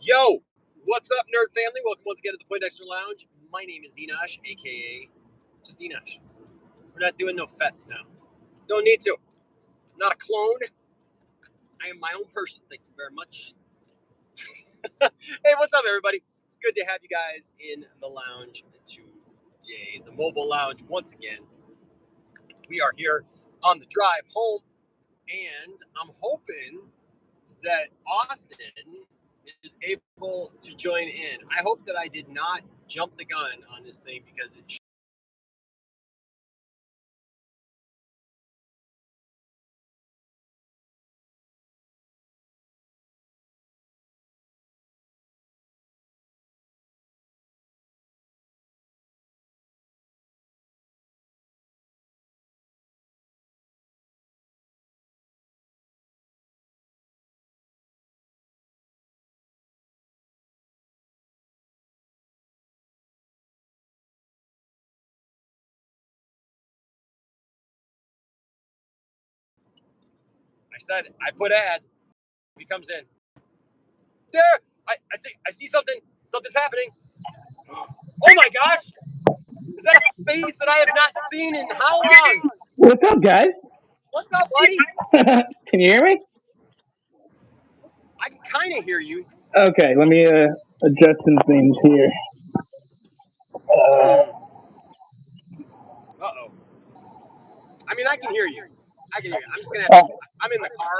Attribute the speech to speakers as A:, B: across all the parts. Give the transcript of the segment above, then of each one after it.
A: Yo, what's up, nerd family? Welcome once again to the Poindexter Lounge. My name is Enosh, aka just Enosh. We're not doing no fets now. Don't need to. I'm not a clone. I am my own person. Thank you very much. Hey, what's up, everybody? It's good to have you guys in the lounge today, the mobile lounge once again. We are here on the drive home, and I'm hoping that Austin is able to join in. I hope that I did not jump the gun on this thing because it I said I put ad. He comes in. There, I think I see something. Something's happening. Oh my gosh! Is that a face that I have not seen in how long?
B: What's up, guys?
A: What's up, buddy?
B: Can you hear me?
A: I can kind of hear you.
B: Okay, let me adjust some things here.
A: Uh-oh. I mean, I can hear you. I can hear you. I'm just gonna have to. I'm in the car.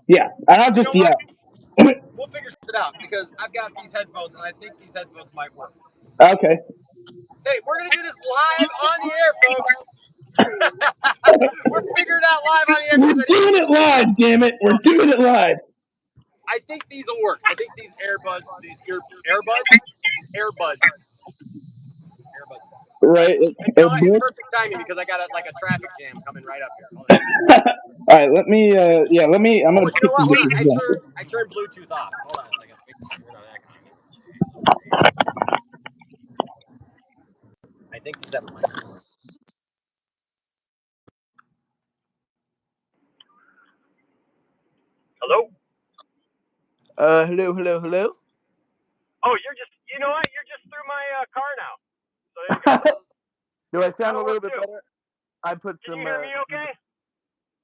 B: Yeah. And I'll just yell.
A: We'll figure it out because I've got these headphones and I think these headphones might work.
B: Okay.
A: Hey, we're gonna do this live on the air, folks. We're figuring out live on the air.
B: We're doing it live, damn it. We're doing it live.
A: I think these will work. I think these earbuds.
B: Right.
A: It's perfect timing because I got a traffic jam coming right up here.
B: All right, let me. I'm gonna.
A: You know what? Hold on. I turned Bluetooth off. Hold on a second. I think these have a microphone. Hello?
B: Hello.
A: Oh, you know what? You're just through my car now. So there you go.
B: Do I sound a little bit better? I put
A: Can
B: some.
A: you hear me okay?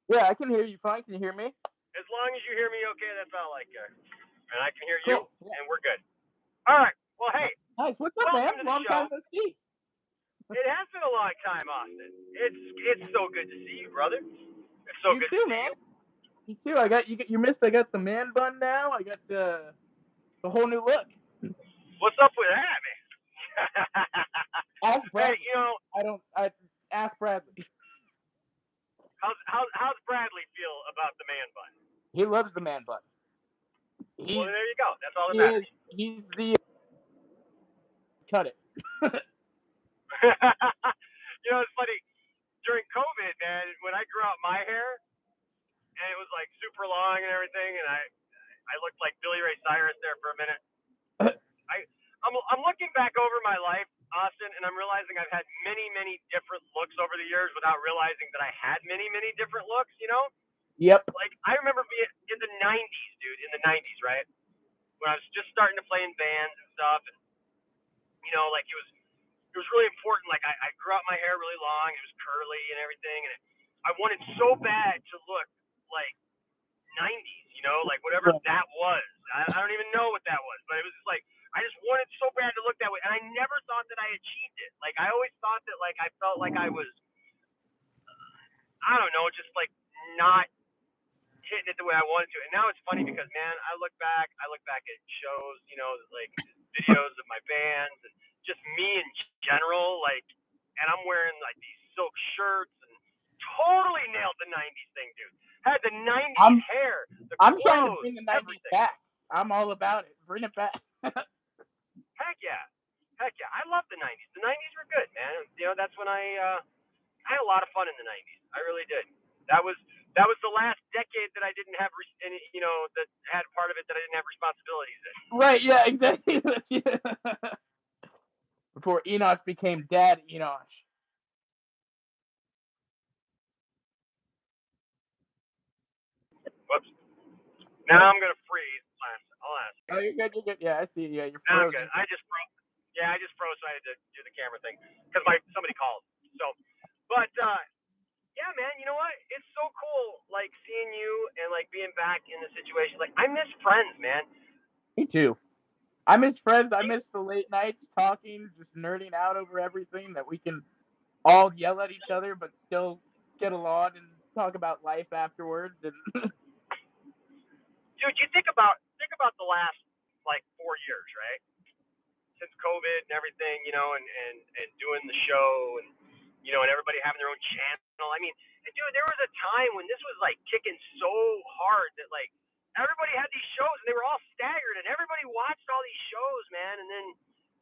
B: Yeah, I can hear you fine. Can you hear me?
A: As long as you hear me okay, that's all I care. And I can hear you, and we're good. All right. Well, hey.
B: Nice. What's up, man? Long time no see.
A: It has been a long time, Austin. It's so good to see you, brother. It's so good to see
B: man.
A: you.
B: You too. I got you missed. I got the man bun now. I got the whole new look.
A: What's up with that, man?
B: Ask Bradley.
A: Hey,
B: I ask Bradley.
A: How's Bradley feel about the man bun?
B: He loves the man bun.
A: Well, there you go. That's all that matters.
B: He's the cut it.
A: You know, it's funny. During COVID, man, when I grew out my hair, and it was like super long and everything, and I looked like Billy Ray Cyrus there for a minute. I'm looking back over my life, Austin, and I'm realizing I've had many different looks over the years without realizing that I had many different looks. You know?
B: Yep.
A: Like I remember being in the '90s, dude. In the '90s, right? When I was just starting to play in bands and stuff, and you know, like it was really important. Like I grew out my hair really long. It was curly and everything, and I wanted so bad to look like '90s, you know, like whatever that was. I don't even know what that was, but it was just like I just wanted so bad to look that way, and I never thought that I achieved it. Like I always thought that like I felt like I was, I don't know, just like not hitting it the way I wanted to. And now it's funny because man, I look back at shows, you know, like videos of my bands and just me in general, like, and I'm wearing like these silk shirts and totally nailed the '90s thing, dude. Had the '90s hair.
B: I'm trying to bring the '90s back. I'm all about it. Bring it back.
A: Heck yeah. I love the '90s. The '90s were good, man. You know, that's when I had a lot of fun in the '90s. I really did. That was the last decade that I didn't have, you know, that had part of it that I didn't have responsibilities in.
B: Right? Yeah, exactly. Before Enosh became Dad Enosh.
A: Whoops. Now I'm gonna freeze. I'll ask.
B: Oh, you're good. You're good. Yeah, I see. Yeah, you're
A: I'm good.
B: frozen.
A: I just froze. Yeah, I just froze, so I had to do the camera thing because somebody called. So, but yeah, man, you know what? It's so cool, like seeing you and like being back in the situation. Like I miss friends, man.
B: Me too. I miss friends. I miss the late nights talking, just nerding out over everything that we can all yell at each other, but still get along and talk about life afterwards. And
A: Dude, you think about the last like 4 years, right? Since COVID and everything, and doing the show and and everybody having their own channel. I mean, and dude, there was a time when this was like kicking so hard that like everybody had these shows and they were all staggered and everybody watched all these shows, man. And then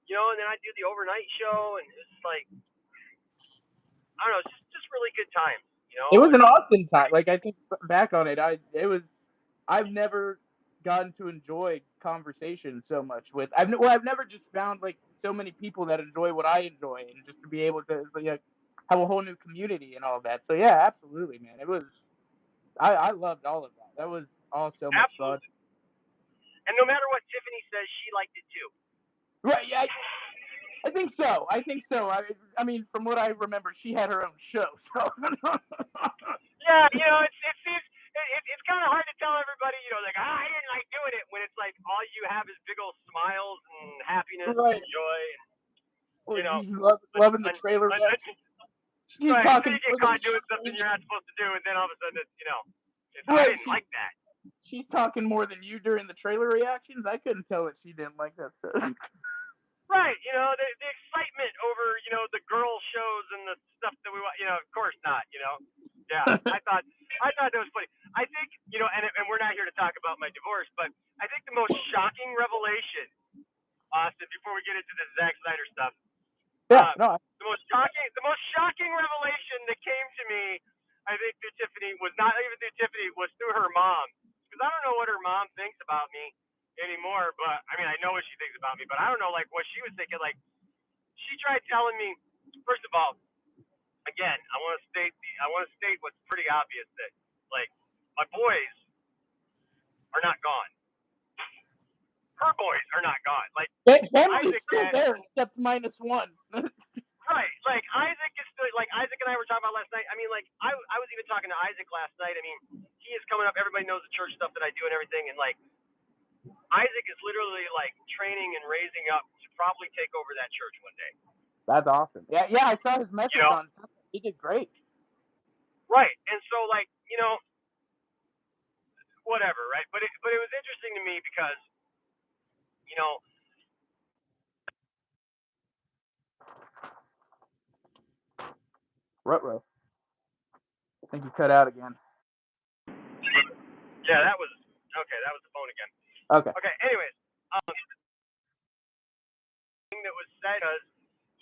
A: and then I do the overnight show and it's like I don't know, just really good times,
B: it was
A: and
B: an awesome time. Like I think back on it, I've never gotten to enjoy conversation so much with. I've never just found like so many people that enjoy what I enjoy, and just to be able to have a whole new community and all that. So yeah, absolutely, man. It was. I loved all of that. That was all so much fun.
A: absolutely. And no matter what Tiffany says, she liked it too.
B: Right? Yeah. I think so. I think so. I mean, from what I remember, she had her own show. So.
A: Yeah, it seems it's kind of hard to tell everybody, like I didn't like doing it when it's like all you have is big old smiles and happiness
B: Right.
A: and joy, and
B: Well,
A: you know,
B: she's loving the trailer. She's
A: right until
B: talking
A: you get
B: more than
A: caught doing something you're not supposed to do, and then all of a sudden I
B: right.
A: didn't like that.
B: She's talking more than you during the trailer reactions. I couldn't tell that she didn't like that stuff.
A: Right, the excitement over the girl shows and the stuff that we want, of course not, yeah, I thought that was funny. I think and we're not here to talk about my divorce, but I think the most shocking revelation, Austin, before we get into the Zack Snyder stuff,
B: Yeah, no.
A: the most shocking revelation that came to me, I think through Tiffany was not even through Tiffany, was through her mom, because I don't know what her mom thinks about me anymore, but I mean I know what she thinks about me, but I don't know like what she was thinking. Like she tried telling me, first of all, again, I want to state what's pretty obvious that like my boys are not gone. Her boys are not gone. Like
B: Family's
A: Isaac
B: still
A: had
B: there, except -1.
A: right. Like Isaac is still like Isaac and I were talking about last night. I mean, like I was even talking to Isaac last night. I mean, he is coming up. Everybody knows the church stuff that I do and everything. And like Isaac is literally like training and raising up to probably take over that church one day.
B: That's awesome. Yeah, yeah. I saw his
A: You
B: message
A: know,
B: on Sunday. He did great.
A: right? And so like whatever, right? But it was interesting to me because you know
B: Ruh-roh. I think you cut out again.
A: yeah, that was okay. That was the phone again.
B: Okay.
A: Okay. Anyways, thing that was said was,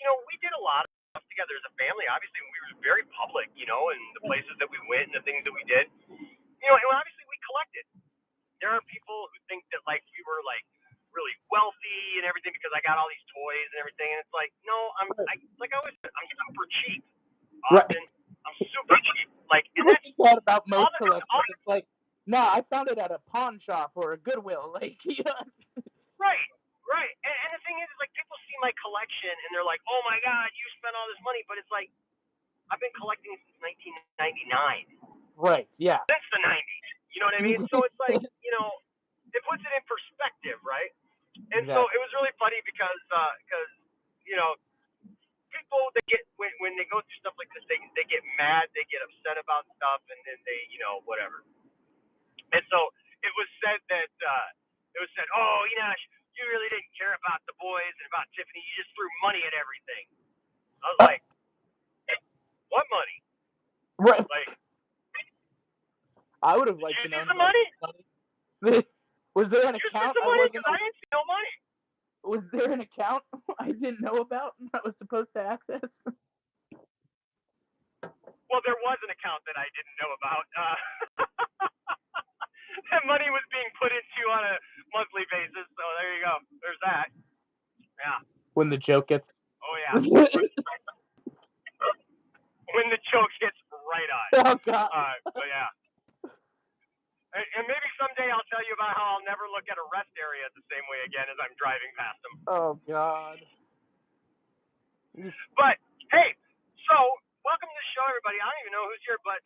A: we did a lot of stuff together as a family. Obviously, we were very public, and the places that we went and the things that we did. And obviously we collected. There are people who think that like we were like really wealthy and everything because I got all these toys and everything. And it's like, no, like I always said, I'm super cheap,
B: Right.
A: Austin. I'm super cheap. Like, and
B: That's
A: that's
B: what about most
A: all the
B: collectors. It's like, nah, I found it at a pawn shop or a Goodwill. Like,
A: right, right. And the thing is like people see my collection and they're like, oh my god, you spent all this money, but it's like I've been collecting since 1999.
B: Right. Yeah.
A: Since the 90s. You know what I mean? So it's like, it puts it in perspective, right? And
B: Exactly.
A: so it was really funny because people they get when they go through stuff like this, they get mad, they get upset about stuff, and then they whatever. And so it was said that oh you really didn't care about the boys and about Tiffany, you just threw money at everything. I was like, hey, what money?
B: Right.
A: Like,
B: I would have liked to
A: did you
B: know.
A: see some money?
B: Was there an
A: Did you see
B: account
A: some
B: I
A: money?
B: wasn't?
A: Because I didn't see no money.
B: Was there an account I didn't know about that was supposed to access?
A: Well, there was an account that I didn't know about. That money was being put into on a monthly basis. So there you go. There's that. Yeah.
B: When the joke gets.
A: Oh yeah. When the joke gets right on.
B: Oh god.
A: But yeah. And maybe someday I'll tell you about how I'll never look at a rest area the same again as I'm driving past him.
B: Oh God.
A: But hey, so welcome to the show, everybody. I don't even know who's here, but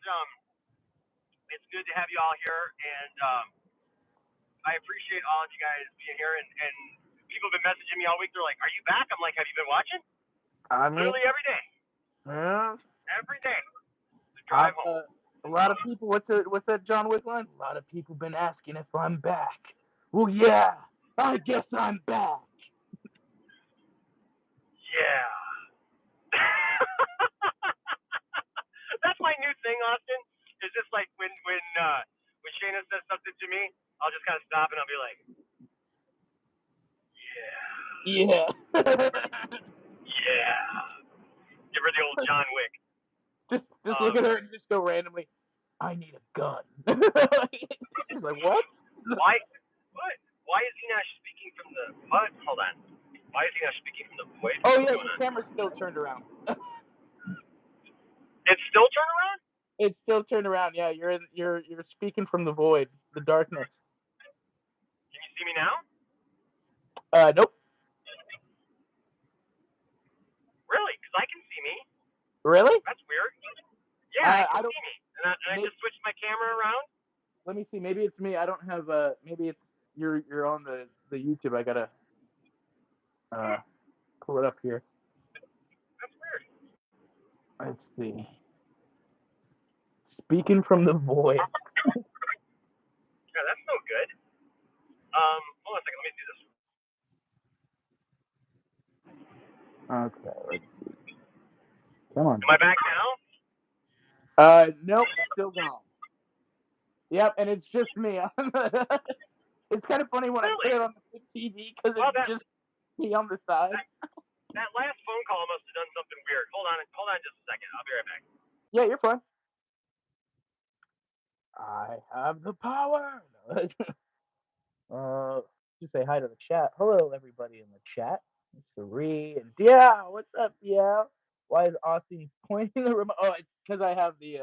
A: it's good to have you all here, and I appreciate all of you guys being here. And people have been messaging me all week. They're like, "Are you back?" I'm like, "Have you been watching?"
B: I mean,
A: Literally every day.
B: yeah.
A: Every day. To drive home.
B: A lot of people. What's that John Wick line? A lot of people been asking if I'm back. Well, yeah, I guess I'm back.
A: Yeah. That's my new thing, Austin. Is just like when Shayna says something to me, I'll just kind of stop and I'll be like, yeah. Yeah. Give her the old John Wick.
B: Just look at her and just go randomly, I need a gun. She's like, what?
A: Why? What? Why is he not speaking from the what? Hold on. Why is he not speaking from the void?
B: Oh yeah, the camera's still turned around.
A: It's still turned around?
B: It's still turned around. Yeah, you're speaking from the void, the darkness.
A: Can you see me now?
B: Nope.
A: Really? Because I can see me.
B: Really?
A: That's weird. Yeah, I can see me. And I
B: maybe,
A: just switched my camera around.
B: Let me see. Maybe it's me. I don't have. Maybe it's you're on the YouTube. I gotta pull it up here.
A: That's weird.
B: Let's see. Speaking from the void.
A: Yeah, that's no good. Hold on a second. Let me do this.
B: Okay, let's see. Come on.
A: Am I back now?
B: Nope, still gone. Yep, and it's just me. It's kind of funny when I put it on the big TV because it's just me on the side.
A: That last phone call must have done something weird. Hold on just a second. I'll be right back.
B: Yeah, you're fine. I have the power. Just say hi to the chat. Hello, everybody in the chat. Mr. Ree and yeah, what's up, yeah? Why is Austin pointing the remote? Oh, it's because I have the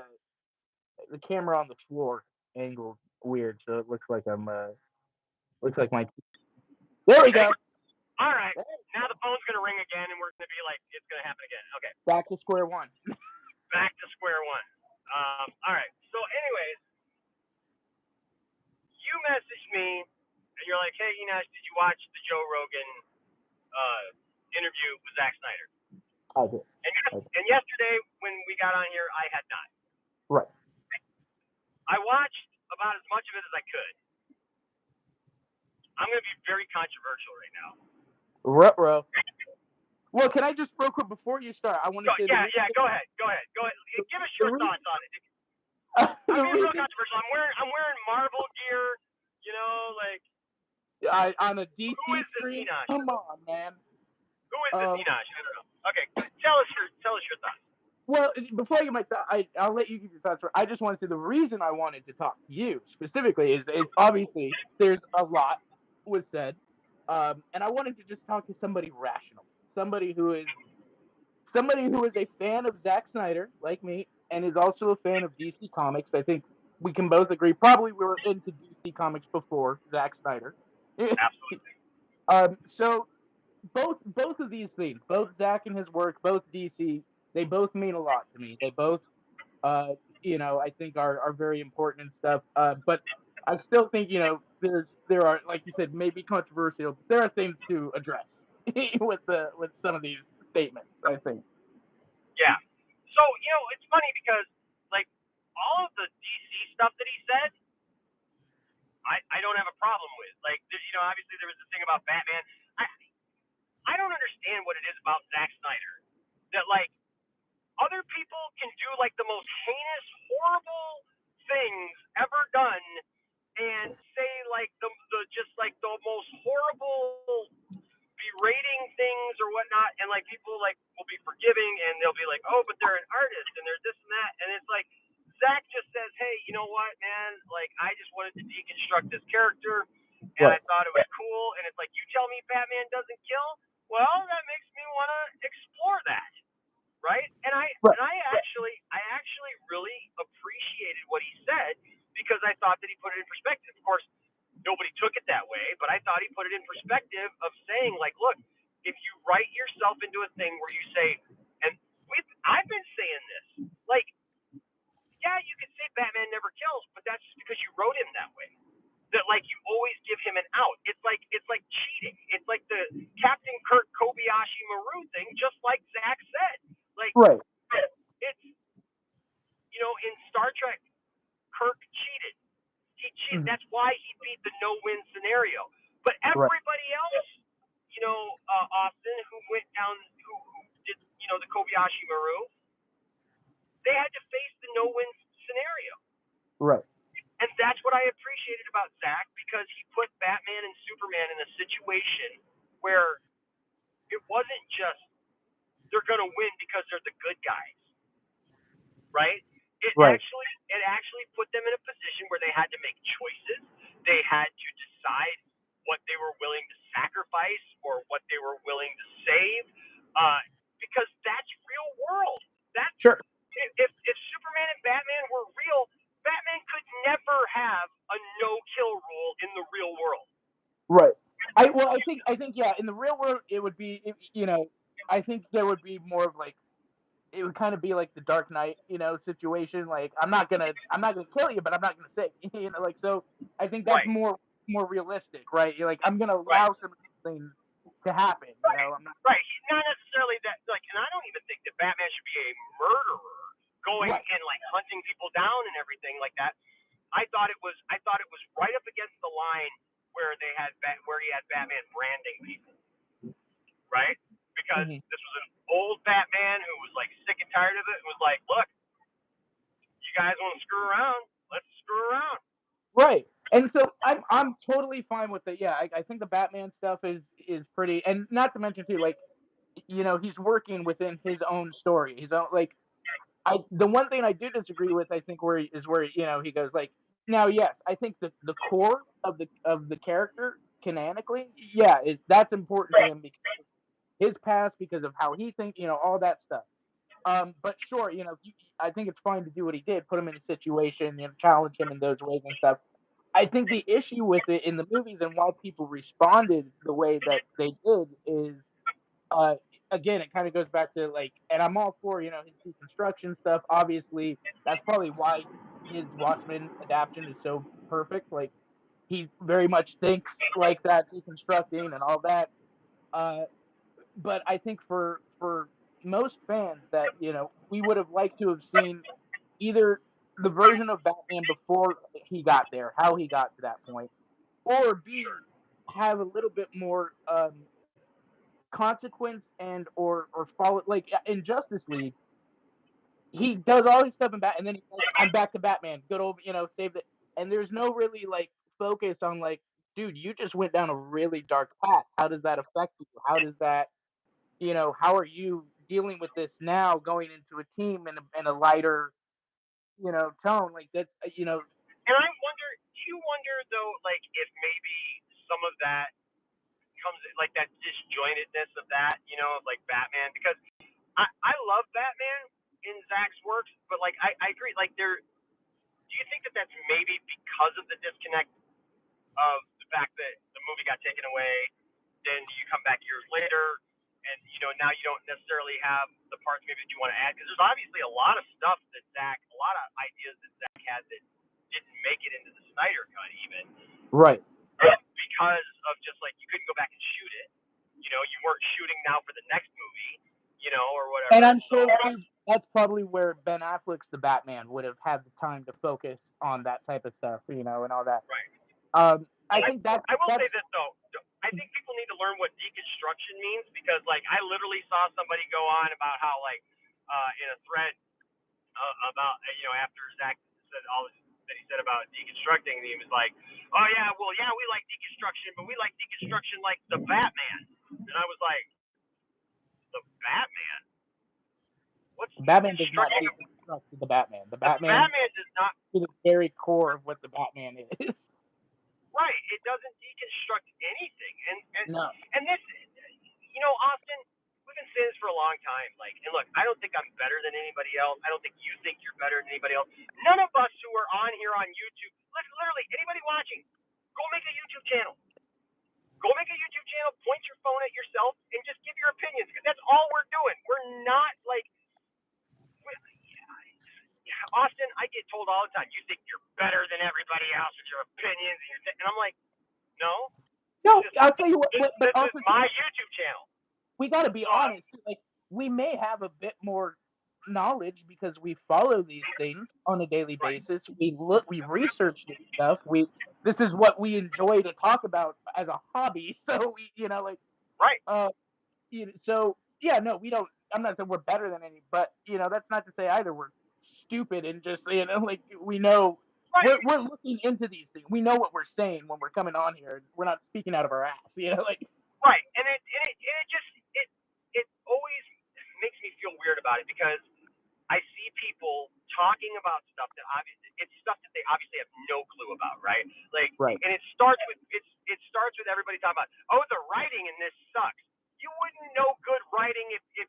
B: camera on the floor angled weird, so it looks like I'm looks like my. There we go.
A: All right. Now the phone's gonna ring again, and we're gonna be like, it's gonna happen again. Okay.
B: Back to square one.
A: Back to square one. All right. So, anyways, you messaged me, and you're like, "Hey, Enosh, did you watch the Joe Rogan interview with Zack Snyder?"
B: I did.
A: And yesterday, when we got on here, I had not.
B: Right.
A: I watched about as much of it as I could. I'm gonna be very controversial right now.
B: Ruh-roh. Well, can I just real quick before you start? I want to say.
A: Yeah. Go ahead. Give us your thoughts on it. I'm being real controversial. I'm wearing Marvel gear. You know, like.
B: On a DC stream. Come on, man.
A: Who is this Enosh? I don't know. Okay, tell us your thoughts.
B: Well, before I get my thoughts, I'll let you give your thoughts. I just wanted to. The reason I wanted to talk to you specifically is obviously there's a lot was said, and I wanted to just talk to somebody rational, somebody who is a fan of Zack Snyder like me, and is also a fan of DC Comics. I think we can both agree. Probably we were into DC Comics before Zack Snyder.
A: Absolutely.
B: So both of these things, both Zack and his work, both DC, they both mean a lot to me. They both, I think are very important and stuff. But I still think, there are, like you said, maybe controversial, but there are things to address with some of these statements, I think.
A: Yeah. So, it's funny because, like, all of the DC stuff that he said, I don't have a problem with. Like, obviously there was the thing about Batman. I don't understand what it is about Zack Snyder that, like, other people can do, like, the most heinous, horrible things ever done and say, like, the just, like, the most horrible berating things or whatnot, and, like, people, like, will be forgiving, and they'll be like, oh, but they're an artist, and they're this and that, and it's like, Zack just says, hey, you know what, man, like, I just wanted to deconstruct this character, and I thought it was cool, and it's like, you tell me Batman doesn't kill? Well, that makes me want to explore that, right? And I actually really appreciated what he said, because I thought that he put it in perspective. Of course, nobody took it that way, but I thought he put it in perspective of saying, like, look, if you write yourself into a thing where you say, and I've been saying this, like, yeah, you could say Batman never kills, but that's just because you wrote him that way. That like you always give him an out. It's like cheating. It's like the Captain Kirk Kobayashi Maru thing, just like Zack said. Like
B: Right.
A: it's in Star Trek, Kirk cheated. He cheated.
B: Mm-hmm.
A: That's why he beat the no-win scenario. But
B: Right.
A: everybody else, Austin, who went down, who did the Kobayashi Maru, they had to face the no-win scenario.
B: Right.
A: And that's what I appreciated about Zack, because he put Batman and Superman in a situation where it wasn't just they're going to win because they're the good guys, right? It
B: Right.
A: actually put them in a position where they had to make choices. They had to decide what they were willing to sacrifice or what they were willing to save, because that's real world. That's
B: Sure.
A: if Superman and Batman were real, Batman could never have a no-kill rule in the real world.
B: Right. I think yeah, in the real world it would be I think there would be more of like it would kind of be like the Dark Knight, situation. Like I'm not gonna kill you, but I'm not gonna save you. Like so. I think that's
A: Right.
B: more realistic, right? You're like I'm gonna
A: Right.
B: allow some of these things to happen. I'm not.
A: Right. He's not necessarily that and I don't even think that Batman should be a murderer going
B: Right.
A: and like hunting people down and everything like that. I thought it was right up against the line where he had Batman branding people, right? Because
B: Mm-hmm.
A: this was an old Batman who was like sick and tired of it and was like, look, you guys want to screw around? Let's screw around.
B: Right. And so I'm totally fine with it. Yeah, I think the Batman stuff is pretty, and not to mention too, like he's working within his own story, his own like the one thing I do disagree with, I think, where he goes like, now, yes, I think the core of the character canonically, yeah, that's important to him because of his past, because of how he thinks, all that stuff. But sure, I think it's fine to do what he did, put him in a situation, challenge him in those ways and stuff. I think the issue with it in the movies and why people responded the way that they did is uh, again, it kind of goes back to like, and I'm all for his deconstruction stuff. Obviously, that's probably why his Watchmen adaptation is so perfect. Like, he very much thinks like that, deconstructing and all that. Uh, but I think for most fans that we would have liked to have seen either the version of Batman before he got there, how he got to that point, or B, have a little bit more consequence and or follow, like in Justice League, he does all this stuff and then he's like, I'm back to Batman, good old save it. And there's no really like focus on like, dude, you just went down a really dark path. How does that affect you? How does that how are you dealing with this now, going into a team in a lighter tone like that's
A: And I wonder, do you wonder though, like if maybe some of that comes like that disjointedness of that, of like Batman, because I love Batman in Zack's works, but like I agree, like do you think that that's maybe because of the disconnect of the fact that the movie got taken away, then you come back years later, and now you don't necessarily have the parts maybe that you want to add, because there's obviously a lot of stuff that a lot of ideas that Zack had that didn't make it into the Snyder cut even,
B: right.
A: because of just like you couldn't go back and shoot it, you weren't shooting now for the next movie, or
B: And
A: whatever.
B: I'm
A: So
B: sure too, that's probably where Ben Affleck's the Batman would have had the time to focus on that type of stuff, and all that.
A: right.
B: I think
A: I will
B: that's
A: say this though. I think people need to learn what deconstruction means, because like I literally saw somebody go on about how like in a thread about after Zack said all this that he said about deconstructing, and he was like, oh yeah, well yeah, we like deconstruction, but we like deconstruction like the Batman. And I was like, the Batman? What's
B: Batman does not
A: deconstructing?
B: deconstruct the Batman. The
A: The
B: Batman
A: Batman does not.
B: is the very core of what the Batman is.
A: Right. It doesn't deconstruct anything.
B: No.
A: And this, Austin, we've been saying this for a long time. Like, and look, I don't think I'm better than anybody else. I don't think you think you're better than anybody else. None of us who are on here on YouTube, literally anybody watching, Go make a YouTube channel. Go make a YouTube channel, point your phone at yourself, and just give your opinions, because that's all we're doing. We're not like Austin. I get told all the time, you think you're better than everybody else with your opinions, and I'm like, no.
B: No, I'll tell you what. But
A: This is
B: also,
A: my YouTube channel.
B: we got to be honest. Like, we may have a bit more knowledge because we follow these things on a daily basis. We research this stuff. This is what we enjoy to talk about as a hobby. So
A: Right.
B: So yeah, no, we don't. I'm not saying we're better than any, but that's not to say either we're stupid and just like we know.
A: Right.
B: We're looking into these things. We know what we're saying when we're coming on here. We're not speaking out of our ass, like.
A: Right, and it always makes me feel weird about it, because I see people talking about stuff that they obviously have no clue about, right? Like,
B: Right.
A: and it starts with everybody talking about, oh, the writing in this sucks. You wouldn't know good writing if you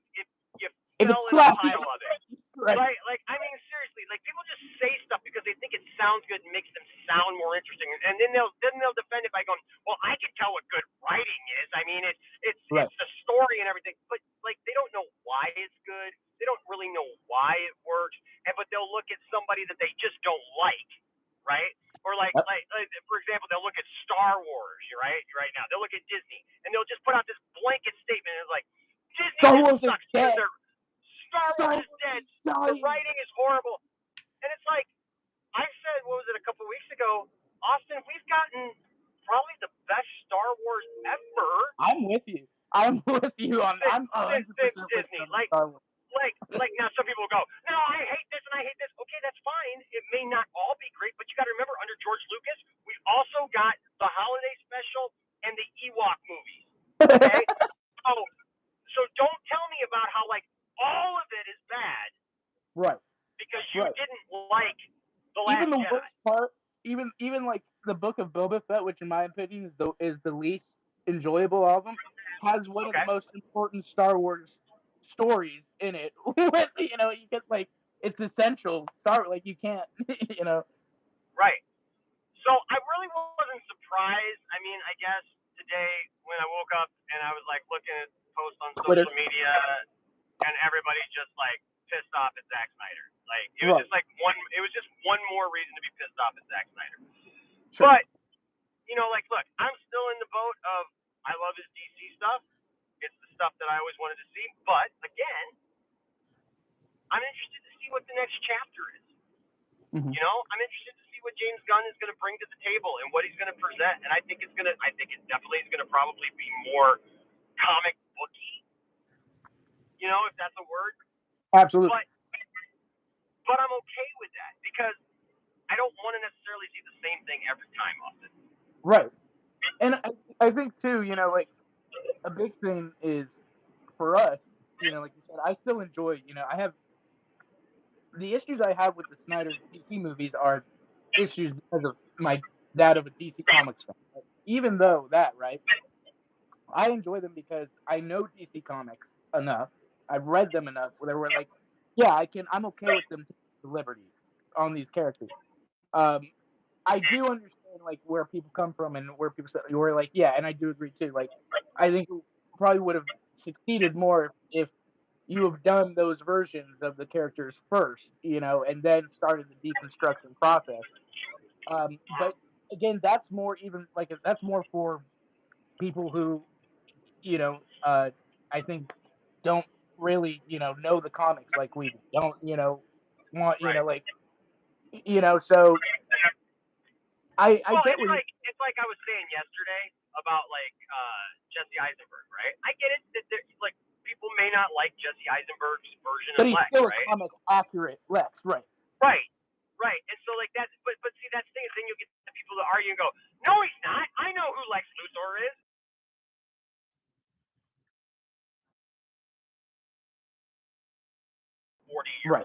A: fell in a pile of it. Right? Like, I mean, seriously, like, people just say stuff because they think it sounds good and makes them sound more interesting, and then they'll defend it by going, well, I can tell what good writing is. I mean, it's the story and everything, but like, they don't know why it's good. They don't really know why it works, but they'll look at somebody that they just don't like, right? Or like for example, they'll look at Star Wars, right now. They'll look at Disney, and they'll just put out this blanket statement, and it's like, Disney just sucks because Star Wars is dead. The writing is horrible. And it's like, I said, what was it, a couple of weeks ago, Austin, we've gotten probably the best Star Wars ever.
B: I'm with you on I'm 100%
A: Disney.
B: Like Star Wars.
A: Like now some people will go, no, I hate this and I hate this. Okay, that's fine. It may not all be great, but you got to remember, under George Lucas, we also got the holiday special and the Ewok movies. Okay? So don't tell me about how, like, all of it is bad.
B: Right.
A: Because you didn't like The Last
B: Even the
A: Jedi.
B: worst part, even like the Book of Boba Fett, which in my opinion is the least enjoyable of them, has one of the most important Star Wars stories in it. You get like, it's essential. You can't,
A: Right. So I really wasn't surprised. I mean, I guess today when I woke up and I was like looking at posts on social media, and everybody's just like pissed off at Zack Snyder. Like, it was just like one more reason to be pissed off at Zack Snyder. Sure. But like, look, I'm still in the boat of, I love his DC stuff. It's the stuff that I always wanted to see. But again, I'm interested to see what the next chapter is.
B: Mm-hmm.
A: I'm interested to see what James Gunn is going to bring to the table and what he's going to present. And I think it definitely is going to probably be more comic booky, if that's a word.
B: Absolutely.
A: But I'm okay with that, because I don't want to necessarily see the same thing every time, Austin.
B: Right. And I think too, like, a big thing is for us, like you said, I still enjoy, I have the issues I have with the Snyder DC movies are issues because of that of a DC Comics fan. Like, even though that, right, I enjoy them because I know DC Comics enough. I've read them enough where they were like, yeah, I'm okay with them taking the liberty on these characters. I do understand like where people come from and where people say, were like, yeah, and I do agree too. Like, I think we probably would have succeeded more if you have done those versions of the characters first, and then started the deconstruction process. But again, that's more for people who, I think don't really, know the comics like we do. Don't, want,
A: Right.
B: So I get what
A: it's like I was saying yesterday about like Jesse Eisenberg, right? I get it that like, people may not like Jesse Eisenberg's version
B: of
A: Lex, right? But he's
B: still a comic accurate Lex, right?
A: Right. And so like that's but see, that's the thing is, then you'll get the people that argue and go, no, he's not. I know who Lex Luthor is. 40 years.
B: Right.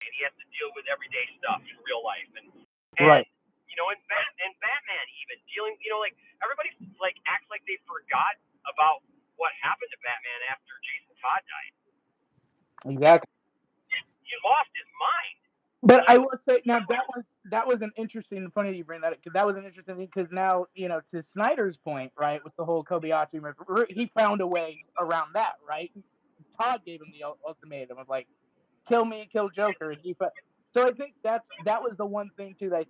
A: And he has to deal with everyday stuff in real life, and
B: right.
A: you know, and Batman even dealing, you know, like everybody like acts like they forgot about what happened to Batman after Jason Todd died.
B: Exactly.
A: He lost his mind.
B: But I will say now that was an interesting. Funny that you bring that up, because that was an interesting thing. Because now, you know, to Snyder's point, right, with the whole Kobayashi, he found a way around that, right? Todd gave him the ultimatum of like, kill me, kill Joker, and so I think that was the one thing too that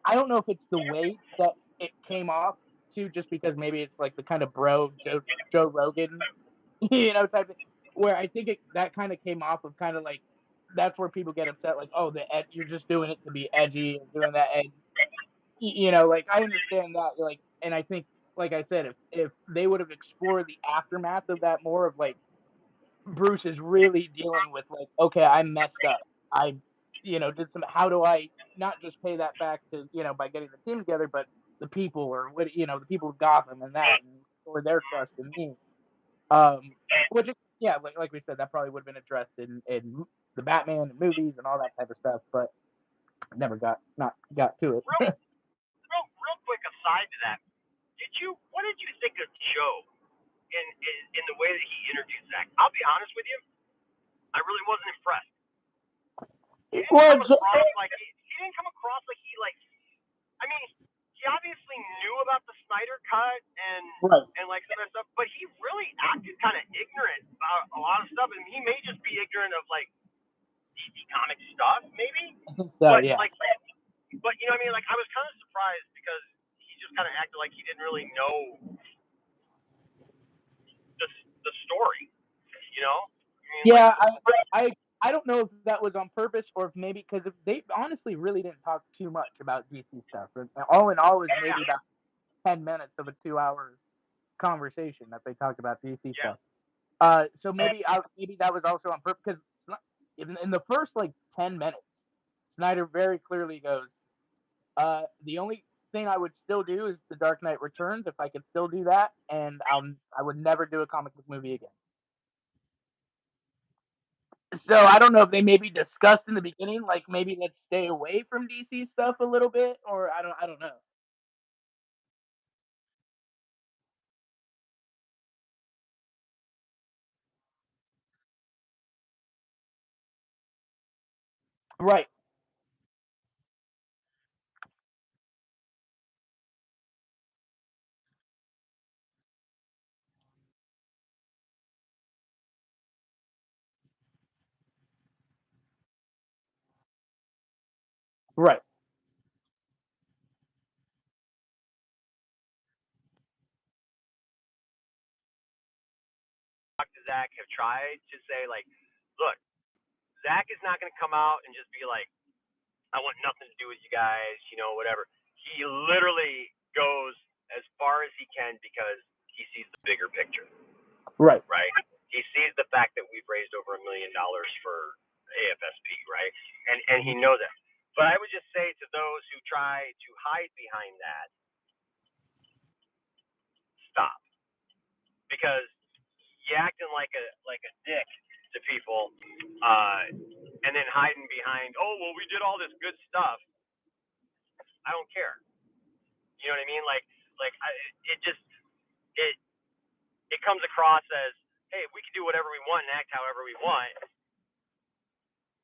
B: I don't know if it's the way that it came off too, just because maybe it's like the kind of bro Joe Rogan, you know, type of, where I think that kind of came off of kind of like, that's where people get upset, like, oh, you're just doing it to be edgy and doing that, and you know, like, I understand that, like, and I think, like I said, if they would have explored the aftermath of that more, of like, Bruce is really dealing with like, okay, I messed up. I, you know, how do I not just pay that back to, you know, by getting the team together, but the people, or what, you know, the people of Gotham and that, and or their trust in me. Which, yeah, like we said, that probably would have been addressed in the Batman movies and all that type of stuff, but never got to it.
A: Real quick aside to that, what did you think of Joe in the way that he introduced Zack? I'll be honest with you, I really wasn't impressed. He didn't come across like he like. I mean, he obviously knew about the Snyder cut and
B: Right.
A: and like some of that stuff, but he really acted kind of ignorant about a lot of stuff, and he may just be ignorant of like DC comic stuff, maybe.
B: So,
A: but
B: yeah.
A: like, but you know what I mean? Like, I was kind of surprised because he just kind of acted like he didn't really know the story, you know? I mean,
B: yeah,
A: like,
B: I don't know if that was on purpose, or if maybe because they honestly really didn't talk too much about DC stuff. All in all, it was maybe about 10 minutes of a 2-hour conversation that they talked about DC stuff. So maybe that was also on purpose, because in the first like 10 minutes, Snyder very clearly goes, the only thing I would still do is The Dark Knight Returns, if I could still do that, and I would never do a comic book movie again. So I don't know if they maybe discussed in the beginning, like, maybe let's stay away from DC stuff a little bit, or I don't know. Right. Right.
A: to Zack have tried to say like, look, Zack is not going to come out and just be like, I want nothing to do with you guys, you know, whatever. He literally goes as far as he can because he sees the bigger picture.
B: Right.
A: Right. He sees the fact that we've raised over $1 million for AFSP, right? And he knows that. But I would just say to those who try to hide behind that, stop, because you acting like a dick to people, and then hiding behind, oh well, we did all this good stuff. I don't care. You know what I mean? It it comes across as, hey, we can do whatever we want and act however we want.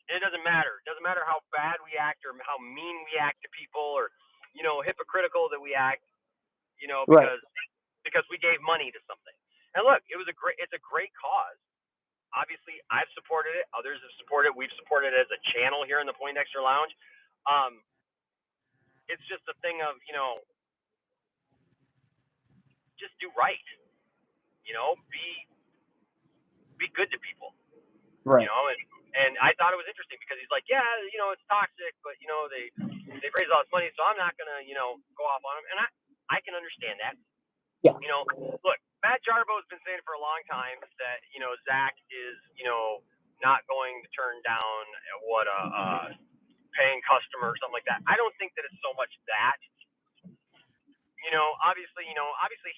A: And it doesn't matter. It doesn't matter how bad we act or how mean we act to people, or hypocritical that we act.
B: Right.
A: Because we gave money to something. And look, it's a great cause. Obviously, I've supported it. Others have supported it. We've supported it as a channel here in the Poindexter Lounge. It's just a thing of, just do right. Be good to people.
B: Right.
A: And I thought it was interesting because he's like, yeah, it's toxic, but they've raised all this money, so I'm not gonna, go off on them. And I can understand that.
B: Yeah.
A: Look, Matt Jarbo's been saying for a long time that Zack is not going to turn down what a paying customer or something like that. I don't think that it's so much that. Obviously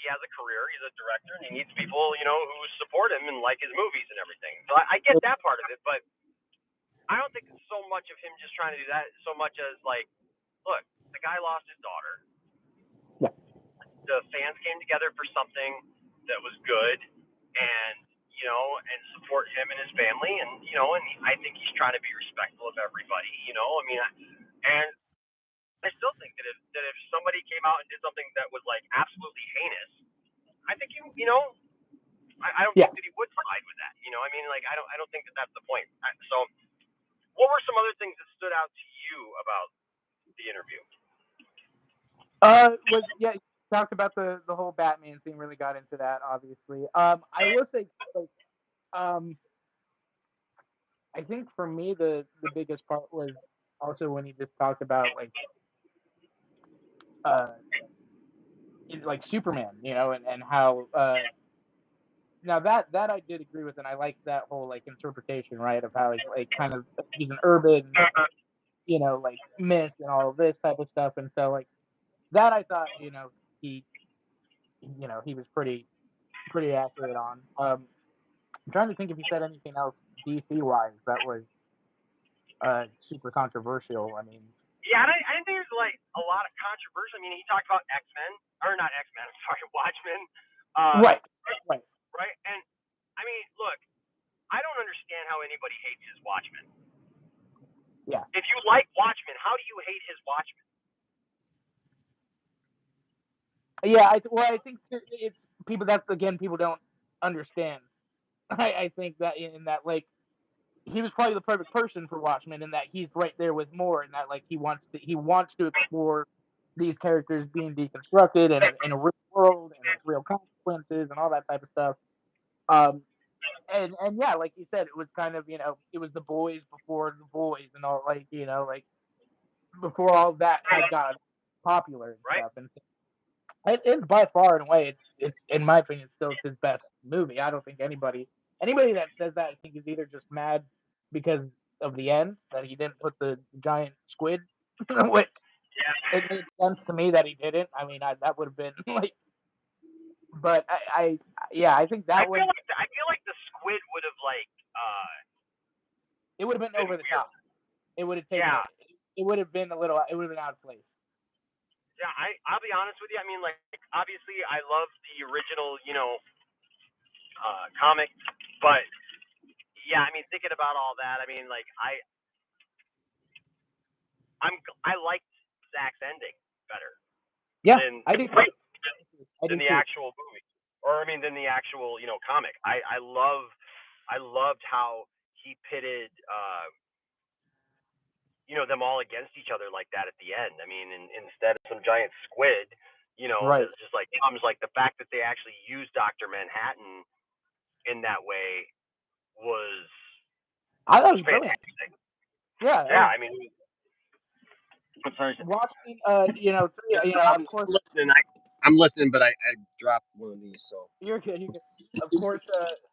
A: he has a career. He's a director, and he needs people, who support him and like his movies and everything. So I get that part of it, but I don't think it's so much of him just trying to do that, so much as like, look, The guy lost his daughter.
B: Yeah.
A: The fans came together for something that was good, and and support him and his family, and and I think he's trying to be respectful of everybody. I mean, and I still think that if somebody came out and did something that was like absolutely heinous, I think I don't
B: Yeah.
A: think that he would side with that. I mean, like I don't think that that's the point. So, what were some other things that stood out to you about the interview?
B: Yeah, you talked about the whole Batman thing. Really got into that, obviously. I will say, like, I think for me the biggest part was also when he just talked about uh like Superman, and how now that I did agree with, and I liked that whole like interpretation, right, of how like kind of he's an urban, like myth and all of this type of stuff, and so like that I thought, he he was pretty accurate on. I'm trying to think if he said anything else DC wise that was super controversial. I mean,
A: Yeah, I didn't think there's like a lot of controversy. I mean, he talked about X-Men, or not X-Men. I'm sorry, Watchmen.
B: right, right,
A: Right, and I mean, look, I don't understand how anybody hates his Watchmen.
B: yeah.
A: If you like Watchmen, how do you hate his Watchmen?
B: Yeah, I think it's people. That's again, people don't understand. I think that in that like he was probably the perfect person for Watchmen, in that he's right there with Moore, and that like he wants to explore these characters being deconstructed in a real world and with real consequences and all that type of stuff. Um, and yeah, like you said, it was kind of it was the boys before the boys and all, like like before all that had got popular and
A: Right?
B: stuff. And it's by far and away, it's in my opinion still his best movie. I don't think anybody that says that, I think, is either just mad because of the end, that he didn't put the giant squid, which
A: Yeah.
B: it makes sense to me that he didn't. I mean, that would have been like, but yeah, I think that would
A: I feel like the squid would have
B: it would have been
A: been
B: over the
A: weird.
B: top. It would have taken
A: Yeah.
B: it. It would have been it would have been out of place.
A: Yeah, I'll be honest with you. I mean, like obviously I love the original, comic, but yeah, I mean thinking about all that, I mean like I liked Zack's ending better
B: Yeah,
A: than
B: I do. I
A: than
B: do
A: the
B: too.
A: actual movie, or I mean than the actual comic. I loved how he pitted them all against each other like that at the end. I mean, instead of some giant squid,
B: Right.
A: it's just like comes like the fact that they actually used Doctor Manhattan in that way was
B: I thought
A: was
B: it was brilliant.
A: fantastic.
B: Yeah,
A: Yeah, I mean, I'm sorry.
B: watching,
C: Yeah,
B: of course,
C: listening. I'm listening, but I dropped one of these. So
B: you're good. You're good. Of course,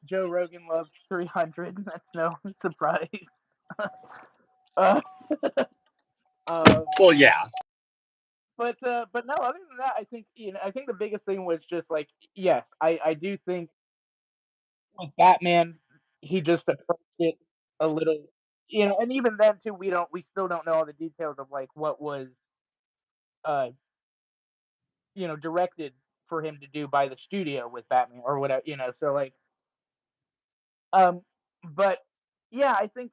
B: Joe Rogan loves 300. That's no surprise. uh,
C: well, yeah.
B: but no. Other than that, I think I think the biggest thing was just like, yes, I do think with Batman, he just approached it a little, and even then too, we still don't know all the details of like what was uh directed for him to do by the studio with Batman or whatever, so like um but yeah, I think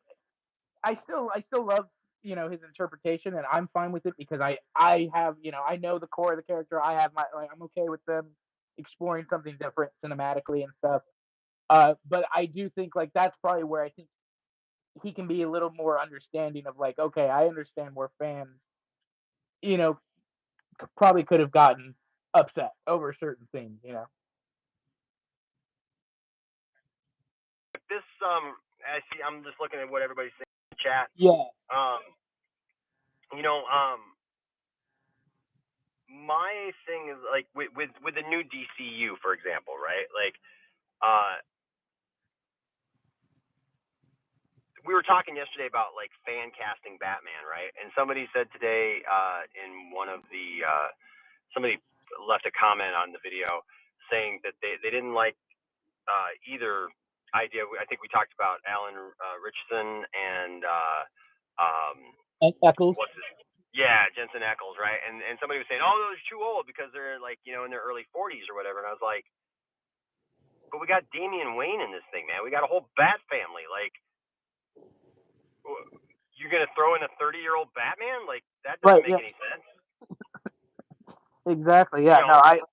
B: I still love, his interpretation, and I'm fine with it because I have, I know the core of the character. I have I'm okay with them exploring something different cinematically and stuff. But I do think like that's probably where I think he can be a little more understanding of like, okay, I understand where fans, you know, probably could have gotten upset over certain things.
A: This I see. I'm just looking at what everybody's saying in the chat.
B: Yeah.
A: Um, you know, my thing is like with the new DCU, for example, right? Like, uh, we were talking yesterday about like fan casting Batman, right? And somebody said today, in one of the somebody left a comment on the video saying that they didn't like either idea. I think we talked about Alan Richardson and
B: Eccles.
A: what's his Yeah, Jensen Ackles, right? And somebody was saying, oh, those are too old because they're like, you know, in their early 40s or whatever. And I was like, but we got Damian Wayne in this thing, man. We got a whole Bat family. Like, you're gonna throw in a 30-year-old Batman? Like, that doesn't
B: Right.
A: make
B: Yeah.
A: any sense.
B: Exactly. Yeah.
A: You
B: No.
A: know?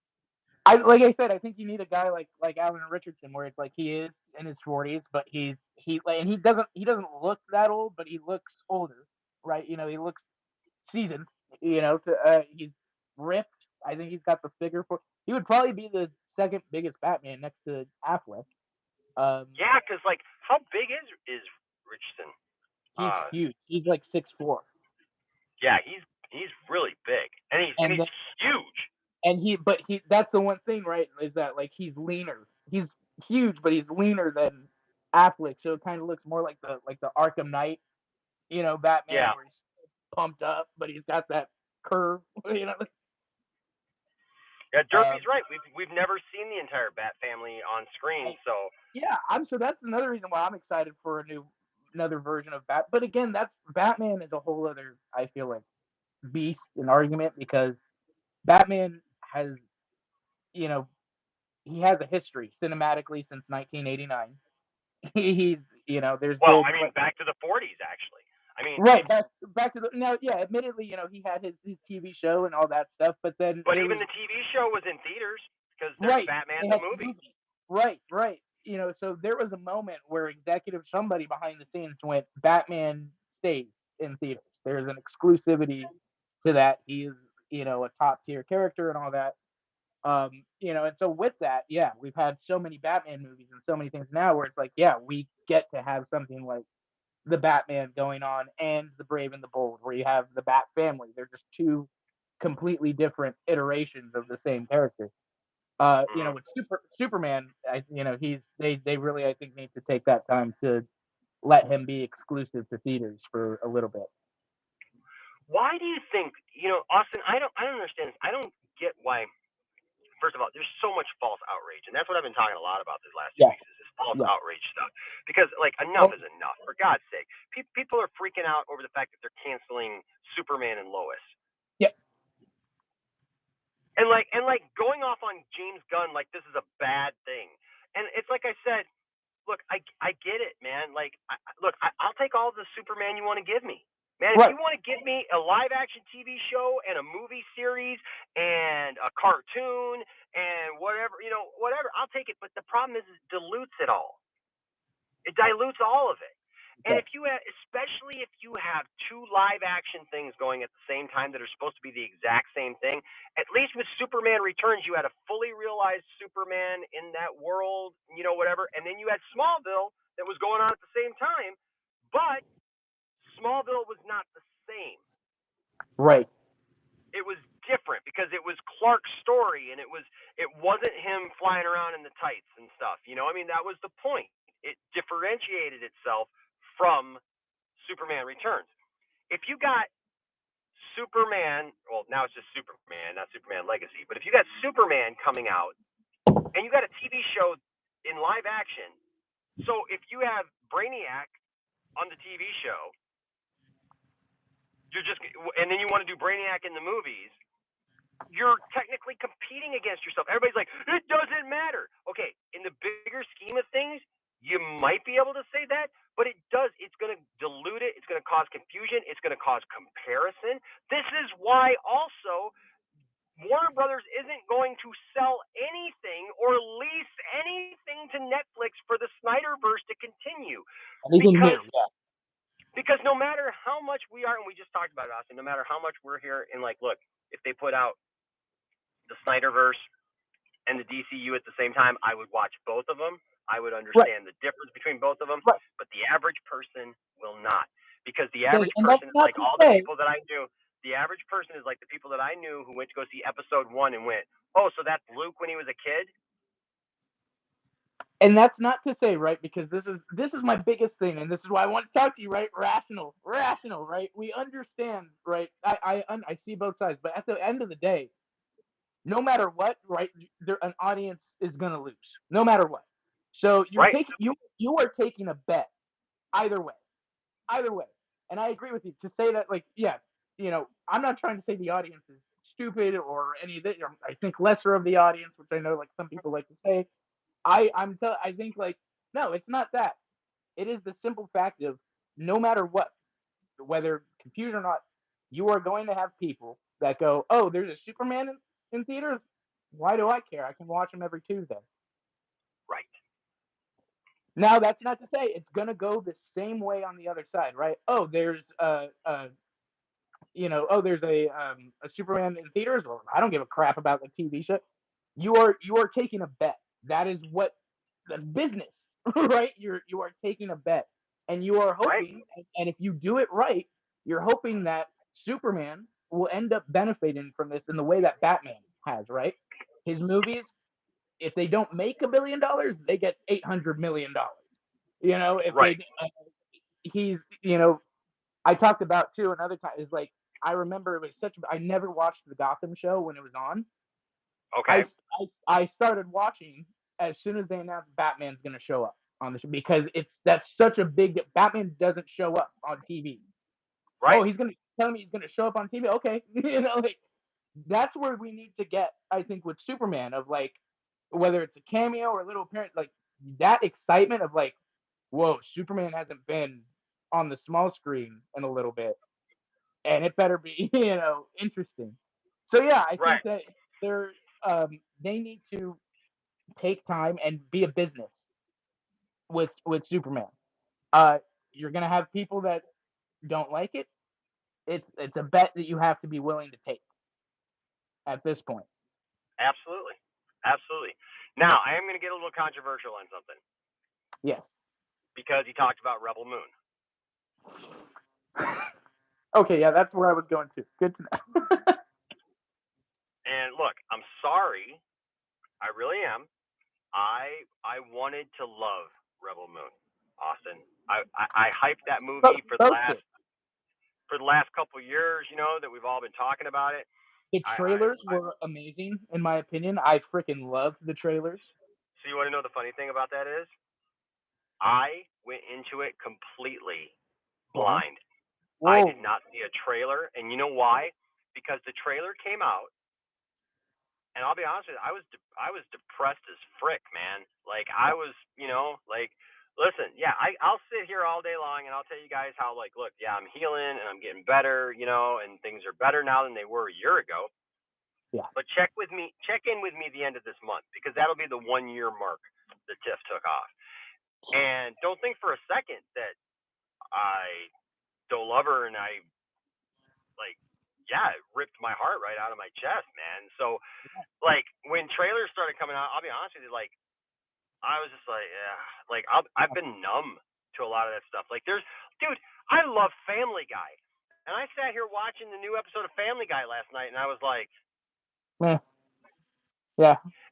B: I like I said, I think you need a guy like Alan Richardson, where it's like he is in his 40s, but and he doesn't look that old, but he looks older, right? You know, he looks seasoned. You know, he's ripped. I think he's got the figure for. He would probably be the second biggest Batman next to Affleck.
A: Yeah, because like, how big is Richardson?
B: He's huge. He's like 6'4".
A: Yeah, he's really big, and he's
B: And then,
A: huge.
B: and he that's the one thing, right? Is that like he's leaner. He's huge, but he's leaner than Affleck, so it kind of looks more like the Arkham Knight, you know, Batman,
A: Yeah.
B: where he's pumped up, but he's got that curve, you know.
A: Yeah, Derpy's right. We've never seen the entire Bat family on screen, so
B: yeah, so that's another reason why I'm excited for another version of Bat. But again, that's Batman is a whole other, I feel like, beast and argument, because Batman has, you know, he has a history cinematically since 1989. He's, you know, there's
A: well,
B: been
A: I mean, back to the 40s actually. I mean,
B: right back to the now. Yeah, admittedly, you know, he had his TV show and all that stuff, but then
A: but
B: there
A: even
B: was
A: the TV show was in theaters because there's
B: right.
A: Batman
B: They
A: the
B: had
A: movie.
B: right. You know, so there was a moment where somebody behind the scenes went, Batman stays in theaters. There's an exclusivity to that. He is, you know, a top tier character and all that. You know, and so with that, yeah, we've had so many Batman movies and so many things now where it's like, yeah, we get to have something like the Batman going on and the Brave and the Bold, where you have the Bat family. They're just two completely different iterations of the same character. You know, with Superman, you know, they really, I think, need to take that time to let him be exclusive to theaters for a little bit.
A: Why do you think, you know, Austin? I don't understand this. I don't get why. First of all, there's so much false outrage, and that's what I've been talking a lot about these last 2 weeks is this false outrage stuff. Because like, enough is enough. For God's sake, people are freaking out over the fact that they're canceling Superman and Lois.
B: Yep.
A: And like going off on James Gunn like this is a bad thing. And it's like I said, look, I get it, man. Like, I'll take all the Superman you want to give me. Man, if you want to give me a live action TV show and a movie series and a cartoon and whatever, you know, whatever, I'll take it. But the problem is it dilutes it all. It dilutes all of it. And if you have, especially if you have two live action things going at the same time that are supposed to be the exact same thing, at least with Superman Returns, you had a fully realized Superman in that world, you know, whatever. And then you had Smallville that was going on at the same time, but Smallville was not the same.
B: Right.
A: It was different because it was Clark's story and it wasn't him flying around in the tights and stuff. You know, I mean, that was the point. It differentiated itself from Superman Returns. If you got Superman, well, now it's just Superman, not Superman Legacy, but if you got Superman coming out and you got a TV show in live action, so if you have Brainiac on the TV show, and then you want to do Brainiac in the movies, you're technically competing against yourself. Everybody's like, it doesn't matter. Okay, in the bigger scheme of things, you might be able to say that, but it does. It's going to dilute it. It's going to cause confusion. It's going to cause comparison. This is why also Warner Brothers isn't going to sell anything or lease anything to Netflix for the Snyderverse to continue. Because no matter how much we are, and we just talked about it, Austin, no matter how much we're here and like, look, if they put out the Snyderverse and the DCU at the same time, I would watch both of them. I would understand the difference between both of them, but the average person will not, because the average person is like all the people that I knew. The average person is like the people that I knew who went to go see episode 1 and went, oh, so that's Luke when he was a kid?
B: And that's not to say, right, because this is my biggest thing, and this is why I want to talk to you, right? Rational, right? We understand, right? I see both sides, but at the end of the day, no matter what, right, an audience is gonna lose, no matter what. So you are taking a bet either way, and I agree with you to say that, like, yeah, I'm not trying to say the audience is stupid or any of that. I think lesser of the audience, which I know like some people like to say. I think like no, it's not that. It is the simple fact of no matter what, whether confused or not, you are going to have people that go, "Oh, there's a Superman in theaters. Why do I care? I can watch him every Tuesday."
A: Right.
B: Now, that's not to say it's gonna go the same way on the other side, right? Oh, there's there's a Superman in theaters. Well, I don't give a crap about the TV show. You are taking a bet. That is what the business, right? You are taking a bet, and you are hoping,
A: right.
B: and if you do it right, you're hoping that Superman will end up benefiting from this in the way that Batman has, right? His movies, if they don't make $1 billion, they get $800 million. If
A: Right.
B: he's, I talked about too another time is like I remember it was I never watched the Gotham show when it was on.
A: Okay.
B: I started watching as soon as they announced Batman's going to show up on the show because that's such a big Batman doesn't show up on TV.
A: Right.
B: Oh, he's going to tell me he's going to show up on TV. Okay, like that's where we need to get. I think with Superman of like whether it's a cameo or a little appearance, like that excitement of like, whoa, Superman hasn't been on the small screen in a little bit, and it better be interesting. So yeah, I
A: Right.
B: think that they need to take time and be a business with Superman. You're gonna have people that don't like it. It's a bet that you have to be willing to take at this point.
A: Absolutely. Absolutely. Now, I am going to get a little controversial on something
B: Yes.
A: because he talked about Rebel Moon.
B: Okay, yeah, that's where I was going to. Good to know.
A: And look, I'm sorry. I really am. I wanted to love Rebel Moon, Austin. I hyped that movie for the last couple of years. That we've all been talking about it.
B: The trailers were amazing, in my opinion. I freaking loved the trailers.
A: So you want to know the funny thing about that is, I went into it completely blind.
B: Whoa.
A: I did not see a trailer, and you know why? Because the trailer came out, and I'll be honest with you, I was depressed as frick, man. Like I was, listen, yeah, I'll sit here all day long and I'll tell you guys how, like, look, yeah, I'm healing and I'm getting better, and things are better now than they were a year ago.
B: Yeah.
A: But check in with me at the end of this month, because that'll be the 1 year mark the TIFF took off. And don't think for a second that I don't love her and I it ripped my heart right out of my chest, man. So like when trailers started coming out, I'll be honest with you, like I was just like, yeah, like I've been numb to a lot of that stuff. Like dude, I love Family Guy, and I sat here watching the new episode of Family Guy last night, and I was like,
B: yeah.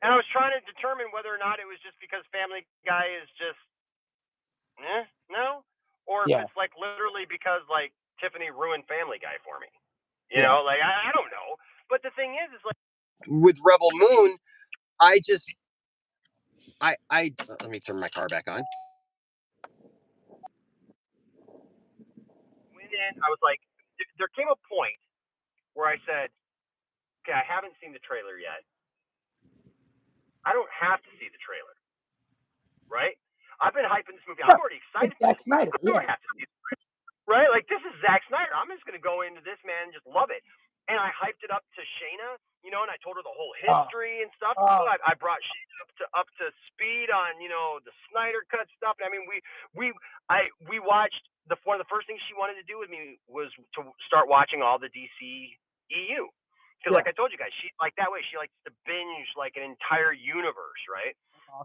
A: And I was trying to determine whether or not it was just because Family Guy is just, no, or if it's like literally because like Tiffany ruined Family Guy for me. You know, like I don't know. But the thing is like
C: with Rebel Moon, I let me turn my car back on.
A: Went in, I was like, there came a point where I said, okay, I haven't seen the trailer yet. I don't have to see the trailer, right? I've been hyping this movie. I'm already excited for
B: Zack
A: this movie.
B: Snyder,
A: I don't have to see the trailer, right? Like this is Zack Snyder. I'm just gonna go into this, man, and just love it. And I hyped it up to Shayna, and I told her the whole history and stuff. I brought Shayna up to speed on, the Snyder cut stuff. I mean, we watched one of the first things she wanted to do with me was to start watching all the DC EU. Because like I told you guys, she like that way. She likes to binge like an entire universe, right?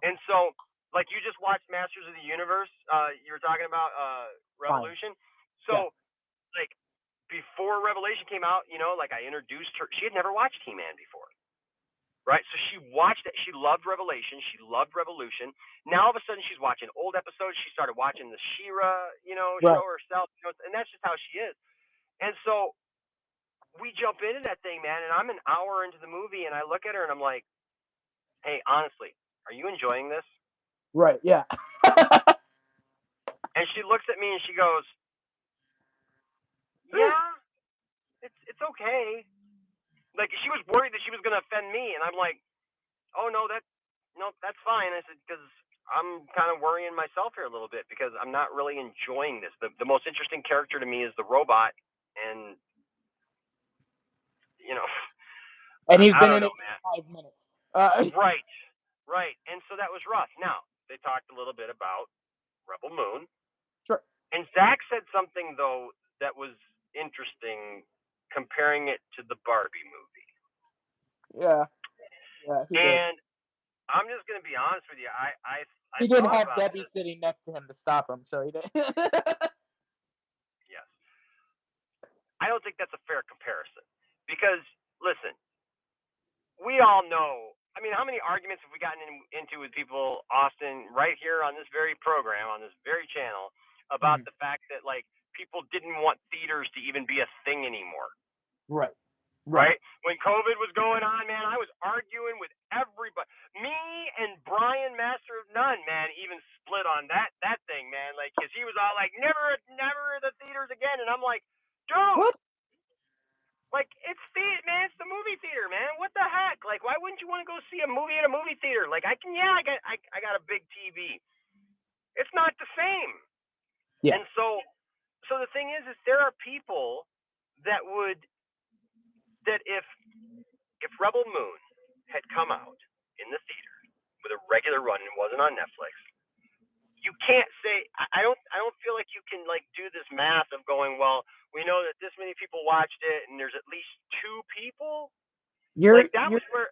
A: And so like you just watched Masters of the Universe. You were talking about Revolution. So like before Revelation came out, like I introduced her. She had never watched He-Man before, right? So she watched it. She loved Revelation. She loved Revolution. Now all of a sudden she's watching old episodes. She started watching the She-Ra, show herself, and that's just how she is. And so we jump into that thing, man, and I'm an hour into the movie, and I look at her and I'm like, hey, honestly, are you enjoying this?
B: Right, yeah.
A: And she looks at me and she goes, yeah. it's okay. Like she was worried that she was gonna offend me, and I'm like, oh no, that's fine. I said because I'm kind of worrying myself here a little bit because I'm not really enjoying this. The most interesting character to me is the robot, and you know,
B: And he's
A: I
B: been
A: don't
B: in
A: know,
B: it
A: man.
B: for 5 minutes.
A: Right, right. And so that was rough. Now they talked a little bit about Rebel Moon,
B: Sure.
A: and Zach said something though that was interesting, comparing it to the Barbie movie.
B: Yeah. Yeah, he did.
A: And I'm just gonna be honest with you. I
B: He didn't
A: thought
B: have
A: about
B: Debbie
A: this.
B: sitting next to him to stop him, so he did.
A: Yes, I don't think that's a fair comparison because listen, we all know. I mean, how many arguments have we gotten into with people, Austin, right here on this very program, on this very channel, about
B: Mhm.
A: the fact that like people didn't want theaters to even be a thing anymore,
B: Right. Right.
A: right? When COVID was going on, man, I was arguing with everybody. Me and Brian, Master of None, man, even split on that thing, man. Like, cause he was all like, never the theaters again, and I'm like, dude.
B: What?
A: Like man, it's the movie theater, man. What the heck? Like, why wouldn't you want to go see a movie at a movie theater? Like, I can, yeah, I got a big TV. It's not the same.
B: Yeah.
A: And so the thing is there are people that would that if Rebel Moon had come out in the theater with a regular run and wasn't on Netflix, you can't say I don't feel like you can like do this math of going, well, we know that this many people watched it and there's at least 2 people.
B: You're
A: Like that
B: you're
A: was where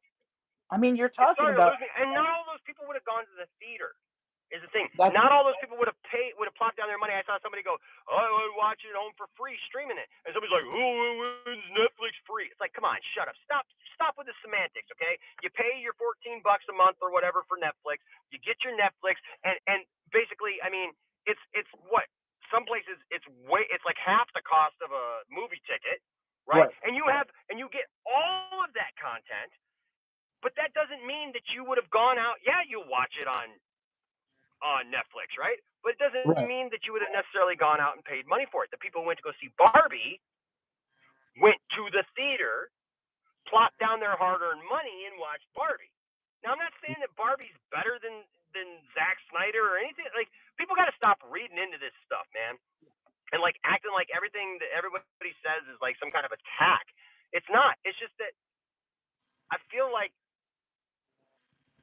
B: I mean, you're
A: it
B: talking
A: started to
B: about
A: lose me. And not all those people would have gone to the theater. Is the thing.
B: that.
A: Not all those people would have plopped down their money. I saw somebody go, "Oh, I would watch it at home for free, streaming it," and somebody's like, "Oh, it's Netflix free." It's like, come on, shut up, stop with the semantics, okay? You pay your $14 a month or whatever for Netflix. You get your Netflix, and basically, I mean, it's what some places it's like half the cost of a movie ticket, right?
B: Right.
A: And you get all of that content. But that doesn't mean that you would have gone out. Yeah, you'll watch it on Netflix, right? But it doesn't
B: Right.
A: mean that you would have necessarily gone out and paid money for it. The people who went to go see Barbie went to the theater, plopped down their hard-earned money, and watched Barbie. Now, I'm not saying that Barbie's better than Zack Snyder or anything. Like, people got to stop reading into this stuff, man, and like acting like everything that everybody says is like some kind of attack. It's not. It's just that I feel like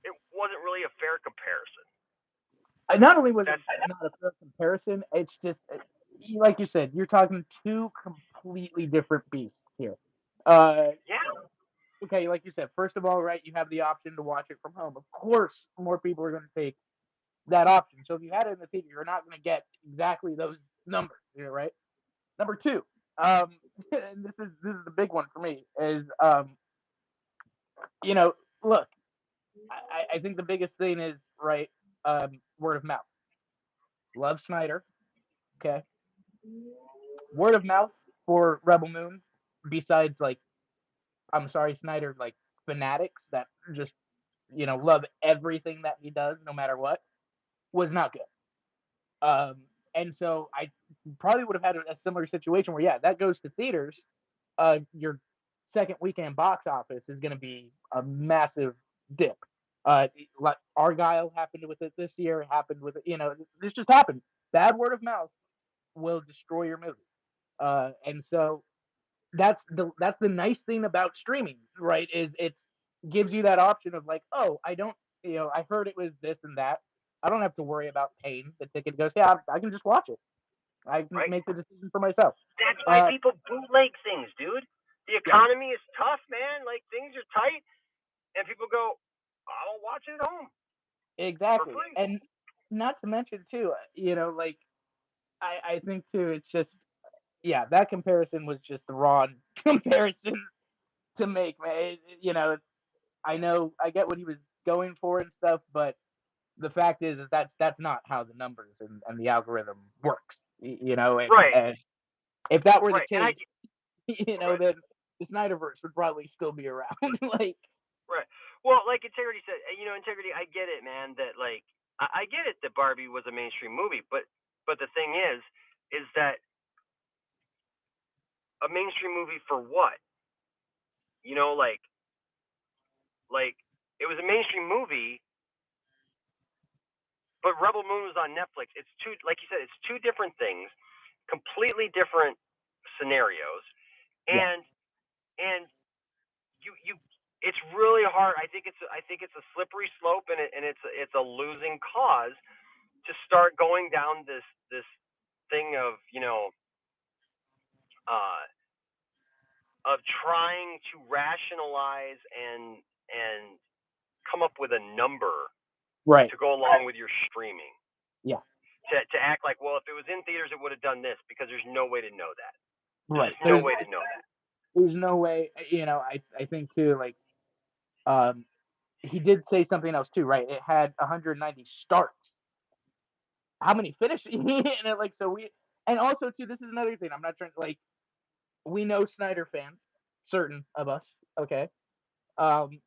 A: it wasn't really a fair comparison.
B: Not only was it
A: That's
B: not a fair comparison, it's just like you said, you're talking two completely different beasts here.
A: yeah,
B: Okay, like you said, first of all, right, you have the option to watch it from home. Of course, more people are going to take that option. So if you had it in the theater, you're not going to get exactly those numbers, right? Number two, and this is the big one for me is you know, look, I think the biggest thing is right, word of mouth. Love Snyder, okay. Word of mouth for Rebel Moon, besides like I'm sorry, Snyder, like fanatics that just love everything that he does, no matter what, was not good. And so I probably would have had a similar situation where yeah, that goes to theaters. Your second weekend box office is going to be a massive dip. Like Argyle happened with it this year. Happened with it. This just happened. Bad word of mouth will destroy your movie. And so that's the nice thing about streaming, right? Is it gives you that option of like, oh, I don't, I heard it was this and that. I don't have to worry about paying the ticket. Goes, yeah, I can just watch it. I can
A: right.
B: make the decision for myself.
A: That's why people bootleg things, dude. The
B: Yeah,
A: economy is tough, man. Like things are tight, and people go, "I'll watch it at home for
B: exactly.
A: free."
B: And not to mention too, like I think too, it's just yeah, that comparison was just the wrong comparison to make, man. I know I get what he was going for and stuff, but the fact is that's not how the numbers and the algorithm works.
A: Right,
B: And if that were the
A: right, and
B: case,
A: right,
B: then the Snyderverse would probably still be around. Like,
A: right. Well, like Integrity said, Integrity. I get it, man. That like I get it that Barbie was a mainstream movie, but the thing is that a mainstream movie for what? You know, like it was a mainstream movie, but Rebel Moon was on Netflix. It's two, like you said, it's two different things, completely different scenarios,
B: Yeah.
A: and you it's really hard. I think it's a slippery slope, and it's a losing cause to start going down this thing of uh, of trying to rationalize and come up with a number
B: Right.
A: to go along with your streaming.
B: Yeah.
A: To act like, well, if it was in theaters, it would have done this, because there's no way to know that.
B: Right.
A: There's no way to know that.
B: There's no way. I think too. Like, he did say something else too, right? It had 190 starts. How many finished? And and also too. This is another thing. I'm not trying to, like, we know Snyder fans, certain of us. Okay. Um,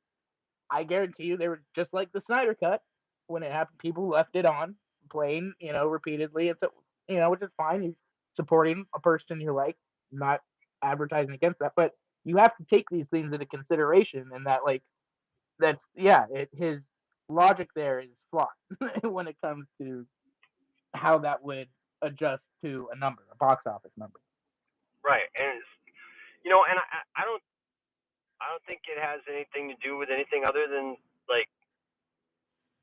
B: I guarantee you, they were just like the Snyder Cut when it happened. People left it on playing, repeatedly. Which is fine. You're supporting a person you like, not advertising against that. But you have to take these things into consideration, and that, like, his logic there is flawed when it comes to how that would adjust to a number, a box office number.
A: Right, and and I don't think it has anything to do with anything other than, like,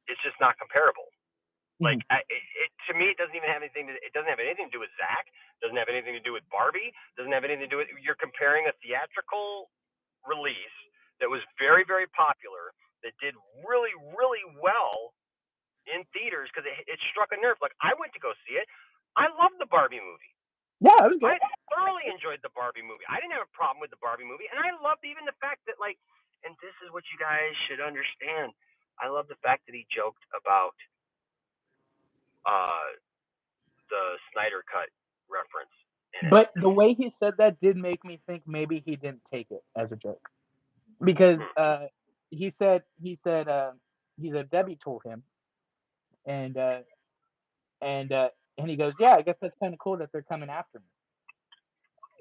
A: it's just not comparable. Like, to me, it doesn't even have anything. It doesn't have anything to do with Zack. Doesn't have anything to do with Barbie. Doesn't have anything to do with. You're comparing a theatrical release that was very, very popular, that did really, really well in theaters because it struck a nerve. Like, I went to go see it. I loved the Barbie movie.
B: Yeah, it was good.
A: I thoroughly enjoyed the Barbie movie. I didn't have a problem with the Barbie movie, and I loved even the fact that, like, and this is what you guys should understand. I love the fact that he joked about the Snyder Cut reference in it.
B: But the way he said that did make me think maybe he didn't take it as a joke, because he said Debbie told him, and uh, and he goes, yeah, I guess that's kind of cool that they're coming after me.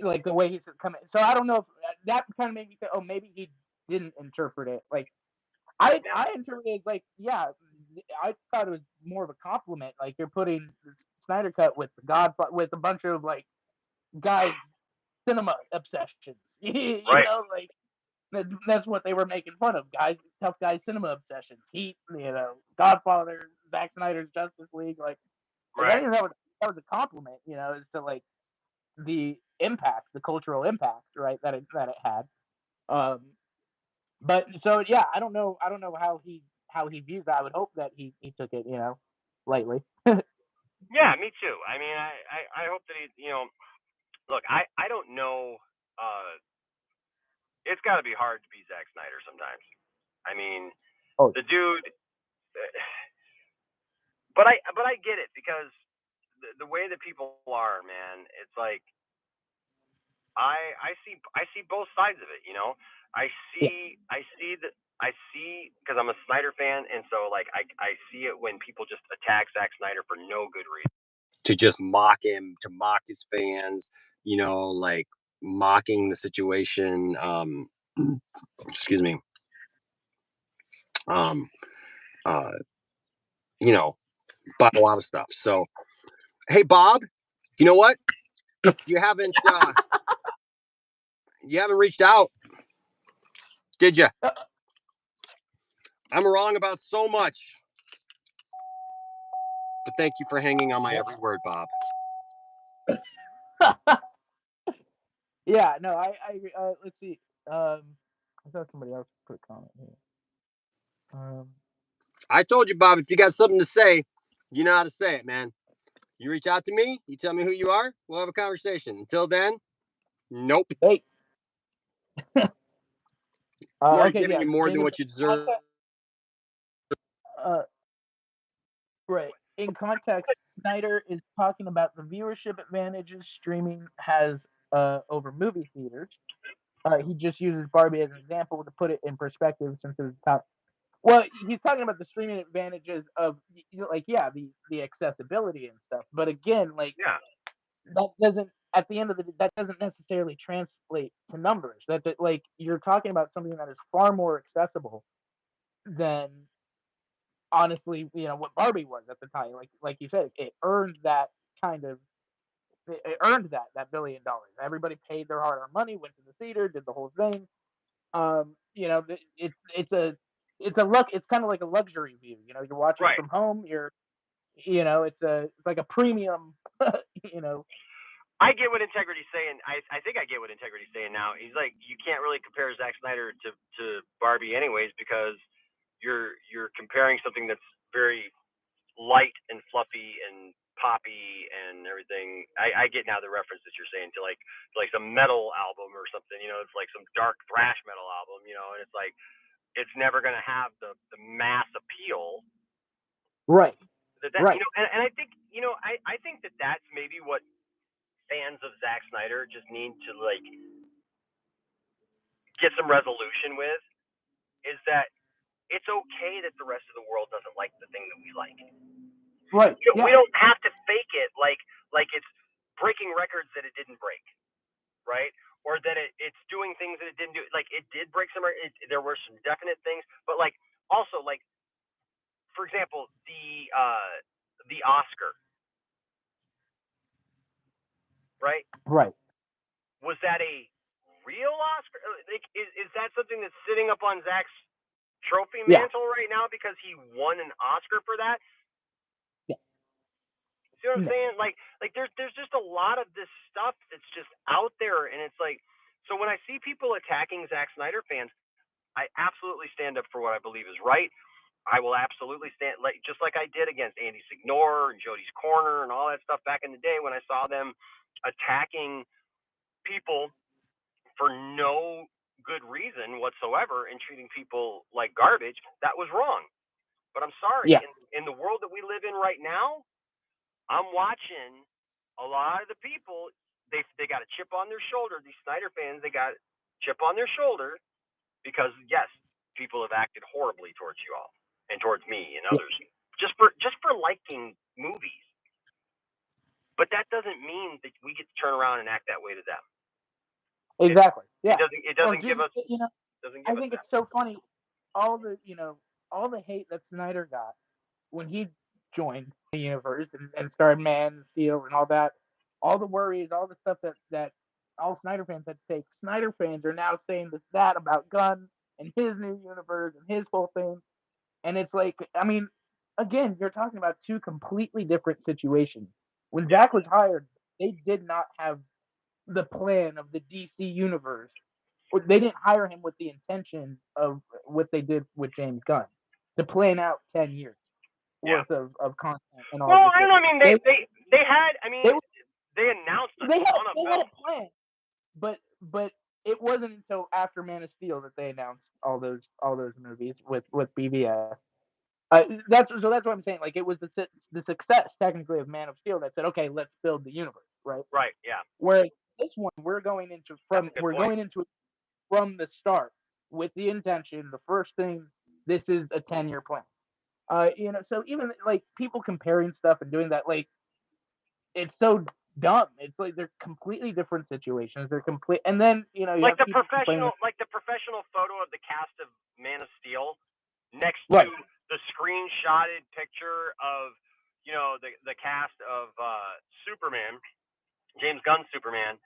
B: Like, the way he said coming. So I don't know if that kind of made me think, oh, maybe he didn't interpret it like I interpreted it as, like, yeah, I thought it was more of a compliment. Like, you're putting Snyder Cut with with a bunch of, like, guys' cinema obsessions.
A: Right.
B: Like, that's what they were making fun of, guys, tough guys' cinema obsessions. Heat, Godfather, Zack Snyder's Justice League. Like, if
A: Right.
B: anything, that was a compliment, as to, like, the impact, the cultural impact, right, that it had. But so yeah, I don't know how he views that. I would hope that he took it, lightly.
A: Yeah, me too. I mean, I hope that he, look, I don't know. It's got to be hard to be Zack Snyder sometimes. I mean,
B: Oh
A: the dude. But I get it, because the way that people are, man. It's like, I see both sides of it. I
B: yeah,
A: see because I'm a Snyder fan, and so, like, I see it when people just attack Zack Snyder for no good reason.
C: To just mock him, to mock his fans, like mocking the situation. Excuse me. But a lot of stuff. So, hey, Bob, you know what? You haven't reached out, did you? I'm wrong about so much, but thank you for hanging on my every word, Bob.
B: yeah. No, I agree. Let's see. I thought somebody else put a comment here.
C: I told you, Bob, if you got something to say, you know how to say it, man. You reach out to me, you tell me who you are, we'll have a conversation. Until then, nope.
B: Hey.
C: I'm already
B: Okay,
C: giving
B: yeah.
C: you more than
B: Maybe
C: what you deserve.
B: Right. In context, Snyder is talking about the viewership advantages streaming has over movie theaters. He just uses Barbie as an example to put it in perspective, since it was top. Well, he's talking about the streaming advantages of, like, yeah, the accessibility and stuff. But again, like,
A: Yeah.
B: that doesn't at the end of the day, that doesn't necessarily translate to numbers. That like you're talking about something that is far more accessible than honestly, what Barbie was at the time. Like you said, it earned that kind of it earned that $1 billion. Everybody paid their hard-earned money, went to the theater, did the whole thing. It's kind of like a luxury view. You're watching
A: Right.
B: from home. It's like a premium. you know,
A: I get what Integrity's saying. I think I get what Integrity's saying now. He's like, you can't really compare Zack Snyder to Barbie anyways, because you're comparing something that's very light and fluffy and poppy and everything. I get now the reference that you're saying to like some metal album or something. It's like some dark thrash metal album. And it's like it's never gonna have the mass appeal.
B: right.
A: Right. And I think I think that's maybe what fans of Zack Snyder just need to like get some resolution with, is that it's okay that the rest of the world doesn't like the thing that we like.
B: Right.
A: We don't have to fake it like it's breaking records that it didn't break, right? Or that it's doing things that it didn't do. Like it did break some. There were some definite things, but like also like, for example, the Oscar, right?
B: Right.
A: Was that a real Oscar? Like, is that something that's sitting up on Zach's trophy mantle right now because he won an Oscar for that?
B: Yeah.
A: See what I'm saying? Like there's just a lot of this stuff that's just out there, and it's like, so when I see people attacking Zack Snyder fans, I absolutely stand up for what I believe is right. I will absolutely stand, just like I did against Andy Signore and Jody's Corner and all that stuff back in the day when I saw them attacking people for no good reason whatsoever and treating people like garbage. That was wrong. But I'm sorry, in the world that we live in right now, I'm watching a lot of the people, they got a chip on their shoulder. These Snyder fans, they got a chip on their shoulder because, yes, people have acted horribly towards you all and towards me and others just for liking movies. But that doesn't mean that we get to turn around and act that way to them.
B: Exactly.
A: It doesn't give us.
B: I think it's so funny. All the hate that Snyder got when he joined the universe and started Man of Steel and all that, all the worries, all the stuff that all Snyder fans had to take. Snyder fans are now saying that about Gunn and his new universe and his whole thing. And it's like, I mean, again, you're talking about two completely different situations. When Zack was hired, they did not have the plan of the DC universe. They didn't hire him with the intention of what they did with James Gunn to plan out 10 years worth of content and all.
A: Well, I don't know. I mean, they had. I mean, they announced a ton of films.
B: They had a plan, but it wasn't until after Man of Steel that they announced all those movies with BVS. That's what I'm saying. Like, it was the success technically of Man of Steel that said, okay, let's build the universe, right?
A: Right. Yeah.
B: Whereas this one, we're going into it from the start with the intention. The first thing, this is a 10-year plan. So even like people comparing stuff and doing that, like, it's so dumb. It's like they're completely different situations. They're complete, and then you
A: like the professional photo of the cast of Man of Steel next to the screenshotted picture of the cast of Superman, James Gunn's Superman.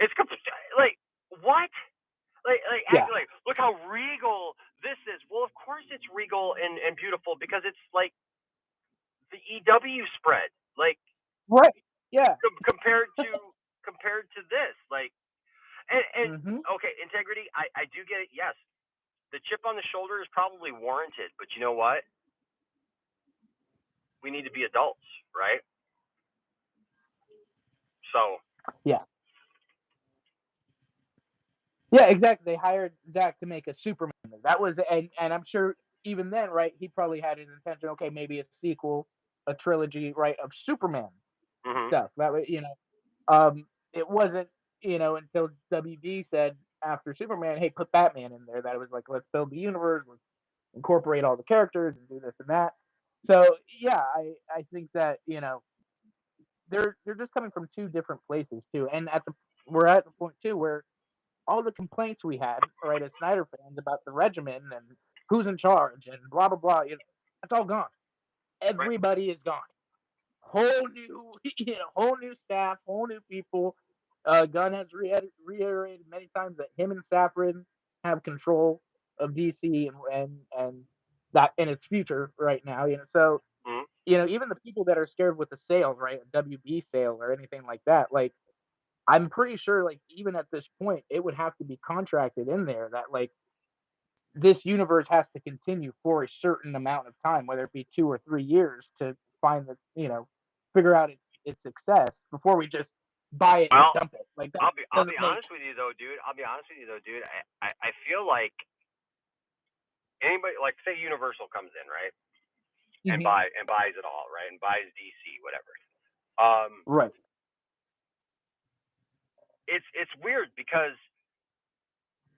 A: It's like what? Like look how regal this is. Well, of course it's regal and beautiful because it's like the EW spread. Like compared to this, like and okay, integrity. I do get it. Yes, the chip on the shoulder is probably warranted, but you know what? We need to be adults, right? So
B: yeah, exactly. They hired Zack to make a Superman. That was, and I'm sure even then, right? He probably had his intention. Okay, maybe a sequel, a trilogy, right, of Superman stuff. That way, it wasn't, until WB said after Superman, hey, put Batman in there. That it was like, let's build the universe, let's incorporate all the characters and do this and that. So yeah, I think that they're just coming from two different places too, and we're at the point too where all the complaints we had, right, as Snyder fans about the regimen and who's in charge and blah blah blah, it's all gone.
A: Right.
B: Everybody is gone. Whole new, whole new staff, whole new people. Gunn has reiterated many times that him and Safran have control of DC and that in its future right now. So even the people that are scared with the sales, right, a WB sale or anything like that, like I'm pretty sure, like even at this point, it would have to be contracted in there that like this universe has to continue for a certain amount of time, whether it be 2 or 3 years, to find the figure out its success before we just buy it and dump it. Like that
A: I'll be honest with you though, dude. I feel like anybody, like say Universal comes in, right, and buys it all, right, and buys DC, whatever.
B: Right.
A: It's weird because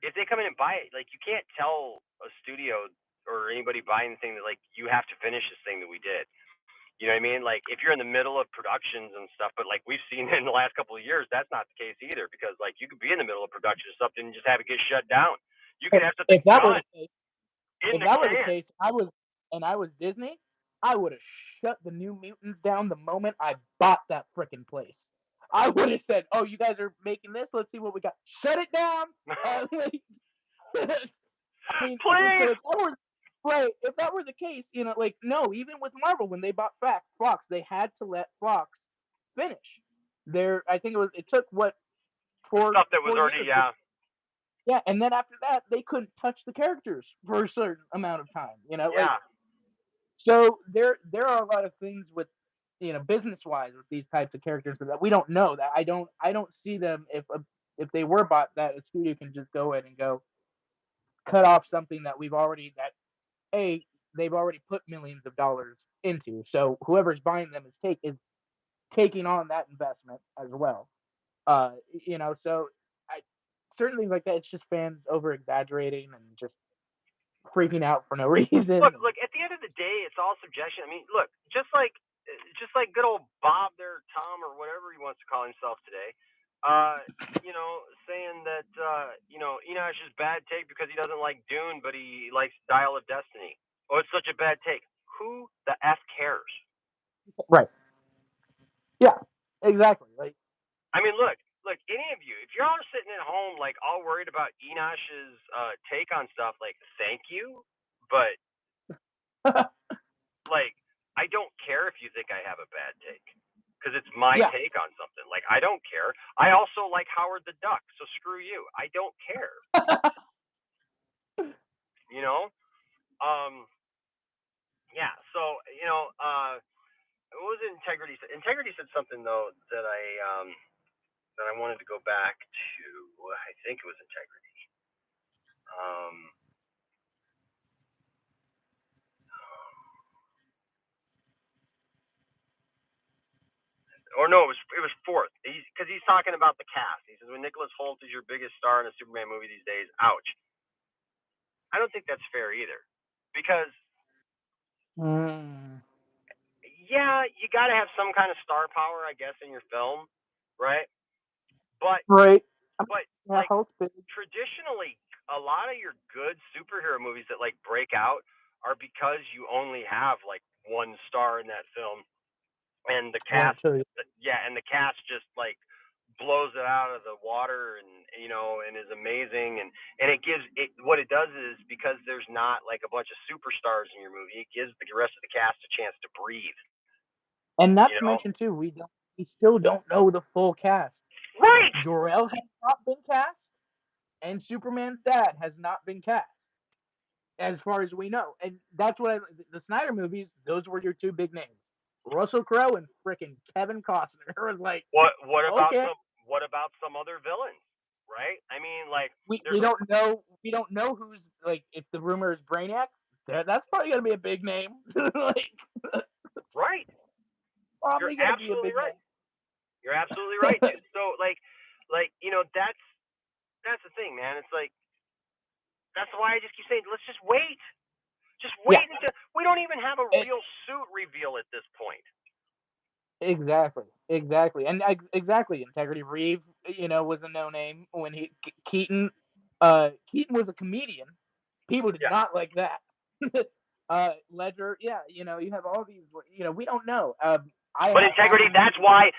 A: if they come in and buy it, like you can't tell a studio or anybody buying the thing that like you have to finish this thing that we did. You know what I mean? Like if you're in the middle of productions and stuff, but like we've seen in the last couple of years, that's not the case either, because like you could be in the middle of production of something and just have it get shut down. You could have something done in the can.
B: I was Disney, I would have shut the New Mutants down the moment I bought that freaking place. I would have said, "Oh, you guys are making this? Let's see what we got. Shut it down." I mean,
A: Please.
B: if that were the case, like no, even with Marvel when they bought Fox, they had to let Fox finish. I think it took what
A: stuff that was already
B: years, yeah, and then after that they couldn't touch the characters for a certain amount of time. Like so there are a lot of things with business wise with these types of characters that we don't know, that I don't see them if they were bought, that a studio can just go in and go cut off something that they've already put millions of dollars into. So whoever's buying them is taking on that investment as well. So certain things like that, it's just fans over exaggerating and just freaking out for no reason.
A: Look, at the end of the day, it's all subjection. I mean, look, just like good old Bob there, Tom, or whatever he wants to call himself today, saying that Enosh is bad take because he doesn't like Dune, but he likes Dial of Destiny. Oh, it's such a bad take. Who the F cares?
B: Right. Yeah, exactly. Like,
A: I mean, look, any of you, if you're all sitting at home, like, all worried about Enosh's take on stuff, like, thank you, but, like, I don't care if you think I have a bad take, because it's my take on something. Like, I don't care. I also like Howard the Duck, so screw you. I don't care. Yeah, so, what was it Integrity said? Integrity said something, though, that I wanted to go back to. I think it was Integrity. Or no, it was fourth. Because he's talking about the cast. He says when Nicholas Hoult is your biggest star in a Superman movie these days, ouch. I don't think that's fair either, because yeah, you got to have some kind of star power, I guess, in your film, right? But like traditionally, a lot of your good superhero movies that like break out are because you only have like one star in that film, and the cast, and the cast just like blows it out of the water, and and is amazing, and it gives it, what it does is, because there's not like a bunch of superstars in your movie, it gives the rest of the cast a chance to breathe.
B: And not to mention too, we still don't know the full cast.
A: Right.
B: Jor-El has not been cast, and Superman's dad has not been cast, as far as we know. And that's what the Snyder movies, those were your two big names, Russell Crowe and frickin' Kevin Costner. Was like,
A: what about some other villains, right? I mean, like,
B: we don't know who's, like, if the rumor is Brainiac, that's probably gonna be a big name. Like,
A: right.
B: Probably gonna be a big name.
A: You're absolutely right, dude. So like that's the thing, man. It's like, that's why I just keep saying, let's just wait. Just wait until we don't even have a real suit reveal at this point.
B: Exactly, and exactly. Integrity Reeve, was a no name when Keaton. Keaton was a comedian. People did
A: Yeah.
B: not like that. Ledger, yeah, you have all these. We don't know. I
A: But
B: have
A: integrity,
B: to
A: that's why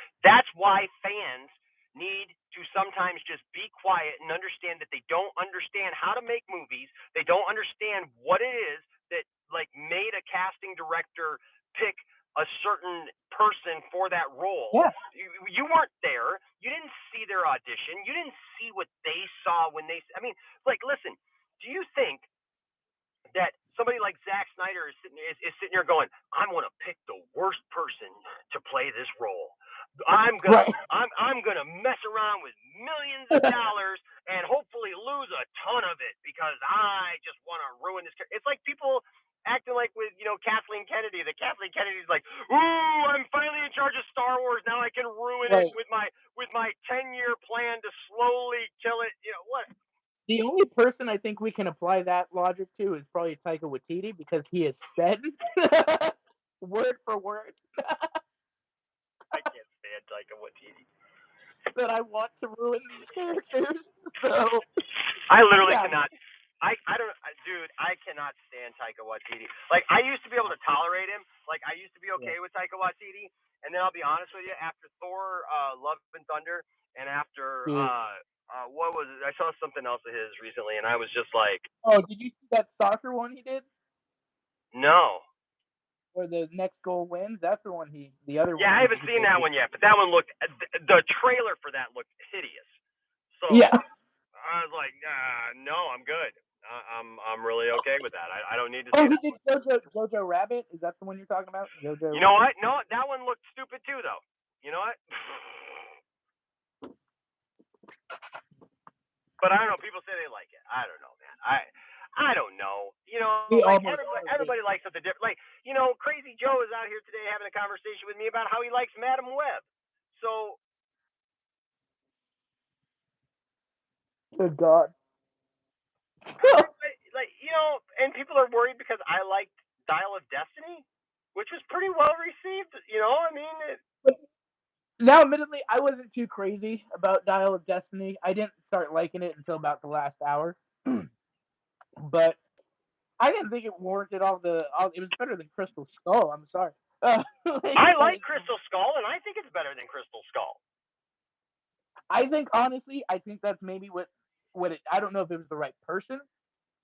A: fans need to sometimes just be quiet and understand that they don't understand how to make movies. They don't understand what it is that like made a casting director pick a certain person for that role.
B: Yeah.
A: You weren't there. You didn't see their audition. You didn't see what they saw when they. I mean, like, listen. Do you think that somebody like Zack Snyder is sitting here going, I'm gonna pick the worst person to play this role. I'm gonna
B: Right.
A: I'm gonna mess around with millions of dollars and hopefully lose a ton of it because I just want to ruin this. It's like people acting like with Kathleen Kennedy. That Kathleen Kennedy's like, ooh, I'm finally in charge of Star Wars. Now I can ruin it
B: Right.
A: with my 10-year plan to slowly kill it. What?
B: The only person I think we can apply that logic to is probably Taika Waititi because he has said word for word
A: I can't stand Taika Waititi.
B: that I want to ruin these characters. So
A: I literally
B: yeah,
A: cannot. I don't, dude. I cannot stand Taika Waititi. Like I used to be able to tolerate him. Like I used to be okay with Taika Waititi. And then I'll be honest with you. After Thor, Love and Thunder, and after
B: dude.
A: what was it? I saw something else of his recently, and I was just like,
B: Oh, did you see that soccer one he did?
A: no.
B: Where the next goal wins? That's the one the other
A: Yeah,
B: one
A: I haven't
B: he
A: seen
B: did.
A: that one yet, but that one looked. The trailer for that looked hideous. So
B: Yeah.
A: I was like, no, I'm good. I'm really okay with that. I don't need to
B: Oh,
A: see
B: he
A: that.
B: did Jojo Rabbit? Is that the one you're talking about? Jojo
A: You know
B: Rabbit?
A: what? No, that one looked stupid too, though. You know what? But I don't know. People say they like it. I don't know, man. I don't know.
B: He
A: Like
B: almost
A: everybody likes something different. Like Crazy Joe is out here today having a conversation with me about how he likes Madam Web. So
B: Good God.
A: everybody, and people are worried because I liked Dial of Destiny, which was pretty well received. I mean.
B: Now, admittedly, I wasn't too crazy about Dial of Destiny. I didn't start liking it until about the last hour. But I didn't think it warranted all the. It was better than Crystal Skull. I'm sorry.
A: I like Crystal Skull, and I think it's better than Crystal Skull.
B: I think honestly, I think that's maybe what it. I don't know if it was the right person,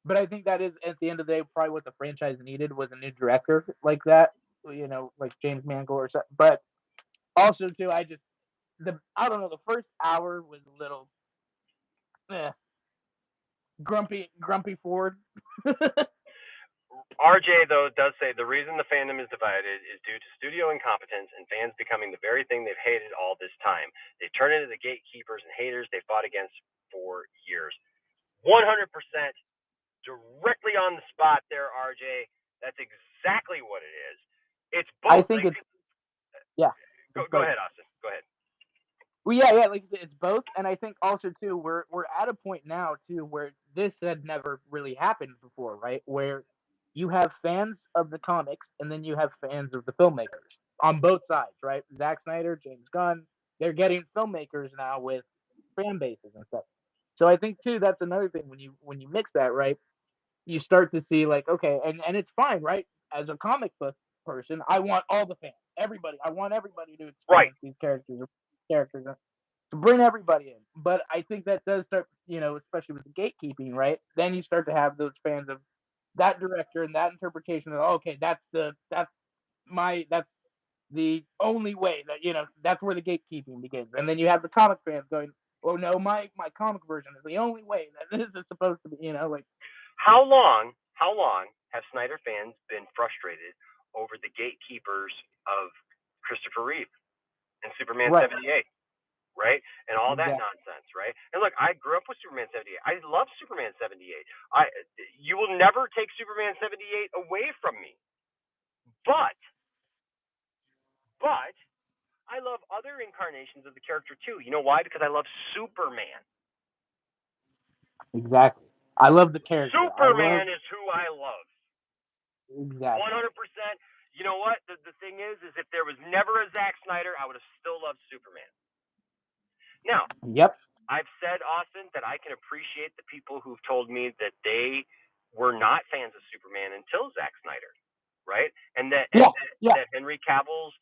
B: but I think that is at the end of the day probably what the franchise needed was a new director like that. Like James Mangold or something. But also too, I don't know. The first hour was a little grumpy Ford.
A: RJ, though, does say the reason the fandom is divided is due to studio incompetence and fans becoming the very thing they've hated all this time. They turn into the gatekeepers and haters they fought against for years. 100% directly on the spot there, RJ. That's exactly what it is. It's both.
B: I think yeah.
A: Go ahead, Austin. Go ahead.
B: Well, yeah, like I said, it's both, and I think also too we're at a point now too where this had never really happened before, right? Where you have fans of the comics and then you have fans of the filmmakers on both sides, right? Zack Snyder, James Gunn, they're getting filmmakers now with fan bases and stuff. So I think too that's another thing when you mix that, right? You start to see like, okay, and it's fine, right? As a comic book person, I want all the fans, everybody. I want everybody to
A: Right.
B: experience these characters to bring everybody in. But I think that does start, especially with the gatekeeping, right? Then you start to have those fans of that director and that interpretation of, okay, that's the only way that, that's where the gatekeeping begins. And then you have the comic fans going, oh no, my comic version is the only way that this is supposed to be, like.
A: How long have Snyder fans been frustrated over the gatekeepers of Christopher Reeve and Superman
B: Right.
A: 78, right? And all that
B: Exactly.
A: nonsense, right? And look, I grew up with Superman 78. I love Superman 78. You will never take Superman 78 away from me. But I love other incarnations of the character too. You know why? Because I love Superman.
B: Exactly. I love the character.
A: Superman is who I love.
B: Exactly.
A: 100%. you know what? The thing is if there was never a Zack Snyder, I would have still loved Superman. Now,
B: Yep.
A: I've said, Austin, that I can appreciate the people who've told me that they were not fans of Superman until Zack Snyder, right? And that Henry Cavill's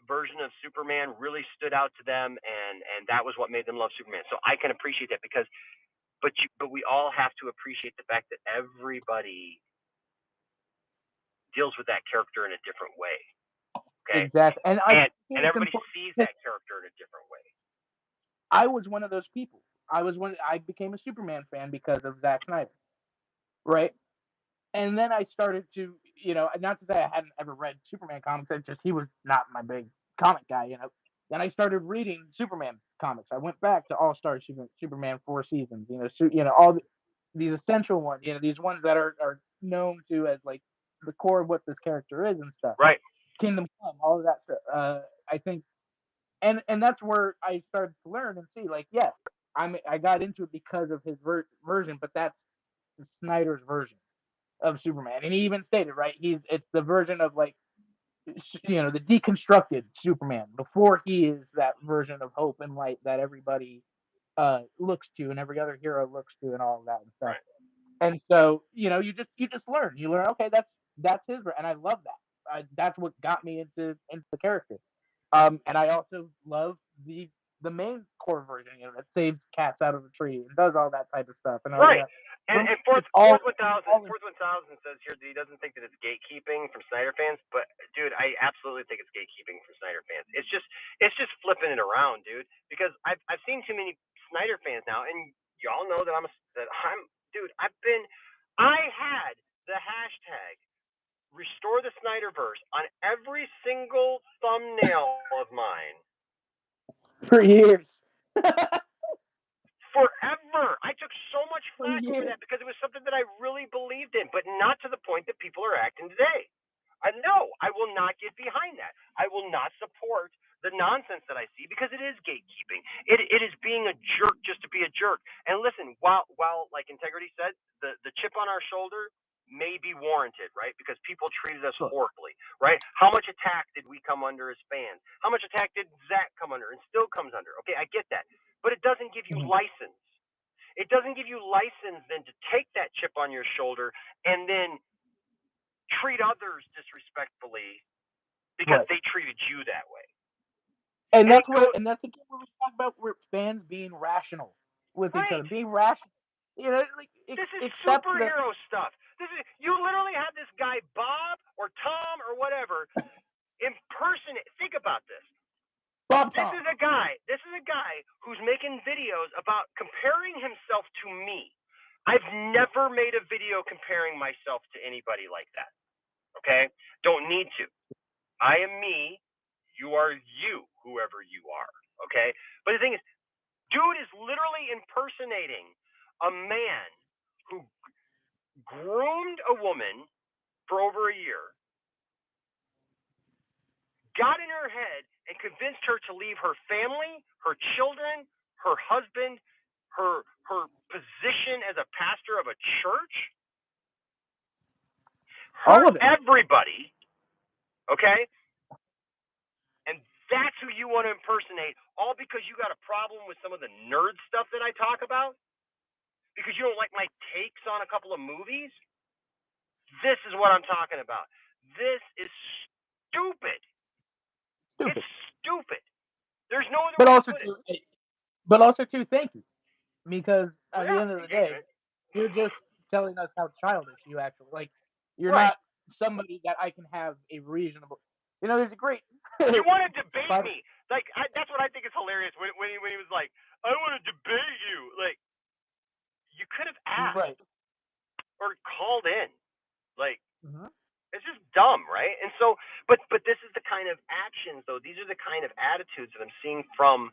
A: version of Superman really stood out to them, and that was what made them love Superman. So I can appreciate that because, but we all have to appreciate the fact that everybody deals with that character in a different way. Okay.
B: Exactly. And
A: everybody sees that character in a different way.
B: I was one of those people. I became a Superman fan because of Zack Snyder, right? And then I started to, not to say I hadn't ever read Superman comics, it's just he was not my big comic guy, Then I started reading Superman comics. I went back to All-Star Superman 4 seasons, all these essential ones, these ones that are known to as like the core of what this character is and stuff.
A: Right.
B: Kingdom Come, all of that stuff. I think, and that's where I started to learn and see, like, yes, I got into it because of his version, but that's Snyder's version of Superman, and he even stated, right, it's the version of, like, the deconstructed Superman before he is that version of hope and light that everybody looks to and every other hero looks to and all of that and stuff.
A: Right.
B: And so, you just learn. You learn, okay, that's his, and I love that. That's what got me into the character. And I also love the main core version, that saves cats out of a tree and does all that type of stuff. And
A: right. And Fourth 1000 says here that he doesn't think that it's gatekeeping from Snyder fans, but dude, I absolutely think it's gatekeeping from Snyder fans. It's just flipping it around, dude. Because I've seen too many Snyder fans now, and y'all know that I had the hashtag Restore the Snyderverse on every single thumbnail of mine
B: for years.
A: Forever. I took so much flack over that because it was something that I really believed in, but not to the point that people are acting today. No, I will not get behind that. I will not support the nonsense that I see because it is gatekeeping. It is being a jerk just to be a jerk. And listen, while like Integrity said, the chip on our shoulder may be warranted, right? Because people treated us horribly, right? How much attack did we come under as fans? How much attack did Zack come under and still comes under? Okay, I get that. But it doesn't give you license. It doesn't give you license then to take that chip on your shoulder and then treat others disrespectfully because they treated you that way.
B: And that's the key when we talk about fans being rational with each other, being rational.
A: This is superhero stuff. You literally have this guy Bob or Tom or whatever impersonate. Think about this. This is a guy who's making videos about comparing himself to me. I've never made a video comparing myself to anybody like that. Okay? Don't need to. I am me. You are you, whoever you are. Okay? But the thing is, dude is literally impersonating a man who groomed a woman for over a year, got in her head and convinced her to leave her family, her children, her husband, her position as a pastor of a church, everybody, okay? And that's who you want to impersonate, all because you got a problem with some of the nerd stuff that I talk about? Because you don't like my takes on a couple of movies? This is what I'm talking about. This is stupid. It's stupid. There's no other way to put it.
B: But also, too, thank you. Because at the end of the day, you're just telling us how childish you actually like. You're not somebody that I can have a reasonable. There's a great.
A: You want to debate me? Like that's what I think is hilarious when he was like, "I want to debate you." Like, you could have asked or called in. Like, it's just dumb, right? And so, but this is the kind of actions, though. These are the kind of attitudes that I'm seeing from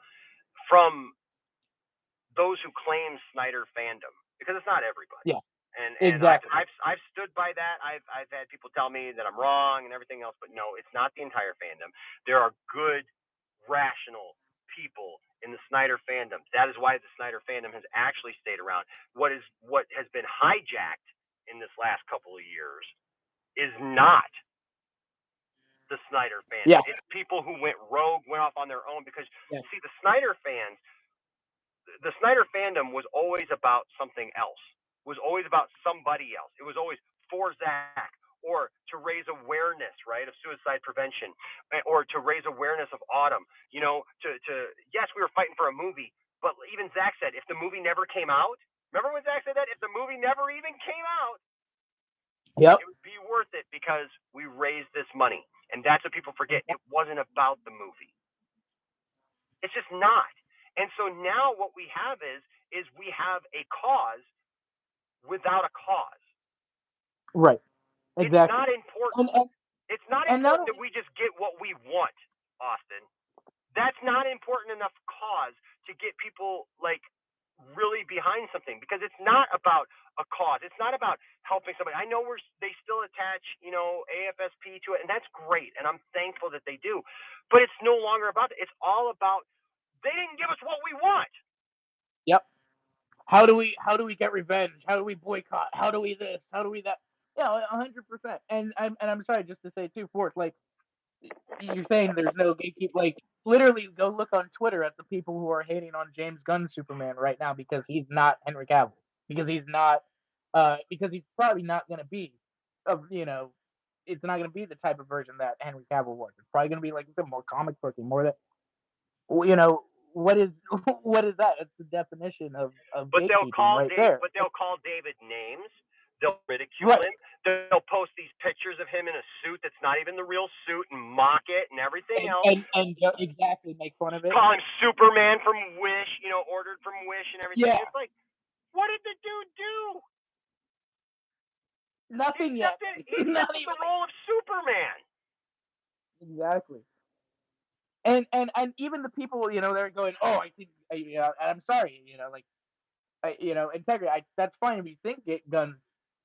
A: those who claim Snyder fandom, because it's not everybody.
B: Yeah.
A: And
B: exactly.
A: I've stood by that. I've had people tell me that I'm wrong and everything else, but no, it's not the entire fandom. There are good, rational people in the Snyder fandom. That is why the Snyder fandom has actually stayed around. What has been hijacked in this last couple of years is not the Snyder fans.
B: Yeah.
A: It's people who went rogue, went off on their own because
B: Yeah.
A: see, the Snyder fans, the Snyder fandom was always about something else. Was always about somebody else. It was always for Zack or to raise awareness, right, of suicide prevention, or to raise awareness of autumn. You know, to yes, we were fighting for a movie, but even Zack said if the movie never came out, remember when Zack said that? If the movie never even came out,
B: Yep.
A: it would be worth it because we raised this money. And that's what people forget. It wasn't about the movie. It's just not. And so now what we have is we have a cause without a cause.
B: Right. Exactly.
A: It's not important. It's not important that we just get what we want, Austin. That's not important enough cause to get people like really behind something because it's not about a cause. It's not about helping somebody. I know they still attach, AFSP to it, and that's great, and I'm thankful that they do. But it's no longer about it. It's all about they didn't give us what we want.
B: Yep. How do we get revenge? How do we boycott? How do we this? How do we that? Yeah, 100%. And I'm sorry, just to say too, Fourth, like you're saying there's no gatekeep. Like literally, go look on Twitter at the people who are hating on James Gunn's Superman right now because he's not Henry Cavill, because he's probably not going to be, it's not going to be the type of version that Henry Cavill was. It's probably going to be like more comic booky, more that, what is that? It's the definition of
A: But they'll
B: gatekeeping
A: call
B: right there.
A: But they'll call David names. They'll ridicule him. They'll post these pictures of him in a suit that's not even the real suit and mock it and everything else.
B: And exactly make fun of it.
A: Call him Superman from Wish, ordered from Wish and everything.
B: Yeah.
A: It's like, what did the dude do?
B: Nothing yet.
A: He accepted the role of Superman.
B: Exactly. And even the people, they're going, oh, I think, I'm sorry, integrity. That's fine if you think Gunn's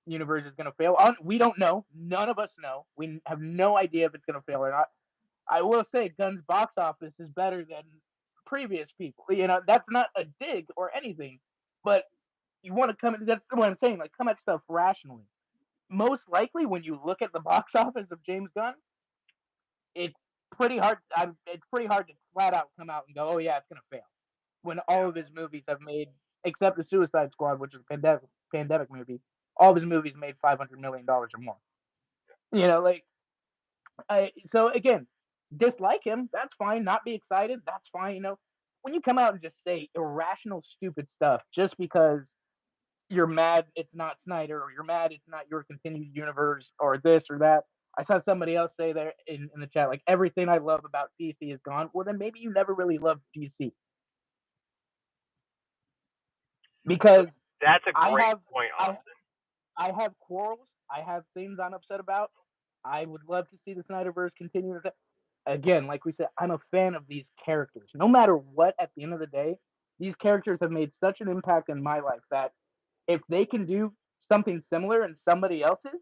B: universe is going to fail. We don't know. None of us know. We have no idea if it's going to fail or not. I will say Gunn's box office is better than previous people. That's not a dig or anything, but you want to come. That's what I'm saying. Like, come at stuff rationally. Most likely, when you look at the box office of James Gunn, it's pretty hard. It's pretty hard to flat out come out and go, "Oh yeah, it's gonna fail," when all of his movies have made, except the Suicide Squad, which is a pandemic movie, all of his movies made $500 million or more. So again, dislike him. That's fine. Not be excited. That's fine. When you come out and just say irrational, stupid stuff just because you're mad it's not Snyder, or you're mad it's not your continued universe, or this or that. I saw somebody else say there in the chat, like, everything I love about DC is gone. Well, then maybe you never really loved DC. Because
A: that's a great point, Austin.
B: I have quarrels. I have things I'm upset about. I would love to see the Snyderverse continue. Again, like we said, I'm a fan of these characters. No matter what, at the end of the day, these characters have made such an impact in my life that if they can do something similar in somebody else's,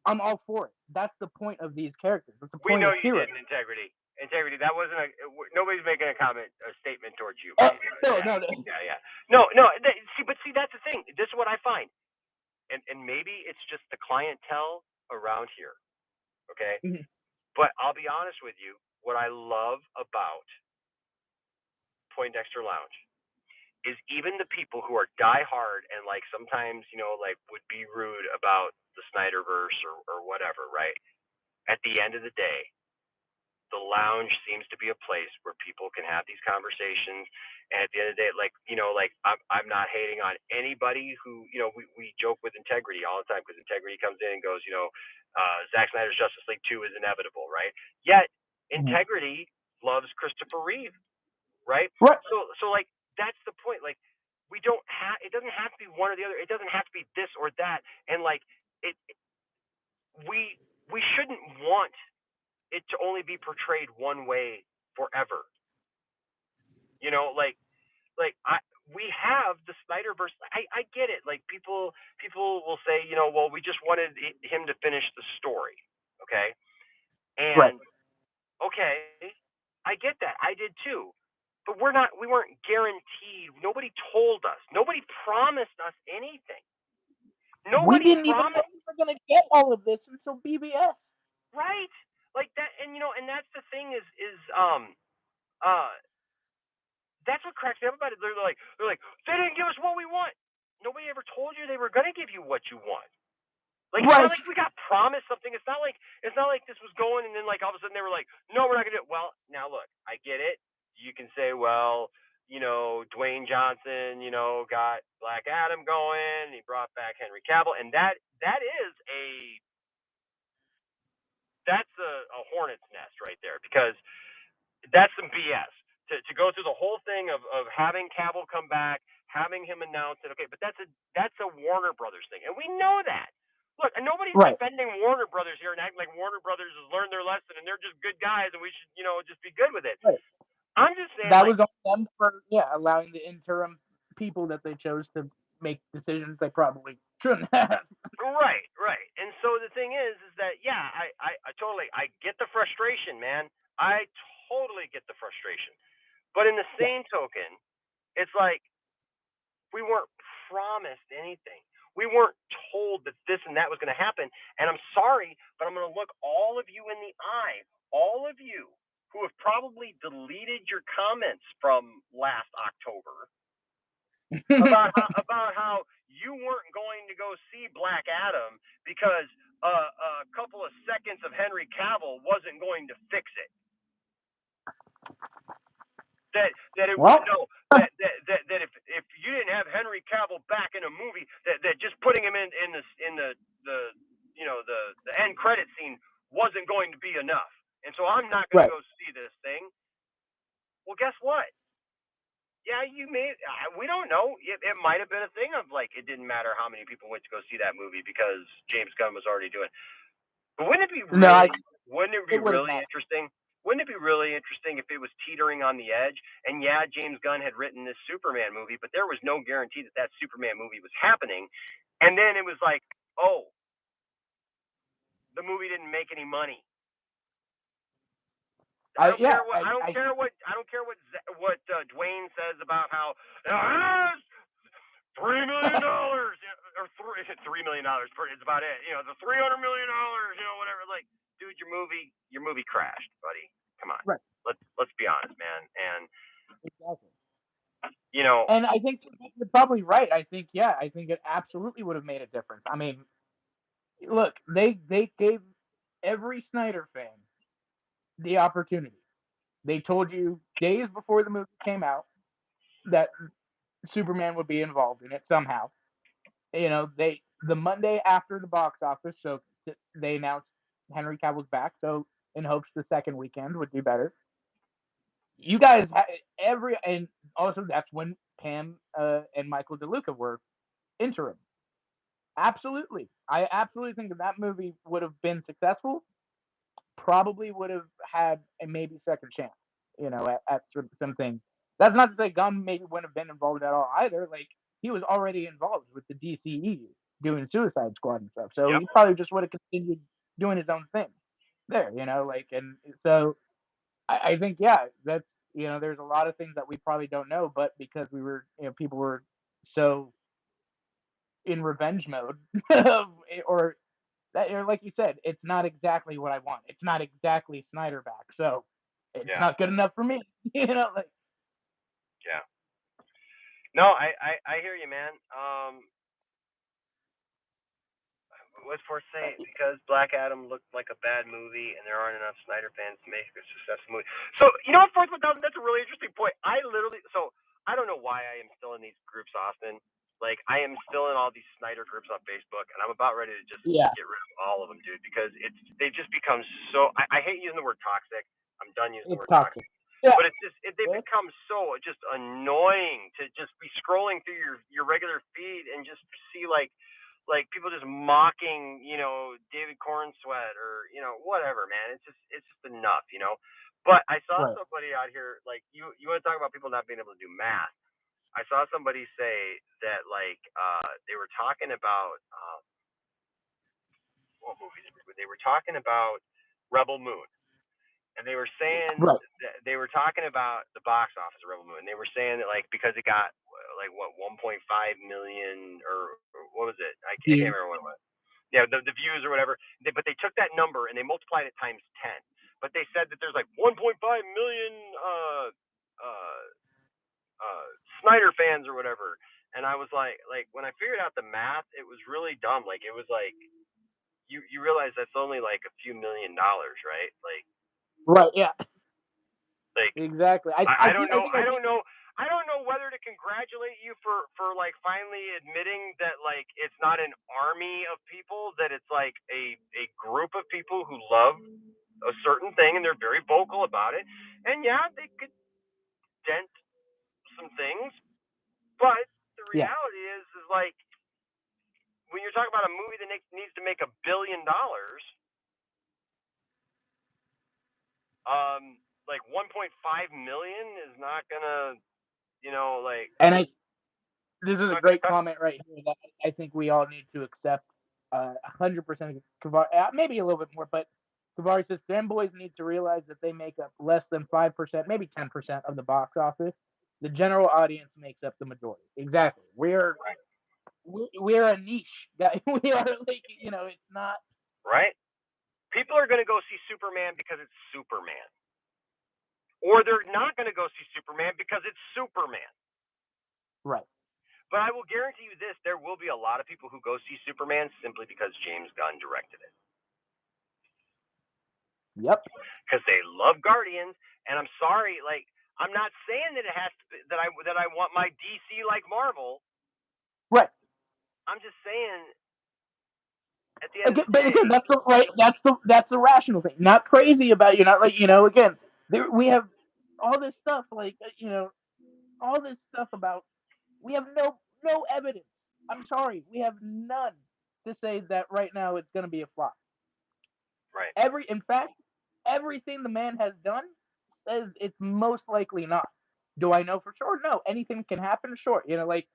B: I'm all for it. That's the point of these characters. That's the point.
A: We know
B: of
A: you
B: heroes.
A: didn't, Integrity. Integrity. That wasn't nobody's making a statement towards you.
B: No.
A: Yeah. No. See, that's the thing. This is what I find, and maybe it's just the clientele around here. Okay.
B: Mm-hmm.
A: But I'll be honest with you. What I love about Poindexter Lounge is even the people who are diehard and like sometimes like would be rude about the Snyderverse or whatever, right? At the end of the day, the lounge seems to be a place where people can have these conversations. And at the end of the day, I'm not hating on anybody who, we joke with Integrity all the time because Integrity comes in and goes, Zack Snyder's Justice League 2 is inevitable, right? Yet Integrity loves Christopher Reeve, right?
B: Right.
A: So like that's the point. Like we don't have. It doesn't have to be one or the other. It doesn't have to be this or that. And like we shouldn't want it to only be portrayed one way forever. We have the Snyderverse. I get it. Like people will say, well, we just wanted him to finish the story. Okay. And okay, I get that. I did too. But we weren't guaranteed. Nobody told us. Nobody promised us anything.
B: We didn't even know we were going to get all of this until BBS.
A: Right. like that, and and that's the thing is that's what cracks me up about it. They're like they didn't give us what we want. Nobody ever told you they were gonna give you what you want. Like it's not
B: Right.
A: like we got promised something. It's not like this was going and then like all of a sudden they were like, no, we're not gonna do it. Well, now look, I get it. You can say, well, Dwayne Johnson, got Black Adam going, and he brought back Henry Cavill, and that's a hornet's nest right there because that's some BS. To go through the whole thing of having Cavill come back, having him announce it, okay, but that's a Warner Brothers thing, and we know that. Look, and nobody's
B: Right.
A: defending Warner Brothers here and acting like Warner Brothers has learned their lesson and they're just good guys and we should, just be good with it.
B: Right.
A: I'm just saying,
B: That
A: like,
B: was on them for allowing the interim people that they chose to make decisions they probably shouldn't have.
A: right. And so the thing is that I totally I get the frustration, man. I totally get the frustration. But in the same token, it's like we weren't promised anything. We weren't told that this and that was going to happen. And I'm sorry, but I'm going to look all of you in the eye, all of you who have probably deleted your comments from last October about how you weren't going to go see Black Adam because a couple of seconds of Henry Cavill wasn't going to fix it. That it
B: Well,
A: that if you didn't have Henry Cavill back in a movie, that just putting him in the the end credit scene wasn't going to be enough, and so I'm not going to go see this thing. Well, guess what? Yeah, we don't know. It might have been a thing of like it didn't matter how many people went to go see that movie because James Gunn was already doing it. But wouldn't it be really interesting? Wouldn't it be really interesting if it was teetering on the edge? And yeah, James Gunn had written this Superman movie, but there was no guarantee that Superman movie was happening. And then it was like, oh, the movie didn't make any money. I don't care what Dwayne says about how $3 million or $3 million. It's about it. The $300 million. Whatever. Like, dude, your movie crashed, buddy. Come on.
B: Right.
A: Let's be honest, man. And
B: exactly.
A: And
B: I think you're probably right. I think it absolutely would have made a difference. I mean, look, they gave every Snyder fan the opportunity. They told you days before the movie came out that Superman would be involved in it somehow. The Monday after the box office, so they announced Henry Cavill's back, so in hopes the second weekend would do better. You guys and also that's when Pam and Michael DeLuca were interim. Absolutely, I absolutely think that movie would have been successful. Probably would have had a maybe second chance. At some things. That's not to say Gunn maybe wouldn't have been involved at all either. Like he was already involved with the DCE doing Suicide Squad and stuff, so he probably just would have continued doing his own thing there. And so I think that's there's a lot of things that we probably don't know, but because we were people were so in revenge mode or like you said, it's not exactly what I want. It's not exactly Snyder back, so it's not good enough for me.
A: Yeah. No, I hear you, man. What's for say because Black Adam looked like a bad movie and there aren't enough Snyder fans to make a successful movie. So what, Fourth 1000, that's a really interesting point. I don't know why I am still in these groups, Austin. Like I am still in all these Snyder groups on Facebook, and I'm about ready to just get rid of all of them, dude, because they've just become so. I hate using the word toxic. I'm done using the word toxic.
B: Yeah.
A: But they become so just annoying to just be scrolling through your regular feed and just see like people just mocking, David Cornsweat or, whatever, man. It's just enough, But I saw somebody out here, like, you want to talk about people not being able to do math. I saw somebody say that, like, they were talking about, what movie? They were talking about Rebel Moon. And they were saying they were talking about the box office of Rebel Moon. They were saying that like because it got like what 1.5 million or what was it? I can't remember what it was. the views or whatever. But they took that number and they multiplied it times 10. But they said that there's like 1.5 million Snyder fans or whatever. And I was like when I figured out the math, it was really dumb. Like it was like you realize that's only like a few $1 million, right? Like
B: Right. Yeah.
A: like
B: Exactly.
A: I don't know. I don't know whether to congratulate you for like finally admitting that like it's not an army of people, that it's like a group of people who love a certain thing and they're very vocal about it. And yeah, they could dent some things, but the
B: Yeah.
A: reality is like when you're talking about a movie that needs to make $1 billion, like 1.5 million is not gonna, like.
B: And this is a great comment right here that I think we all need to accept 100%. Maybe a little bit more, but Kavari says fanboys need to realize that they make up less than 5%, maybe 10% of the box office. The general audience makes up the majority. Exactly. We're a niche. We are like, it's not
A: Right? People are going to go see Superman because it's Superman. Or they're not going to go see Superman because it's Superman.
B: right.
A: But I will guarantee you this, there will be a lot of people who go see Superman simply because James Gunn directed it.
B: Yep.
A: Because they love Guardians, and I'm sorry, like I'm not saying that it has to that I want my DC like Marvel.
B: Right.
A: I'm just saying at the end of the
B: But
A: day,
B: again, that's the rational thing. Not crazy about not like again. We have all this stuff like all this stuff about. We have no evidence. I'm sorry, we have none to say that right now it's going to be a flop.
A: right?
B: In fact, everything the man has done says it's most likely not. Do I know for sure? No. Anything can happen. Sure. Like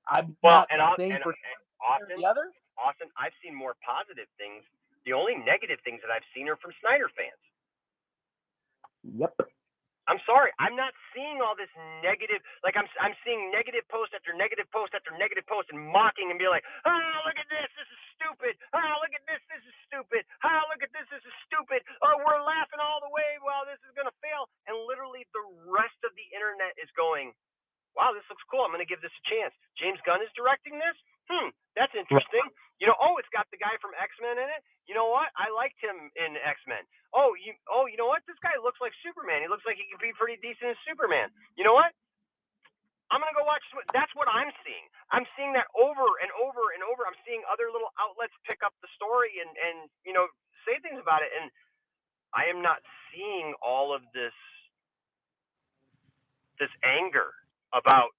B: I'm not saying for sure the other.
A: Austin, I've seen more positive things. The only negative things that I've seen are from Snyder fans.
B: Yep.
A: I'm sorry, I'm not seeing all this negative. Like I'm seeing negative post after negative post after negative post and mocking and be like, look at this is stupid. Look at this is stupid. Look at this is stupid. Oh, we're laughing all the way while this is gonna fail. And literally the rest of the internet is going, wow, this looks cool. I'm gonna give this a chance. James Gunn is directing this. That's interesting. It's got the guy from X-Men in it. You know what? I liked him in X-Men. You know what? This guy looks like Superman. He looks like he could be pretty decent as Superman. You know what? I'm gonna go watch. That's what I'm seeing. I'm seeing that over and over and over. I'm seeing other little outlets pick up the story and say things about it. And I am not seeing all of this anger about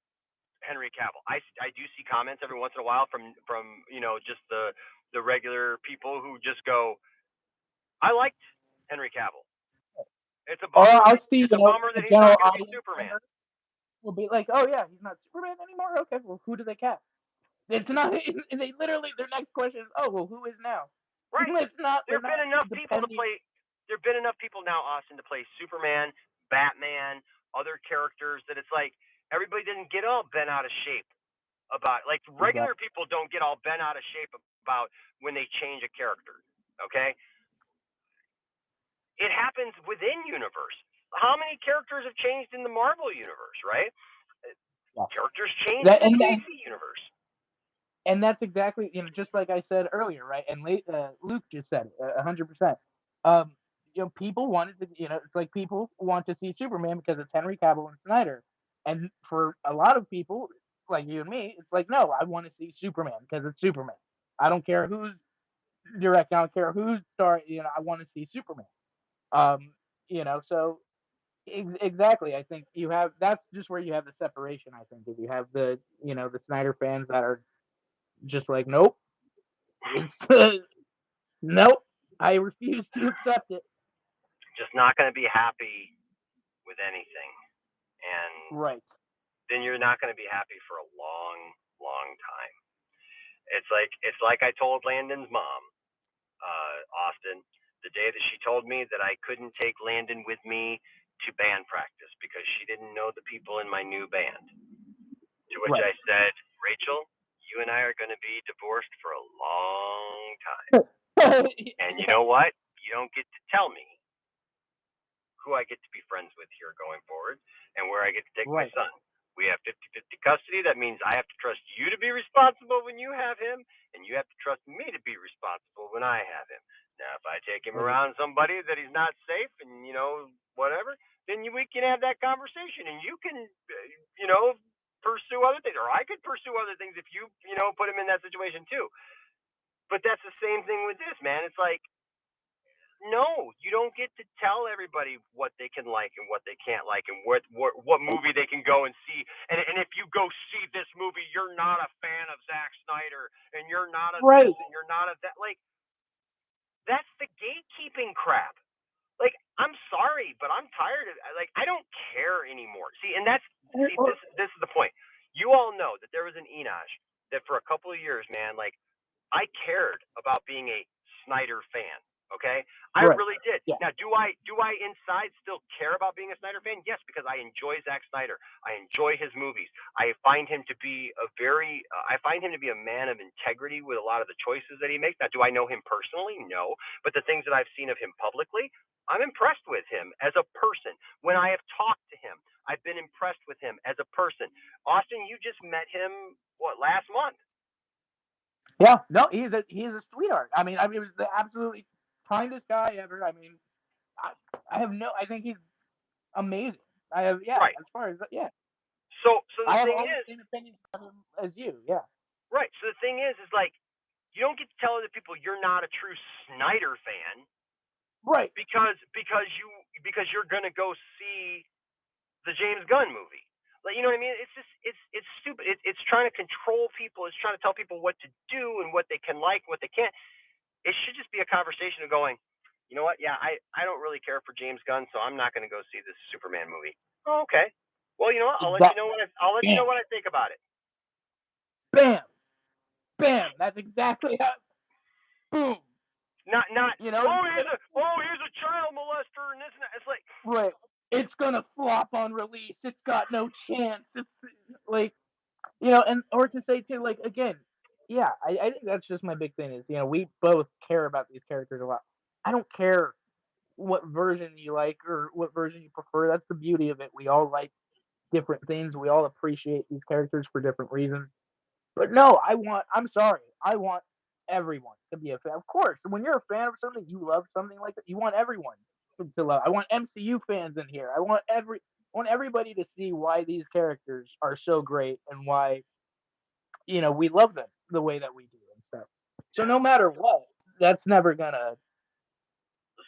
A: Henry Cavill. I do see comments every once in a while from just the regular people who just go, I liked Henry Cavill. It's a bummer.
B: I'll see.
A: It's a bummer that he's
B: general
A: not going to be
B: audience
A: Superman.
B: will be like, oh yeah, he's not Superman anymore. Okay, well who do they cast? It's not. They literally their next question is, oh well, who is now?
A: Right.
B: It's not.
A: There've been enough people to play. There've been enough people now, Austin, to play Superman, Batman, other characters that it's like everybody didn't get all bent out of shape about. Like regular people don't get all bent out of shape about when they change a character. Okay. It happens within universe. How many characters have changed in the Marvel universe, right? Yeah. Characters change in the DC universe.
B: And that's exactly, just like I said earlier, right? And Luke just said it, 100%. People wanted to, it's like people want to see Superman because it's Henry Cavill and Snyder. And for a lot of people, like you and me, it's like, no, I want to see Superman because it's Superman. I don't care who's directing, I don't care who's starring, I want to see Superman. So exactly. I think that's just where you have the separation. I think if you have the the Snyder fans that are just like, nope, it's nope, I refuse to accept it.
A: Just not going to be happy with anything, and
B: right.
A: Then you're not going to be happy for a long, long time. It's like I told Landon's mom, Austin, the day that she told me that I couldn't take Landon with me to band practice because she didn't know the people in my new band. To which I said, Rachel, you and I are going to be divorced for a long time. together going forward, and where I get to take my
B: Right.
A: son. We have 50-50 custody. That means I have to trust you to be responsible when you have him, and you have to trust me to be responsible when I have him. Now, if I take him around somebody that he's not safe and, whatever, then we can have that conversation, and you can, pursue other things, or I could pursue other things if you, put him in that situation too. But that's the same thing with this, man. It's like, no, you don't get to tell everybody what they can like and what they can't like, and what movie they can go and see. And if you go see this movie, you're not a fan of Zack Snyder, and you're not a
B: Right.
A: this, and you're not a that. Like, that's the gatekeeping crap. Like, I'm sorry, but I'm tired of. Like, I don't care anymore. See, and this is the point. You all know that there was an Enosh that for a couple of years, man, like, I cared about being a Snyder fan. Okay, I
B: Right.
A: really did.
B: Yeah.
A: Now, do I inside still care about being a Snyder fan? Yes, because I enjoy Zack Snyder. I enjoy his movies. I find him to be a man of integrity with a lot of the choices that he makes. Now, do I know him personally? No, but the things that I've seen of him publicly, I'm impressed with him as a person. When I have talked to him, I've been impressed with him as a person. Austin, you just met him last month?
B: Yeah, no, he's a sweetheart. I mean, he was the absolutely kindest guy ever. I mean, I think he's amazing.
A: Right.
B: As far as
A: So
B: I
A: the
B: have
A: thing
B: all the
A: is,
B: same opinions of him as you. Yeah.
A: right. So the thing is like, you don't get to tell other people you're not a true Snyder fan,
B: Right.
A: because you're gonna go see the James Gunn movie. Like, you know what I mean? It's just it's stupid. It's trying to control people. It's trying to tell people what to do and what they can like, what they can't. It should just be a conversation of going, you know what? Yeah, I don't really care for James Gunn, so I'm not going to go see this Superman movie. Oh, okay. Well, you know what? I'll let you
B: Exactly.
A: know what I think about it.
B: Bam. Bam. That's exactly how. Boom.
A: Not
B: You know.
A: here's a child molester and this and that. It's like,
B: Right. It's gonna flop on release. It's got no chance. It's like, and or to say too, like, again, yeah, I think that's just my big thing is, we both care about these characters a lot. I don't care what version you like or what version you prefer. That's the beauty of it. We all like different things. We all appreciate these characters for different reasons. But no, I'm sorry. I want everyone to be a fan. Of course, when you're a fan of something, you love something like that, you want everyone to love. I want MCU fans in here. I want everybody to see why these characters are so great and why, we love them the way that we do and stuff. So no matter what, that's never gonna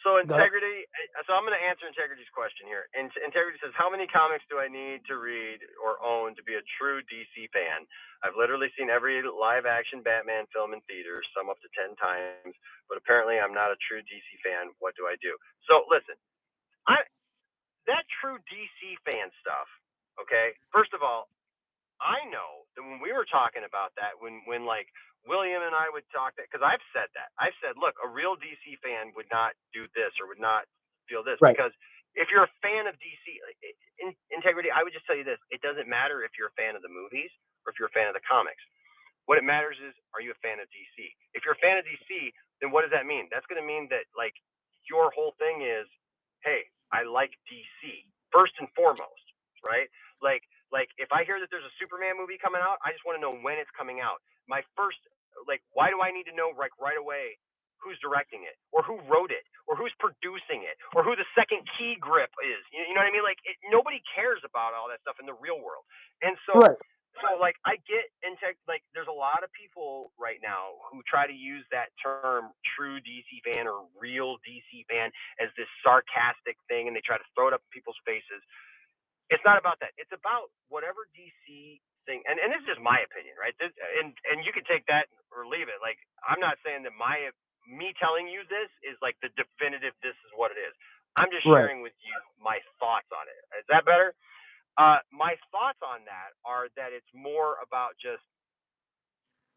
A: so
B: go.
A: integrity. So I'm going to answer Integrity's question here. And Integrity says, how many comics do I need to read or own to be a true DC fan? I've literally seen every live action Batman film in theaters, some up to 10 times, but apparently I'm not a true DC fan. What do I do? So listen, that true DC fan stuff, okay? First of all, I know that when we were talking about that, when like William and I would talk that, because I've said that. I've said, look, a real DC fan would not do this or would not feel this,
B: Right.
A: because if you're a fan of DC, Integrity, I would just tell you this: it doesn't matter if you're a fan of the movies or if you're a fan of the comics. What it matters is, are you a fan of DC? If you're a fan of DC, then what does that mean? That's going to mean that, like, your whole thing is, hey, I like DC first and foremost, right? Like if I hear that there's a Superman movie coming out, I just want to know when it's coming out. My first, like, why do I need to know right away who's directing it, or who wrote it, or who's producing it, or who the second key grip is? You know what I mean? Like, nobody cares about all that stuff in the real world. And so,
B: Right.
A: like, I get like, there's a lot of people right now who try to use that term true DC fan or real DC fan as this sarcastic thing, and they try to throw it up in people's faces. It's not about that. It's about whatever DC thing, and this is just my opinion, right? And you can take that or leave it. Like, I'm not saying that me telling you this is like the definitive, this is what it is. I'm just
B: Right.
A: sharing with you my thoughts on it. Is that better? My thoughts on that are that it's more about just,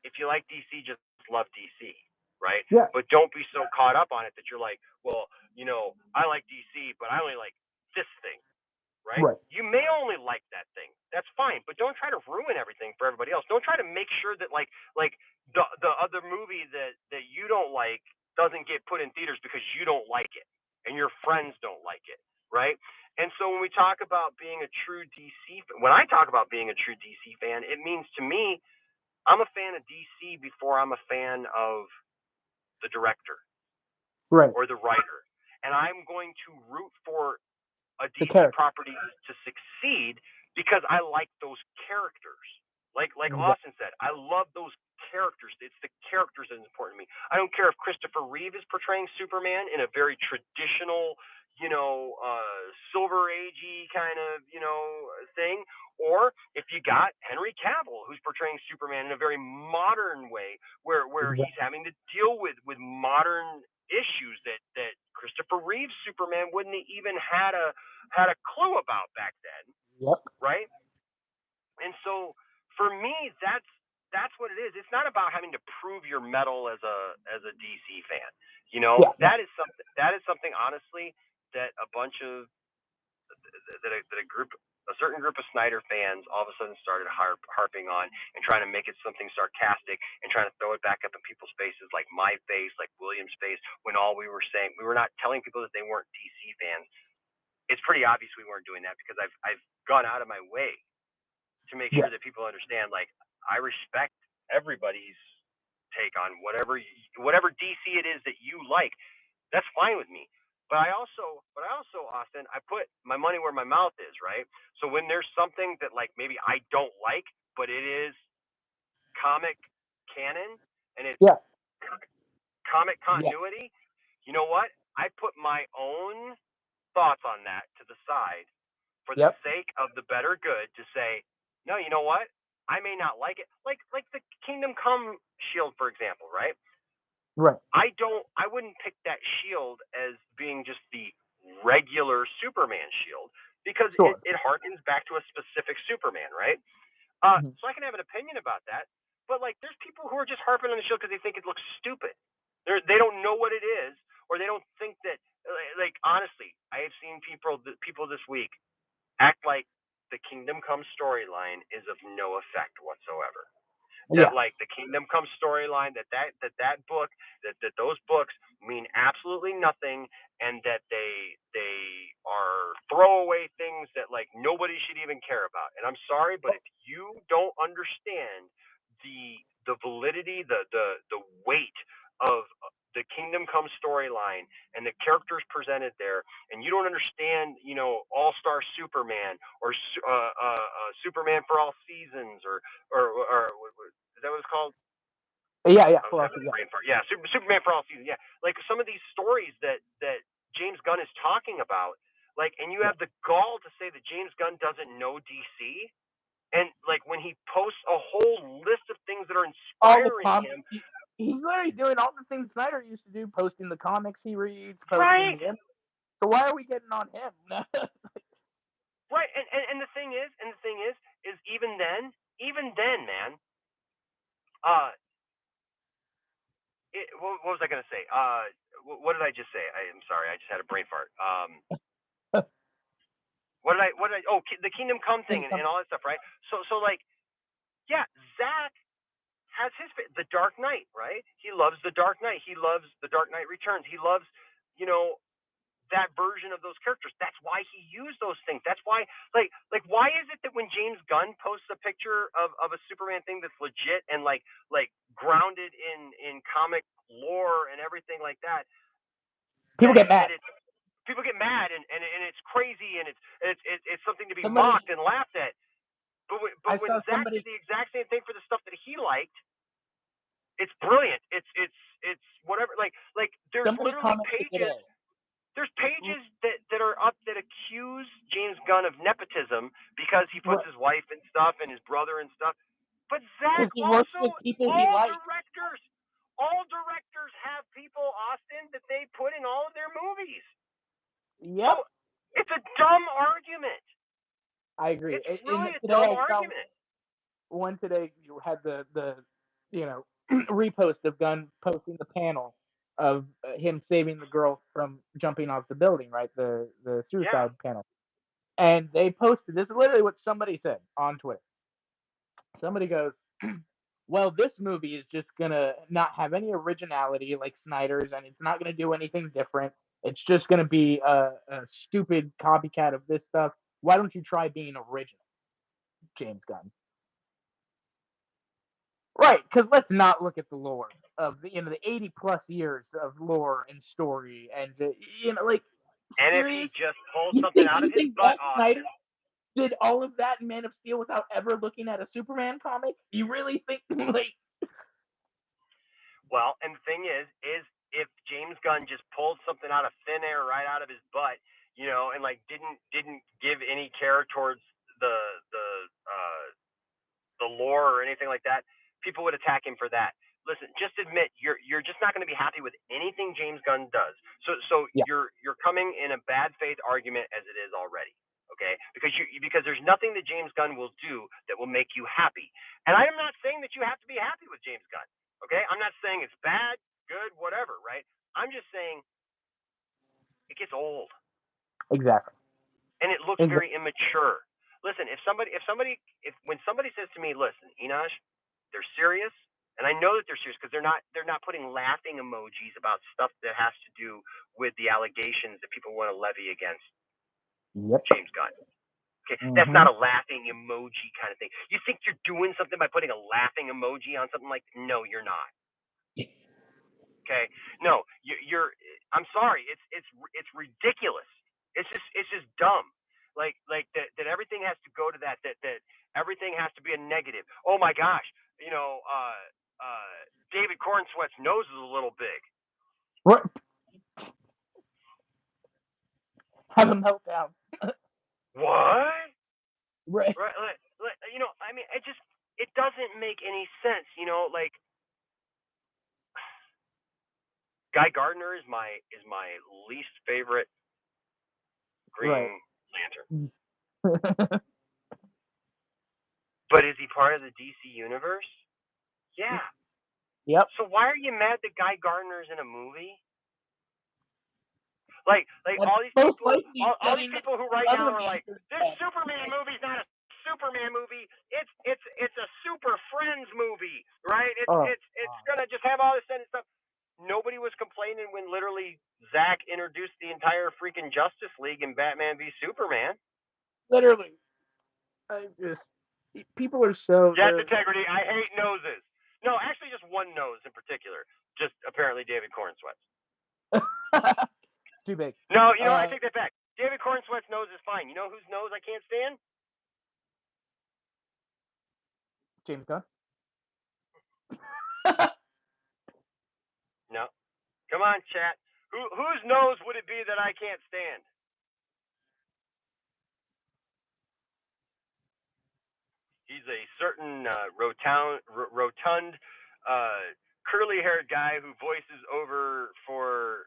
A: if you like DC, just love DC, right?
B: Yeah.
A: But don't be so caught up on it that you're like, well, I like DC, but I only like this thing, right?
B: Right.
A: You may only like that thing. That's fine, but don't try to ruin everything for everybody else. Don't try to make sure that like the other movie that you don't like doesn't get put in theaters because you don't like it and your friends don't like it, right? And so when we talk about being a true DC, when I talk about being a true DC fan, it means to me, I'm a fan of DC before I'm a fan of the director
B: Right.
A: or the writer. And I'm going to root for a
B: The
A: DC
B: character.
A: property to succeed because I like those characters. Like Austin said, I love those characters. It's the characters that is important to me. I don't care if Christopher Reeve is portraying Superman in a very traditional, Silver Agey kind of, thing, or if you got Henry Cavill who's portraying Superman in a very modern way, where he's having to deal with modern issues that Christopher Reeve's Superman wouldn't have even had a clue about back then.
B: Yep.
A: Right? And so for me, that's what it is. It's not about having to prove your mettle as a DC fan. That is something honestly that a bunch of a certain group of Snyder fans all of a sudden started harping on and trying to make it something sarcastic and trying to throw it back up in people's faces, like my face, like William's face, when all we were saying, we were not telling people that they weren't DC fans. It's pretty obvious we weren't doing that because I've gone out of my way to make sure that people understand, like, I respect everybody's take on whatever DC it is that you like. That's fine with me. But I also, Austin, I put my money where my mouth is, right? So when there's something that, like, maybe I don't like, but it is comic canon and it's comic continuity, you know what? I put my own thoughts on that to the side for the sake of the better good to say, no, you know what? I may not like it. Like the Kingdom Come shield, for example, right?
B: Right.
A: I wouldn't pick that shield as being just the regular Superman shield because it harkens back to a specific Superman, right? So I can have an opinion about that, but like there's people who are just harping on the shield because they think it looks stupid. They don't know what it is, or they don't think that. Like honestly, I have seen people this week act like the Kingdom Come storyline is of no effect whatsoever. That like the Kingdom Come storyline, that book, that those books mean absolutely nothing, and that they are throwaway things that like nobody should even care about. And I'm sorry, but if you don't understand the validity, the weight of the Kingdom Come storyline and the characters presented there, and you don't understand, All-Star Superman or Superman for All Seasons or is that what it's called?
B: Yeah.
A: Yeah, Superman for All Seasons. Yeah, like some of these stories that James Gunn is talking about, like, and you have the gall to say that James Gunn doesn't know DC, and like when he posts a whole list of things that are inspiring him.
B: He's literally doing all the things Snyder used to do, posting the comics he reads,
A: right.
B: So why are we getting on him?
A: Right, and the thing is, even then, man. What was I gonna say? What did I just say? I'm sorry, I just had a brain fart. What did I? Oh, the Kingdom Come thing and all that stuff, right? So like, yeah, Zack has the Dark Knight, right? He loves the Dark Knight. He loves the Dark Knight Returns. He loves, that version of those characters. That's why he used those things. That's why, like why is it that when James Gunn posts a picture of a Superman thing that's legit and like grounded in comic lore and everything like that,
B: people get mad.
A: People get mad and it's crazy and it's something to be mocked and laughed at. But when Zack did the exact same thing for the stuff that he liked, it's brilliant. It's whatever. Like there's literally pages. There's pages that are up that accuse James Gunn of nepotism because he puts his wife and stuff and his brother and stuff. But Zack also, all directors have people, Austin, that they put in all of their movies.
B: Yep.
A: So it's a dumb argument.
B: I agree.
A: It's really a dumb argument.
B: One today you had the repost of Gunn posting the panel of him saving the girl from jumping off the building, right? The suicide panel. And they posted, this is literally what somebody said on Twitter. Somebody goes, well, this movie is just going to not have any originality like Snyder's, and it's not going to do anything different. It's just going to be a stupid copycat of this stuff. Why don't you try being original, James Gunn? Right, because let's not look at the lore of the 80 plus years of lore and story, and like
A: And if he
B: serious.
A: just pulls
B: You
A: something
B: think
A: out of
B: you
A: his
B: think
A: butt,
B: Zack Snyder
A: Austin.
B: did all of that in Man of Steel without ever looking at a Superman comic? You really think like?
A: Well, and the thing is if James Gunn just pulled something out of thin air right out of his butt, and like didn't give any care towards the the uh the lore or anything like that, people would attack him for that. Listen, just admit you're just not going to be happy with anything James Gunn does. So
B: Yeah,
A: you're coming in a bad faith argument as it is already. Okay, because there's nothing that James Gunn will do that will make you happy. And I am not saying that you have to be happy with James Gunn. Okay, I'm not saying it's bad, good, whatever. Right? I'm just saying it gets old
B: exactly.
A: and it looks very immature. Listen, if when somebody says to me, "Listen, Enosh, they're serious," and I know that they're serious because they're not putting laughing emojis about stuff that has to do with the allegations that people want to levy against
B: Yep.
A: James Gunn. Okay, that's not a laughing emoji kind of thing. You think you're doing something by putting a laughing emoji on something like? No, you're not. Okay, no, you're. I'm sorry. It's ridiculous. It's just dumb. Like that everything has to go to that everything has to be a negative. Oh my gosh, David Cornsweat's nose is a little big.
B: Right. Have a meltdown.
A: What?
B: Right.
A: Right? I mean, it doesn't make any sense. Like Guy Gardner is my least favorite
B: Right.
A: Green Lantern. But is he part of the DC universe? Yeah.
B: Yep.
A: So why are you mad that Guy Gardner's in a movie? Like
B: And
A: all these
B: most
A: people,
B: likely
A: all these
B: setting up
A: people who right
B: other
A: now are like,
B: Lanterns
A: this
B: dead.
A: Superman movie's not a Superman movie. It's a Super Friends movie, right? It's gonna just have all this and stuff. Nobody was complaining when literally Zack introduced the entire freaking Justice League in Batman v Superman.
B: Literally. I just people are so
A: Yes, integrity. I hate noses. No, actually, just one nose in particular. Just apparently David Cornsweat's.
B: too big.
A: No, I take that back. David Cornsweat's nose is fine. You know whose nose I can't stand?
B: James Gunn.
A: No. Come on, chat. Whose nose would it be that I can't stand? He's a certain rotund, curly-haired guy who voices over for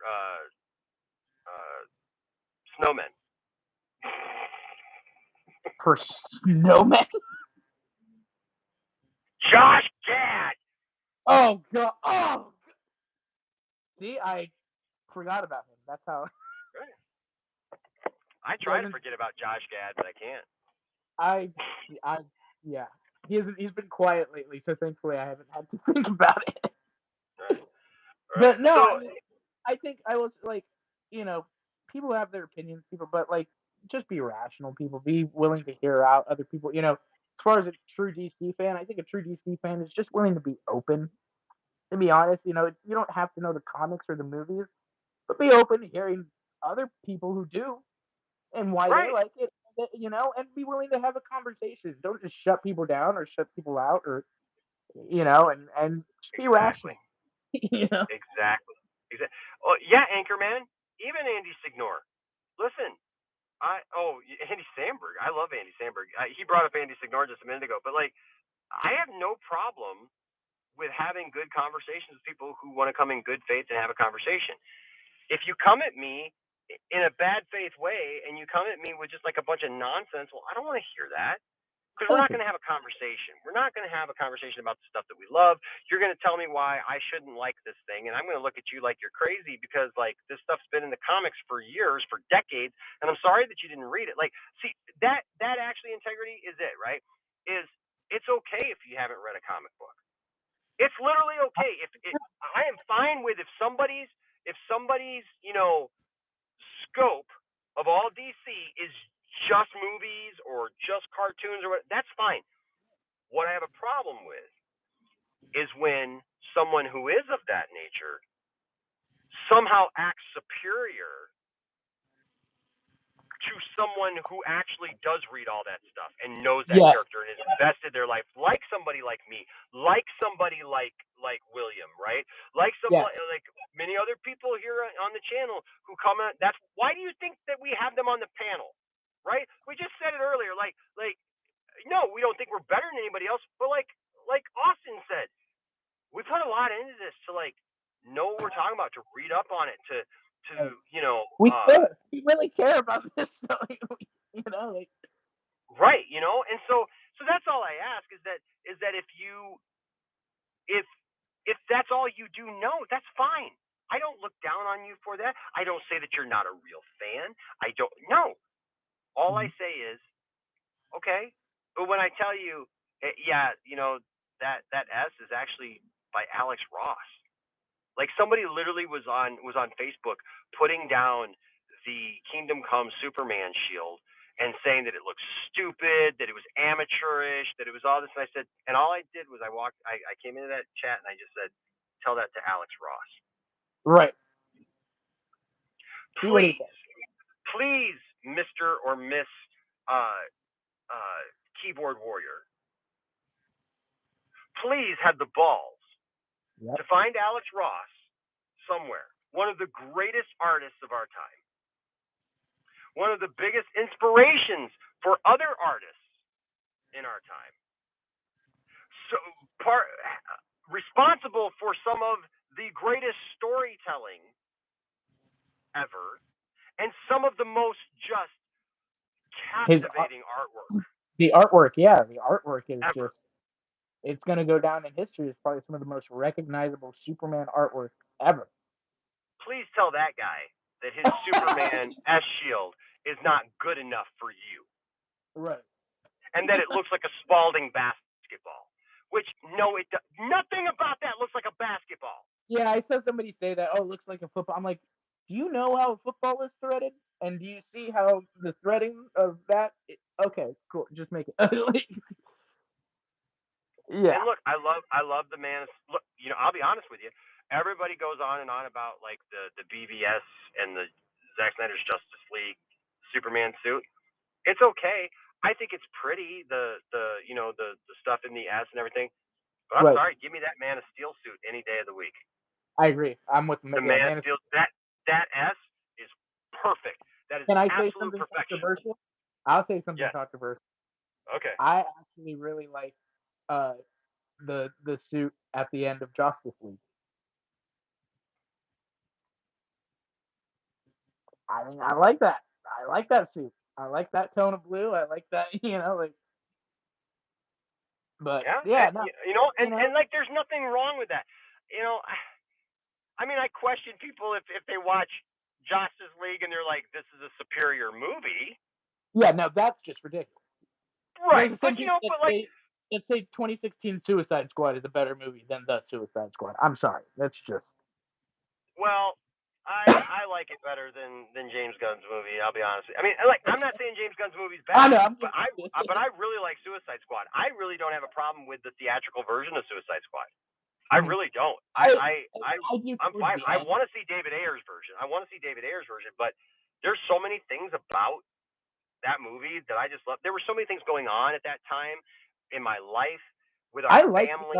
A: snowmen.
B: For Snowman.
A: Josh Gad.
B: Oh god. Oh. See, I forgot about him. That's how.
A: I try to forget about Josh Gad, but I can't.
B: Yeah. He's been quiet lately, so thankfully I haven't had to think about it.
A: Right.
B: But no,
A: So,
B: I think I was like, people have their opinions, but like, just be rational. People be willing to hear out other people. As far as a true DC fan, I think a true DC fan is just willing to be open. To be honest, you don't have to know the comics or the movies, but be open to hearing other people who do and why they like it. And be willing to have a conversation. Don't just shut people down or shut people out, or and just be rational.
A: Exactly. Oh yeah, Anchorman. Even Andy Signor. Listen, Andy Samberg. I love Andy Samberg. He brought up Andy Signor just a minute ago, but like, I have no problem with having good conversations with people who want to come in good faith and have a conversation. If you come at me in a bad faith way and you come at me with just like a bunch of nonsense, well, I don't want to hear that. Because we're not going to have a conversation. We're not going to have a conversation about the stuff that we love. You're going to tell me why I shouldn't like this thing, and I'm going to look at you like you're crazy because like this stuff's been in the comics for years, for decades, and I'm sorry that you didn't read it. Like, see, that actually integrity is it, right? It's okay if you haven't read a comic book. It's literally okay. I am fine with if somebody's scope of all DC is just movies or just cartoons or what, that's fine. What I have a problem with is when someone who is of that nature somehow acts superior to someone who actually does read all that stuff and knows that
B: Yeah.
A: character and has invested their life, like somebody like me, like somebody like William, right? Like
B: Yeah.
A: like many other people here on the channel who come on. That's why do you think that we have them on the panel, right? We just said it earlier, like no, we don't think we're better than anybody else, but like Austin said, we put a lot into this to like know what we're talking about, to read up on it, to you know,
B: We care. We really care about this. So, you know, like.
A: right, you know, and so that's all I ask is that if you if that's all you do know, that's fine. I don't look down on you for that. I don't say that you're not a real fan. I don't know. All I say is, okay. But when I tell you, yeah, you know, that S is actually by Alex Ross. Like somebody literally was on Facebook putting down the Kingdom Come Superman shield and saying that it looked stupid, that it was amateurish, that it was all this. And I said, and all I did was I came into that chat and I just said, tell that to Alex Ross.
B: Right. See what he says.
A: Please, Mr. or Miss uh, Keyboard Warrior, please have the balls to find Alex Ross somewhere, one of the greatest artists of our time, one of the biggest inspirations for other artists in our time, so responsible for some of the greatest storytelling ever, and some of the most just captivating artwork.
B: The artwork, yeah, the artwork is
A: ever.
B: just. It's going to go down in history as probably some of the most recognizable Superman artwork ever.
A: Please tell that guy that his Superman S shield is not good enough for you.
B: Right.
A: And that it looks like a Spalding basketball. Which, no, nothing about that looks like a basketball.
B: Yeah, I saw somebody say that, oh, it looks like a football. I'm like, do you know how a football is threaded? And do you see how the threading of that? Okay, cool. Just make it. Yeah.
A: And look, I love the man. Look, you know, I'll be honest with you. Everybody goes on and on about like the BVS and the Zack Snyder's Justice League Superman suit. It's okay. I think it's pretty, the you know, the stuff in the S and everything. But I'm sorry, give me that Man of Steel suit any day of the week.
B: I agree. I'm with
A: the Man of Steel. That S is perfect. That is
B: Can I say
A: absolute
B: something
A: perfection.
B: controversial? I'll say something controversial.
A: Okay.
B: I actually really like the suit at the end of Justice League. I mean, I like that. I like that suit. I like that tone of blue. I like that, you know, like. But yeah,
A: and,
B: no,
A: and like, there's nothing wrong with that. You know, I mean, I question people if they watch Justice League and they're like, this is a superior movie.
B: Yeah, no, that's just ridiculous.
A: Right, but you know,
B: let's say 2016 Suicide Squad is a better movie than the Suicide Squad. I'm sorry, that's just.
A: Well, I like it better than James Gunn's movie. I'll be honest with you. I mean, like, I'm not saying James Gunn's movie's bad, but I really like Suicide Squad. I really don't have a problem with the theatrical version of Suicide Squad. I really don't. I'm fine. I want to see David Ayer's version. But there's so many things about that movie that I just love. There were so many things going on at that time in my life with our family.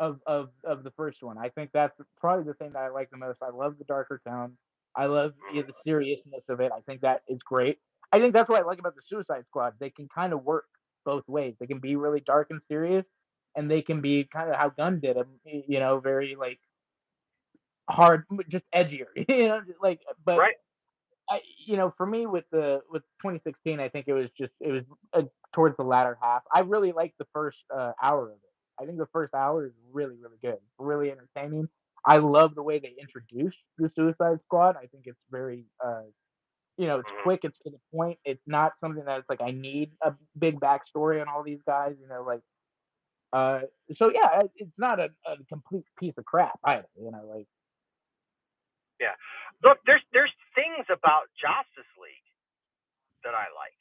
B: Of the first one. I think that's probably the thing that I like the most. I love the darker tone. I love the seriousness of it. I think that is great. I think that's what I like about the Suicide Squad. They can kind of work both ways. They can be really dark and serious, and they can be kind of how Gunn did them, you know, very like hard, just edgier, you know, like. But
A: right.
B: You know, for me with 2016, I think it was towards the latter half. I really liked the first hour of it. I think the first hour is really, really good, really entertaining. I love the way they introduced the Suicide Squad. I think it's very, you know, it's quick, it's to the point. It's not something that it's like I need a big backstory on all these guys. You know, like, so yeah, it's not a complete piece of crap either. You know, like.
A: Yeah. Look, there's things about Justice League that I like.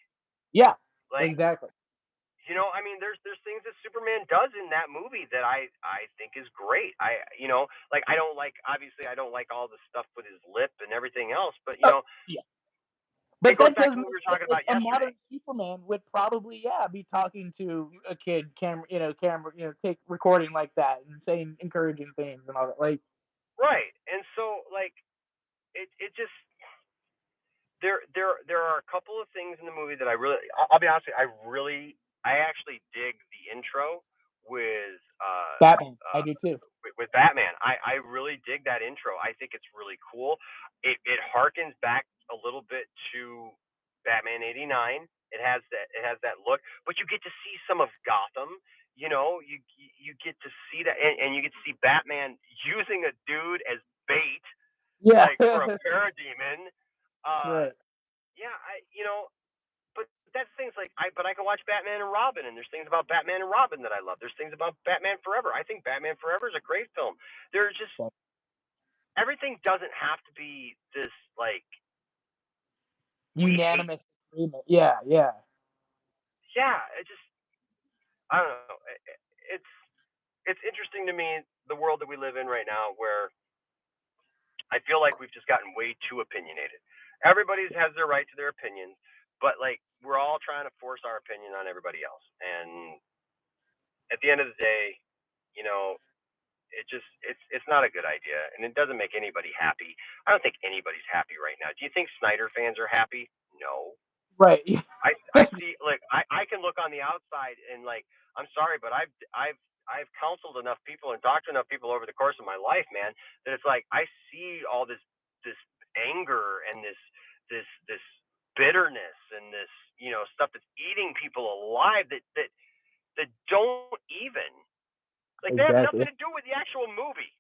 B: Yeah,
A: Like,
B: exactly.
A: I mean, there's things that Superman does in that movie that I think is great. Like I don't like, obviously I don't like all the stuff with his lip and everything else, but
B: Yeah.
A: it
B: But
A: goes
B: that
A: back
B: does
A: to what
B: make
A: we were
B: sense.
A: talking
B: Like
A: about
B: a
A: yesterday.
B: modern Superman would probably, yeah, be talking to a kid, camera, take recording like that and saying encouraging things and all that. Like,
A: Right. And so like it just there are a couple of things in the movie that I'll be honest with you, I actually dig the intro with
B: Batman, I do too.
A: with Batman. I really dig that intro. I think it's really cool. It harkens back a little bit to Batman '89. It has that look, but you get to see some of Gotham. You get to see that, and you get to see Batman using a dude as bait,
B: Yeah.
A: like for a parademon. Uh,
B: Right.
A: yeah, but that's things like but I can watch Batman and Robin, and there's things about Batman and Robin that I love. There's things about Batman Forever. I think Batman Forever is a great film. There's just everything doesn't have to be this like we hate.
B: Unanimous agreement. Yeah, yeah.
A: Yeah, I don't know. It's interesting to me the world that we live in right now, where I feel like we've just gotten way too opinionated. Everybody has their right to their opinions, but like we're all trying to force our opinion on everybody else, and at the end of the day, you know, it's not a good idea, and it doesn't make anybody happy. I don't think anybody's happy right now. Do you think Snyder fans are happy? No.
B: Right.
A: I see, like I can look on the outside and like I'm sorry, but I've counseled enough people and talked to enough people over the course of my life, man, that it's like I see all this anger and this bitterness and this stuff that's eating people alive that don't even like they have
B: Exactly.
A: nothing to do with the actual movie.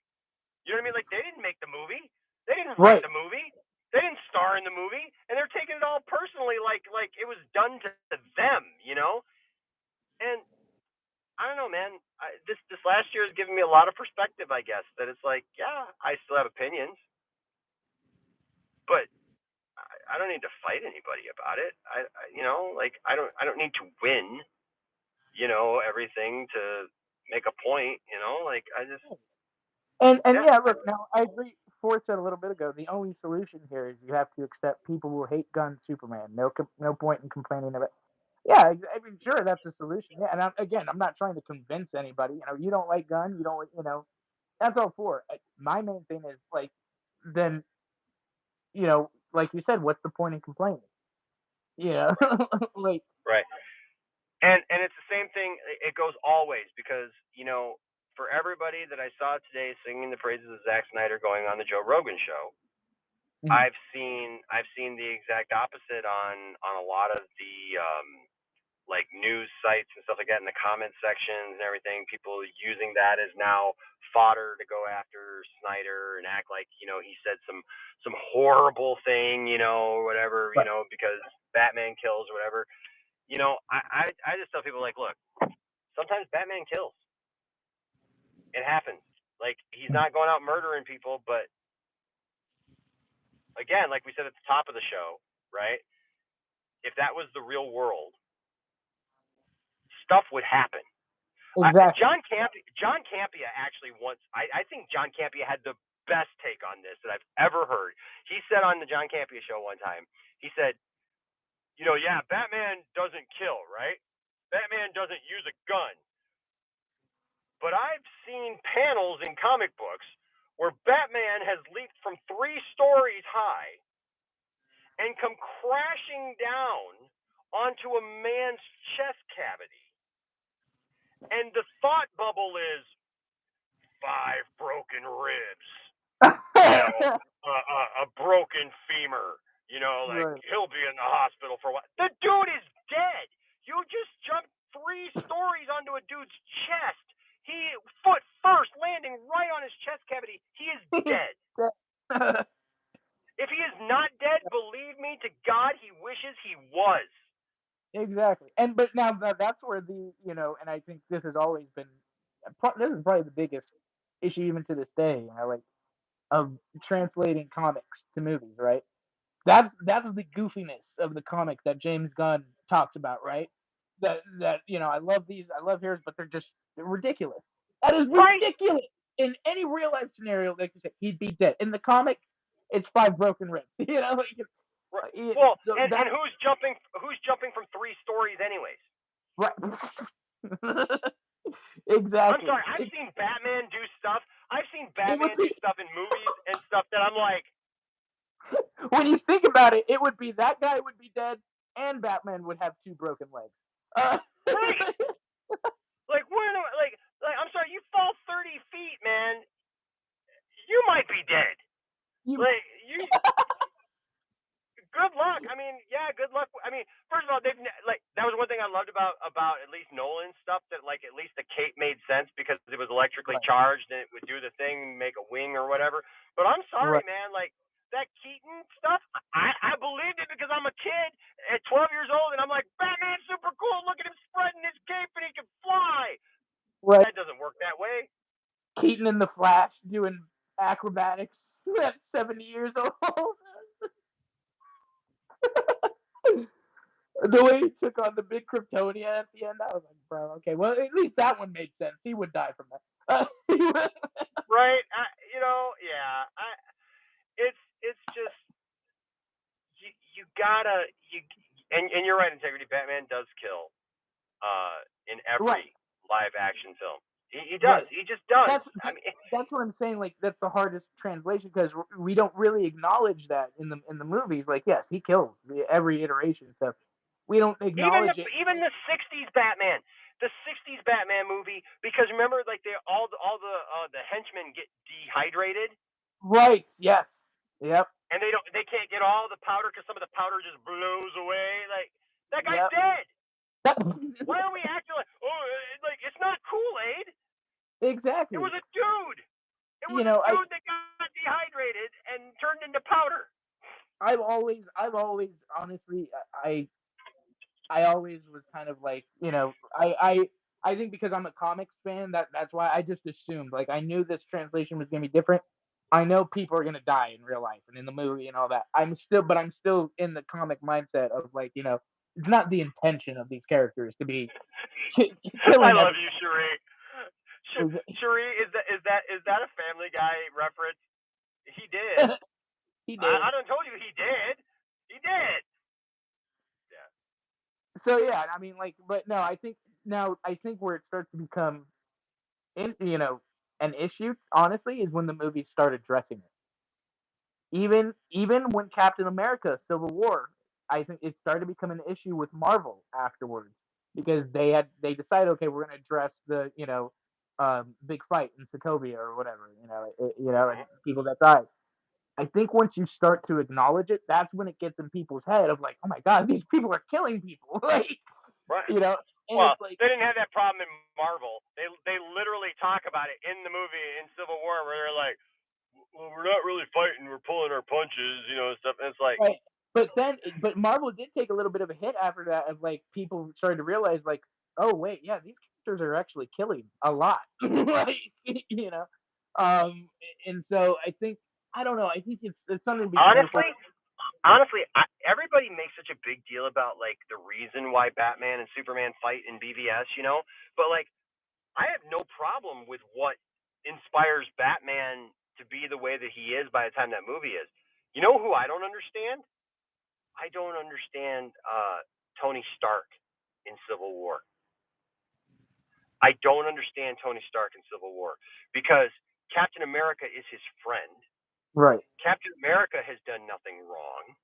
A: You know what I mean? Like they didn't make the movie. They didn't write
B: Right.
A: the movie. They didn't star in the movie, and they're taking it all personally, like it was done to them, And I don't know, man. This last year has given me a lot of perspective. I guess that it's like, yeah, I still have opinions, but I don't need to fight anybody about it. Like I don't need to win, everything to make a point. Like I just,
B: And
A: yeah,
B: yeah, look, now I agree. Ford said a little bit ago, the only solution here is you have to accept people will hate gun Superman. No point in complaining about. Yeah, I mean, sure, that's a solution. Yeah, and I'm not trying to convince anybody. You don't like gun, you don't, that's all for it. My main thing is like, then like you said, what's the point in complaining?
A: right,
B: Like,
A: right. And it's the same thing. It goes always because for everybody that I saw today singing the praises of Zack Snyder going on the Joe Rogan show,
B: mhm,
A: I've seen the exact opposite on a lot of the like news sites and stuff like that in the comment sections and everything. People using that as now fodder to go after Snyder and act like he said some horrible thing, whatever,
B: but
A: because Batman kills or whatever. I just tell people like, look, sometimes Batman kills. It happens. Like he's not going out murdering people, but again, like we said at the top of the show, right? If that was the real world, stuff would happen.
B: exactly.
A: John Campia actually once. I think John Campia had the best take on this that I've ever heard. He said on the John Campia show one time. He said, yeah, Batman doesn't kill, right? Batman doesn't use a gun. But I've seen panels in comic books where Batman has leaped from 3 stories high and come crashing down onto a man's chest cavity. And the thought bubble is 5 broken ribs, you know, a broken femur, like
B: Right.
A: he'll be in the hospital for a while. The dude is dead. You just jumped 3 stories onto a dude's chest. He foot first landing right on his chest cavity. He is dead. If he is not dead, believe me to God, he wishes he was.
B: Exactly. And but now that's where and I think this has always been, this is probably the biggest issue even to this day. Like of translating comics to movies, right? That's the goofiness of the comic that James Gunn talks about, right? That I love heroes, but they're ridiculous. That is
A: Right.
B: ridiculous. In any real life scenario, like you said, he'd be dead. In the comic, it's 5 broken ribs.
A: Well,
B: So
A: and
B: that
A: who's jumping from 3 stories anyways?
B: right.
A: I'm
B: Exactly.
A: sorry, I've seen Batman do stuff. I've seen
B: It would
A: Batman do
B: be
A: stuff in movies and stuff that I'm like,
B: when you think about it, it would be that guy would be dead, and Batman would have 2 broken legs.
A: right. Like I'm sorry, you fall 30 feet, man, you might be dead.
B: you
A: Like you good luck. I mean, yeah, good luck. I mean, first of all, they've that was one thing I loved about at least Nolan's stuff, that like at least the cape made sense because it was electrically
B: right,
A: charged and it would do the thing, make a wing or whatever. But I'm sorry,
B: right.
A: man, like that Keaton stuff, I believed it because I'm a kid at 12 years old and I'm like, Batman's super cool. Look at him spreading his cape and he can fly.
B: Right.
A: That doesn't work that way.
B: Keaton in the Flash doing acrobatics at 70 years old. The way he took on the big Kryptonia at the end, I was like, bro, okay, well, at least that one made sense. He would die from that.
A: Right? Yeah. It's just you gotta and you're right, Integrity. Batman does kill in
B: Right,
A: every live action film. He does.
B: right.
A: He just does.
B: That's
A: I mean,
B: that's what I'm saying. Like that's the hardest translation because we don't really acknowledge that in the movies. Like yes, he kills every iteration, so we don't acknowledge it.
A: even the '60s Batman, movie, because remember, like all the henchmen get dehydrated,
B: Right. Yes. Yep.
A: and they can't get all the powder because some of the powder just blows away. Like that guy's
B: Yep.
A: dead. Why are we acting like like it's not Kool-Aid?
B: Exactly.
A: It was a dude. It was a dude that got dehydrated and turned into powder.
B: I've always honestly I always was kind of like I think because I'm a comics fan that's why I just assumed like I knew this translation was gonna be different. I know people are gonna die in real life and in the movie and all that. I'm still in the comic mindset of like it's not the intention of these characters to be
A: I
B: killing
A: love
B: everyone.
A: you, Cherie. Cherie, is that a Family Guy reference? He did.
B: He did.
A: I done told you he did. He did. Yeah.
B: So yeah, I mean like but no, I think where it starts to become an issue, honestly, is when the movie started addressing it. Even when Captain America: Civil War, I think it started to become an issue with Marvel afterwards because they decided, okay, we're going to address the big fight in Sokovia or whatever, and people that died. I think once you start to acknowledge it, that's when it gets in people's head of like, oh my god, these people are killing people, like
A: Right.
B: and
A: Well,
B: it's like
A: they didn't have that problem in Marvel. They literally talk about it in the movie in Civil War where they're like, well, we're not really fighting, we're pulling our punches, stuff. And it's like,
B: right. But Marvel did take a little bit of a hit after that, of like people started to realize, like, oh wait, yeah, these characters are actually killing a lot, like you know, um, and so I think I don't know. I think it's something to be careful.
A: honestly, everybody makes such a big deal about like the reason why Batman and Superman fight in BVS, but like I have no problem with what inspires Batman to be the way that he is by the time that movie is. You know who I don't understand? I don't understand Tony Stark in Civil War. I don't understand Tony Stark in Civil War because Captain America is his friend.
B: Right.
A: Captain America has done nothing wrong.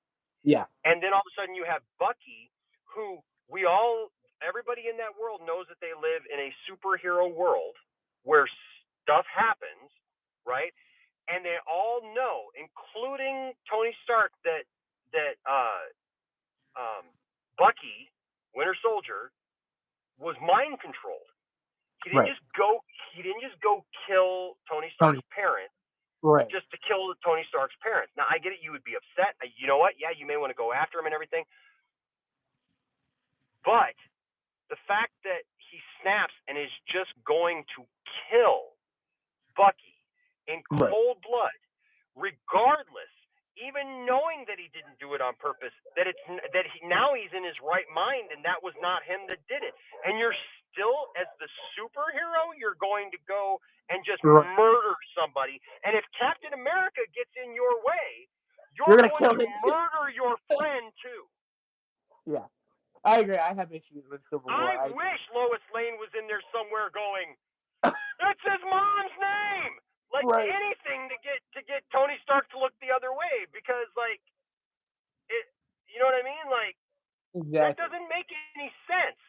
B: Yeah.
A: And then all of a sudden you have Bucky, who everybody in that world knows that they live in a superhero world where stuff happens, right? And they all know, including Tony Stark, that Bucky, Winter Soldier, was mind controlled. He didn't
B: Right.
A: just go. He didn't just go kill Tony Stark's parents.
B: Right.
A: Just to kill Tony Stark's parents. Now I get it. You would be upset. You know what? Yeah, you may want to go after him and everything. But the fact that he snaps and is just going to kill Bucky in
B: Right.
A: cold blood regardless, even knowing that he didn't do it on purpose, now he's in his right mind, and that was not him that did it. And you're still, as the superhero, you're going to go and just
B: Right.
A: murder somebody. And if Captain America gets in your way,
B: You're
A: you're
B: gonna
A: going
B: kill
A: to
B: him.
A: murder your friend too.
B: Yeah, I agree. I have issues with Civil War.
A: I wish Lois Lane was in there somewhere going, "That's his mom's name." Like
B: Right.
A: anything to get Tony Stark to look the other way, because like it, you know what I mean? Like that
B: Exactly.
A: doesn't make any sense.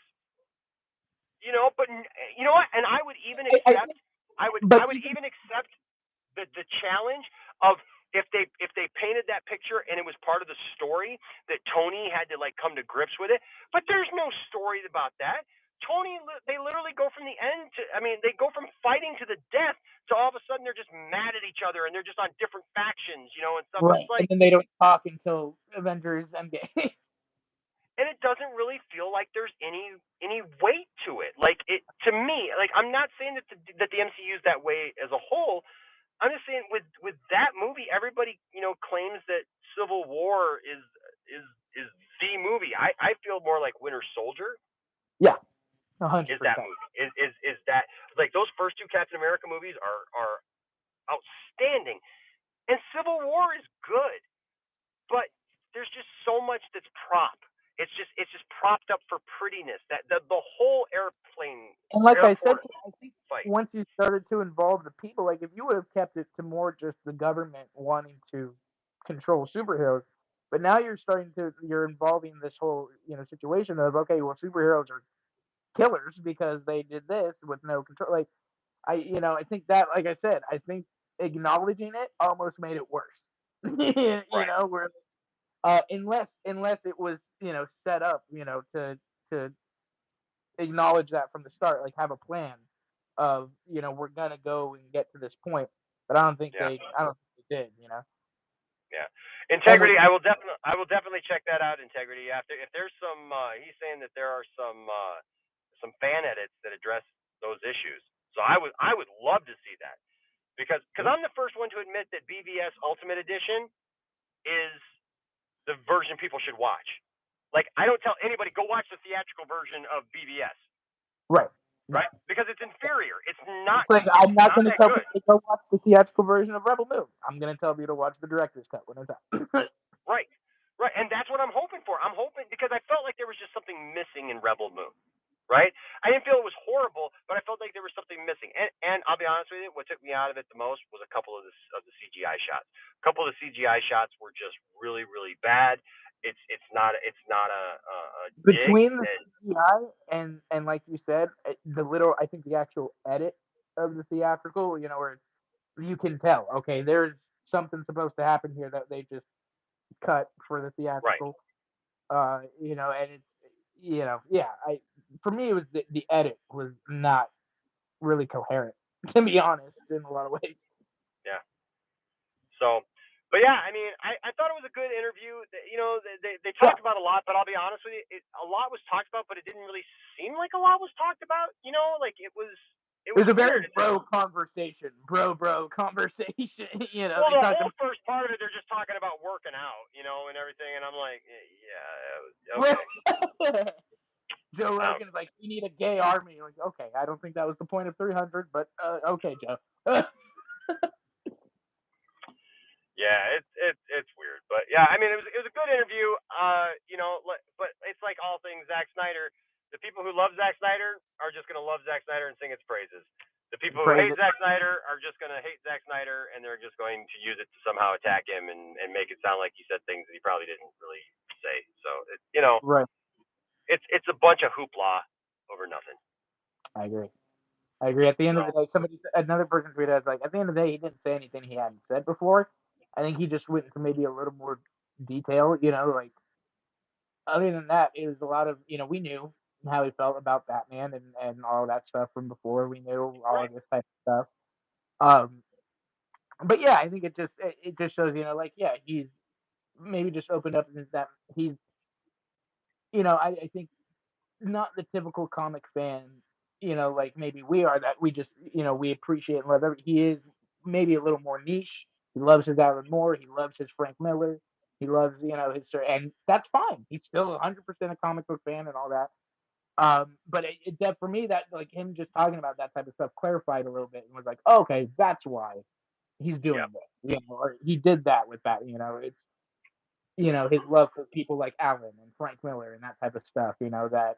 A: You know, but you know what? And I would even accept, I would even accept the challenge of if they painted that picture and it was part of the story that Tony had to like come to grips with it. But there's no story about that. Tony, they literally go from the end to, I mean, they go from fighting to the death to all of a sudden they're just mad at each other and they're just on different factions, you know, and stuff.
B: Right.
A: It's
B: And
A: like,
B: then they don't talk until Avengers Endgame.
A: and it doesn't really feel like there's any weight to it. Like it to me, like I'm not saying that the MCU is that way as a whole. I'm just saying with that movie, everybody claims that Civil War is is the movie. I feel more like Winter Soldier
B: Yeah, 100%.
A: is that movie. Is that like those first two Captain America movies are outstanding, and Civil War is good, but there's just so much that's prop. It's just propped up for prettiness. That the whole
B: And like I said,
A: airport
B: I think
A: fight.
B: once you started to involve the people, like if you would have kept it to more just the government wanting to control superheroes, but now you're involving this whole situation of, okay, well, superheroes are killers because they did this with no control. Like I think that, like I said, I think acknowledging it almost made it worse.
A: Right.
B: Where unless it was set up to acknowledge that from the start, like have a plan of we're gonna go and get to this point. But
A: Yeah.
B: I don't think they did.
A: Yeah,
B: And with
A: integrity. I will definitely check that out. Integrity. After if there's some, he's saying that there are some fan edits that address those issues. So I would love to see that because I'm the first one to admit that BVS Ultimate Edition is the version people should watch. Like I don't tell anybody go watch the theatrical version of BVS,
B: right, no,
A: right? Because it's inferior. It's
B: it's like
A: it's
B: I'm not
A: not
B: gonna
A: that
B: tell
A: good.
B: people to go watch the theatrical version of Rebel Moon. I'm gonna tell you to watch the director's cut when it's out.
A: Right. Right. And that's what I'm hoping for. I'm hoping because I felt like there was just something missing in Rebel Moon. Right? I didn't feel it was horrible, but I felt like there was something missing. And I'll be honest with you, what took me out of it the most was a couple of the CGI shots. A couple of the CGI shots were just really, really bad. It's not a dig.
B: Between the
A: And
B: CGI and like you said, I think the actual edit of the theatrical, where you can tell, okay, there's something supposed to happen here that they just cut for the
A: right.
B: theatrical. And it's yeah. For me, it was the edit was not really coherent, to be honest, in a lot of ways.
A: Yeah. So, but yeah, I mean, I thought it was a good interview. They
B: Yeah,
A: talked about a lot, but I'll be honest with you, a lot was talked about, but it didn't really seem like a lot was talked about. Like it
B: it
A: was
B: was a very
A: weird.
B: bro conversation, bro conversation.
A: Well,
B: They
A: the
B: talked
A: whole first part of it, they're just talking about working out, and everything, and I'm like, yeah,
B: about.
A: okay.
B: Joe
A: Um,
B: Rogan's like, we need a gay army. Like, okay, I don't think that was the point of 300, but okay, Joe.
A: yeah, it's weird, but yeah, I mean, it was a good interview. But it's like all things Zack Snyder. The people who love Zack Snyder are just gonna love Zack Snyder and sing its praises. The people who
B: Praise
A: hate
B: it.
A: Zack Snyder are just gonna hate Zack Snyder, and they're just going to use it to somehow attack him and make it sound like he said things that he probably didn't really say. So
B: Right.
A: it's a bunch of hoopla over nothing.
B: I agree. I agree. At the end
A: So
B: of the day, another person tweeted us like, at the end of the day, he didn't say anything he hadn't said before. I think he just went into maybe a little more detail. Like other than that, it was a lot of we knew how he felt about Batman and all that stuff from before. We knew all
A: right,
B: of this type of stuff. Um, but yeah, I think it just shows like yeah, he's maybe just opened up that he's I think not the typical comic fan, like maybe we are that we just we appreciate and love every. He is maybe a little more niche. He loves his Alan Moore. He loves his Frank Miller. He loves, his, and that's fine. He's still 100% a comic book fan and all that. But for me, that like him just talking about that type of stuff clarified a little bit and was like, oh, okay, that's why he's doing this, or he did that with that. It's his love for people like Alan and Frank Miller and that type of stuff. That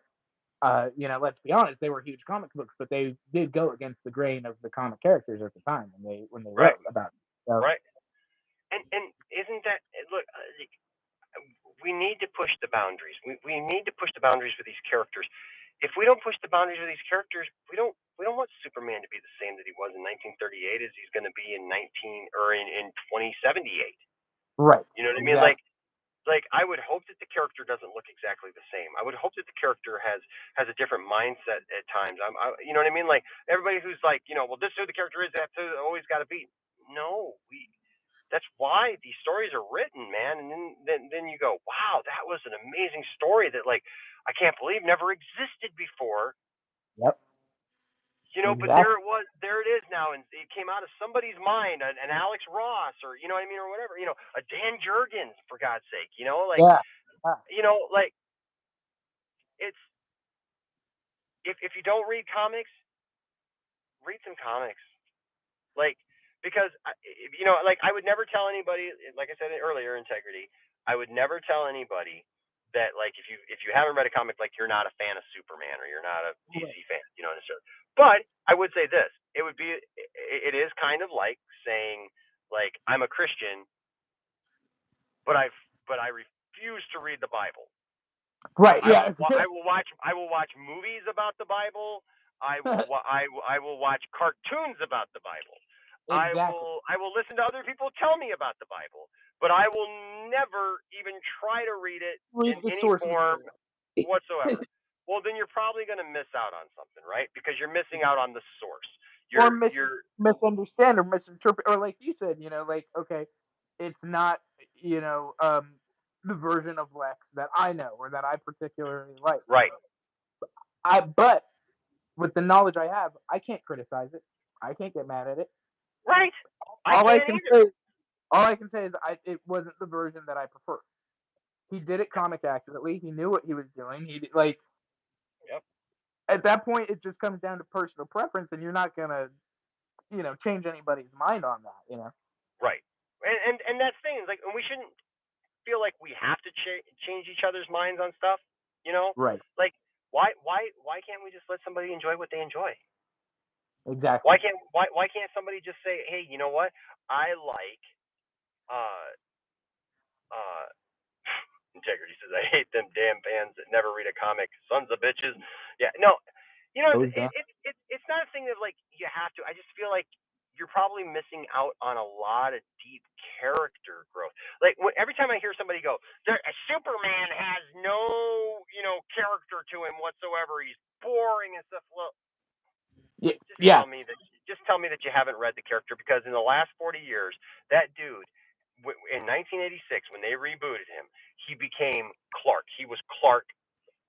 B: let's be honest, they were huge comic books, but they did go against the grain of the comic characters at the time when they
A: Right.
B: wrote about it. So,
A: Right. And isn't that look? We need to push the boundaries. We need to push the boundaries with these characters. If we don't push the boundaries with these characters, we don't want Superman to be the same that he was in 1938 as he's going to be in 2078.
B: right.
A: You know what I mean?
B: Exactly.
A: Like I would hope that the character doesn't look exactly the same. I would hope that the character has a different mindset at times. You know what I mean? Like everybody who's like, well, this is who the character is. That's who always got to be. No, that's why these stories are written, man. And then you go, wow, that was an amazing story that like I can't believe never existed before.
B: Yep.
A: But there it is now, and it came out of somebody's mind, an Alex Ross, or you know what I mean, or whatever, a Dan Jurgens, for God's sake, like, like it's if you don't read comics, read some comics, like because like I would never tell anybody, like I said earlier, integrity. I would never tell anybody that like if you haven't read a comic, like you're not a fan of Superman or you're not a DC fan, necessarily. But I would say this: it is kind of like saying like I'm a Christian, but I refuse to read the Bible.
B: Right.
A: I will watch movies about the Bible. I will watch cartoons about the Bible.
B: Exactly.
A: I will listen to other people tell me about the Bible, but I will never even try to read it in any form whatsoever. Well, then you're probably going to miss out on something, right? Because you're missing out on the source. You're
B: misunderstand or misinterpret, or like you said, like, okay, it's not, the version of Lex that I know or that I particularly like.
A: Right.
B: But with the knowledge I have, I can't criticize it. I can't get mad at it.
A: Right.
B: All I can say is it wasn't the version that I prefer. He did it comic accurately. He knew what he was doing.
A: Yep.
B: At that point, it just comes down to personal preference, and you're not gonna, change anybody's mind on that,
A: Right. And that's the thing. Like, and we shouldn't feel like we have to change each other's minds on stuff.
B: Right.
A: Like, why can't we just let somebody enjoy what they enjoy?
B: Exactly.
A: Why can't somebody just say, hey, you know what? I like Integrity says, I hate them damn fans that never read a comic. Sons of bitches. Yeah, no, it's not a thing that like you have to. I just feel like you're probably missing out on a lot of deep character growth. Like every time I hear somebody go, Superman has no, character to him whatsoever. He's boring and stuff. Well, just tell me that you haven't read the character, because in the last 40 years, that dude, in 1986 when they rebooted him, he became Clark. He was Clark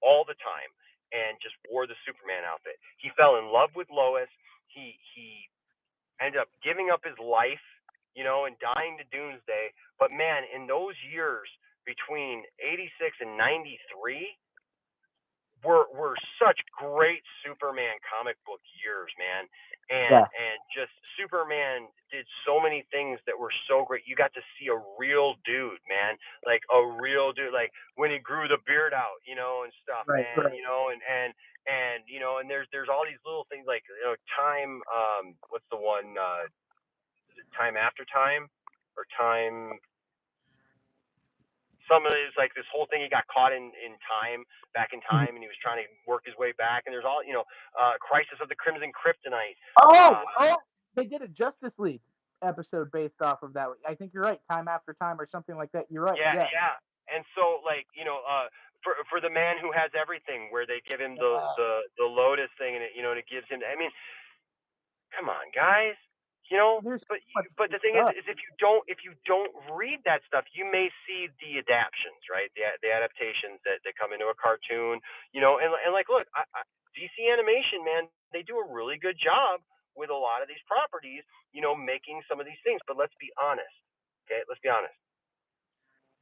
A: all the time and just wore the Superman outfit. He fell in love with Lois. He ended up giving up his life, and dying to Doomsday. But man, in those years between 86 and 93 were such great Superman comic book years, man. And just Superman did so many things that were so great. You got to see a real dude, man. Like a real dude, like when he grew the beard out, and stuff,
B: right,
A: man.
B: right.
A: And there's all these little things like time, what's the one, is it Time After Time or Time? Some of it is like this whole thing, he got caught in time, back in time, and he was trying to work his way back. And there's all, Crisis of the Crimson Kryptonite.
B: They did a Justice League episode based off of that. I think you're right. Time After Time or something like that. You're right.
A: Yeah. And so like, for the man who has everything, where they give him the Lotus thing, and it gives him, I mean, come on, guys. But the thing is if you don't read that stuff, you may see the adaptions, right? The adaptations that come into a cartoon, and like, look, DC animation, man, they do a really good job with a lot of these properties, making some of these things. But let's be honest, okay? Let's be honest.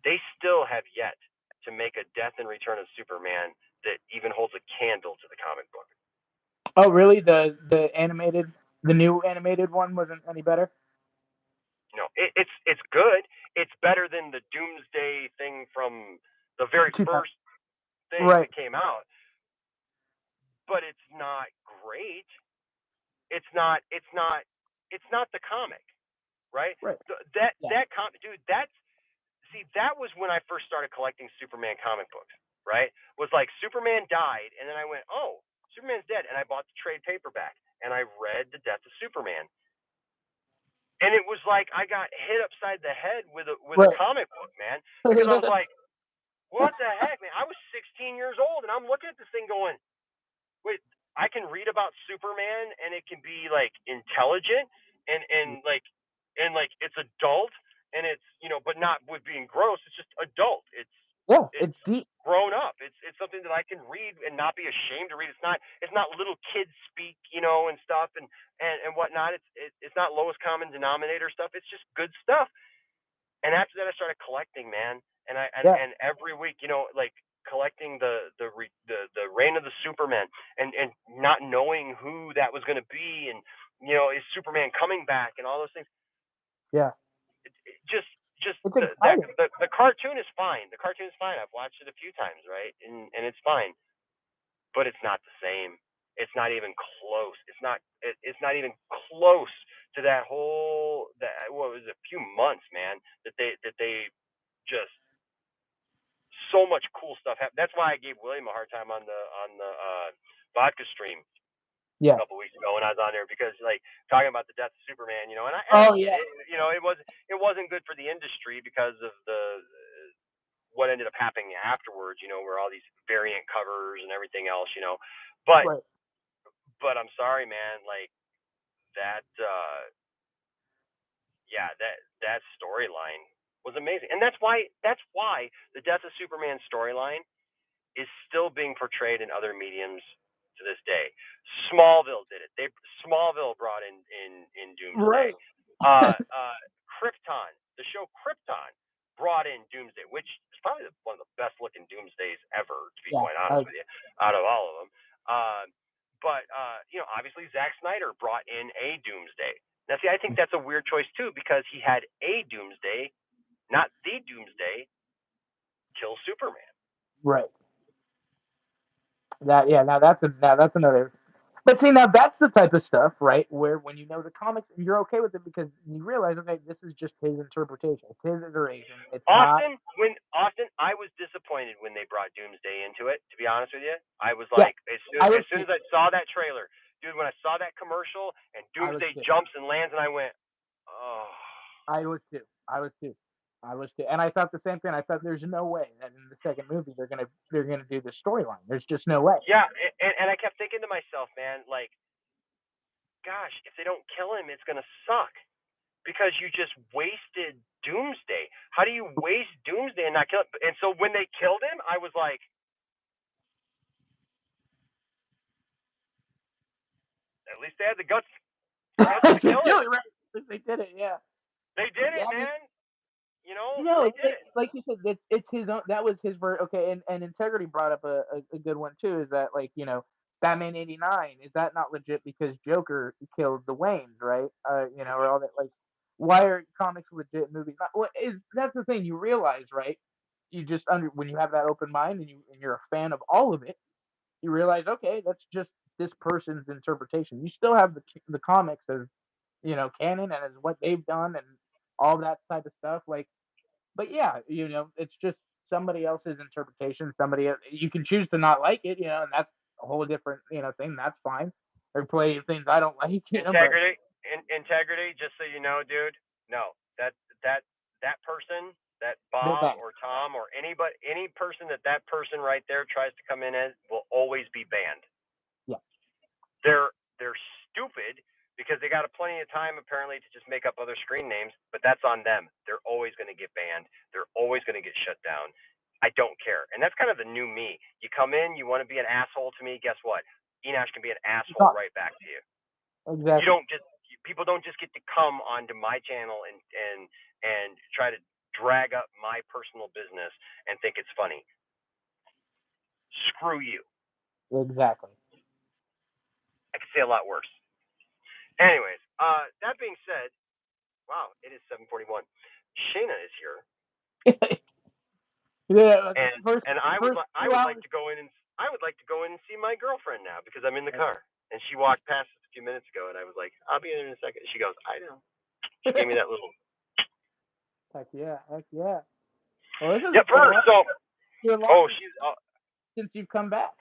A: They still have yet to make a Death and Return of Superman that even holds a candle to the comic book.
B: Oh, really? The new animated one wasn't any better?
A: It's good. It's better than the Doomsday thing from the very first thing that came out. But it's not great. It's not the comic, right?
B: Right.
A: That comic, dude. That was when I first started collecting Superman comic books. Right? Was like Superman died, and then I went, oh, Superman's dead, and I bought the trade paperback, and I read The Death of Superman. And it was like I got hit upside the head with a comic book, man. Because I was like, what the heck, man? I was 16 years old, and I'm looking at this thing going, wait, I can read about Superman, and it can be like intelligent, and it's adult, and it's but not with being gross. It's just adult. It's
B: deep.
A: Grown up. It's something that I can read and not be ashamed to read. It's not little kids speak, and stuff and whatnot. It's not lowest common denominator stuff. It's just good stuff. And after that, I started collecting, man. And and every week, like collecting the Reign of the Superman, and not knowing who that was going to be, and is Superman coming back, and all those things.
B: Yeah.
A: The cartoon is fine. The cartoon is fine. I've watched it a few times, right? And it's fine. But it's not the same. It's not even close. It's not even close to that whole what was it, a few months, man, that they just so much cool stuff happened. That's why I gave William a hard time on the vodka stream a couple weeks ago when I was on there, because like talking about the death of Superman, and I get it. It wasn't good for the industry because of what ended up happening afterwards, where all these variant covers and everything else, but I'm sorry, man, like that that storyline was amazing. And that's why the death of Superman storyline is still being portrayed in other mediums to this day. Smallville did it. Smallville brought in Doomsday. Krypton, the show Krypton, brought in Doomsday, which is probably one of the best looking Doomsdays ever, to be quite honest with you, out of all of them. But obviously Zack Snyder brought in a Doomsday. Now, see, I think that's a weird choice too, because he had a Doomsday, not the Doomsday, kill Superman.
B: Right. Now that's another. But see, now that's the type of stuff, right, where when you know the comics, you're okay with it because you realize, okay, this is just his interpretation. It's his iteration. It's
A: Austin, I was disappointed when they brought Doomsday into it, to be honest with you. I was like, as soon as I saw that trailer, dude, when I saw that commercial and Doomsday jumps and lands, and I went, oh.
B: I was too. And I thought the same thing. I thought there's no way that in the second movie they're gonna do the storyline. There's just no way.
A: Yeah, and I kept thinking to myself, man, like, gosh, if they don't kill him, it's gonna suck, because you just wasted Doomsday. How do you waste Doomsday and not kill him? And so when they killed him, I was like, at least they had the guts to kill him.
B: They did it, yeah.
A: They did it, man.
B: Like you said, it's his own. That was his version. Okay, and Integrity brought up a good one too. Is that, like, Batman '89, is that not legit because Joker killed the Waynes, right? Or all that. Like, why are comics legit movies? That's the thing you realize, right? You just when you have that open mind and you're a fan of all of it, you realize, okay, that's just this person's interpretation. You still have the comics as canon and as what they've done and all that type of stuff. Like, but yeah, it's just somebody else's interpretation. You can choose to not like it, and that's a whole different thing. That's fine. Or play things I don't like.
A: Integrity. Just so you know, dude. No, that person, that Bob or Tom or any person that person right there tries to come in as will always be banned.
B: Yeah.
A: They're stupid because they got plenty of time apparently to just make up other screen names, but that's on them. They're always going to get banned. They're always going to get shut down. I don't care. And that's kind of the new me. You come in, you want to be an asshole to me, guess what? Enosh can be an asshole right back to you.
B: Exactly.
A: People don't just get to come onto my channel and try to drag up my personal business and think it's funny. Screw you.
B: Exactly.
A: I could say a lot worse. Anyways, that being said, wow, it is 7:41. Shayna is here.
B: Yeah.
A: And I would like to go in and see my girlfriend now because I'm in the car. And she walked past us a few minutes ago, and I was like, "I'll be in a second." She goes, "I know." She gave me that little.
B: Heck yeah. Well, this is
A: Yep. She's
B: since you've come back.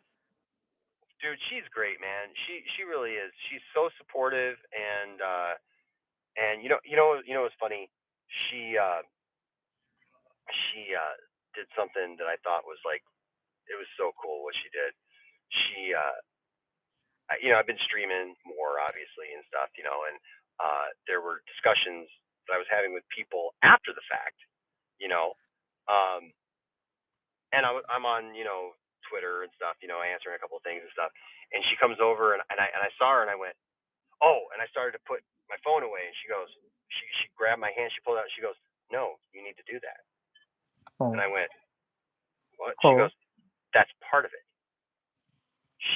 A: dude. She's great, man. She really is. She's so supportive, and what's funny? She did something that I thought was like it was so cool what she did. She I've been streaming more obviously and stuff, and there were discussions that I was having with people after the fact, you know, um, and I'm on, Twitter and stuff, answering a couple of things and stuff, and she comes over and I saw her and I went, oh, and I started to put my phone away and she goes, she grabbed my hand, she pulled it out, and she goes, no, you need to do that, and I went, what? She goes, that's part of it.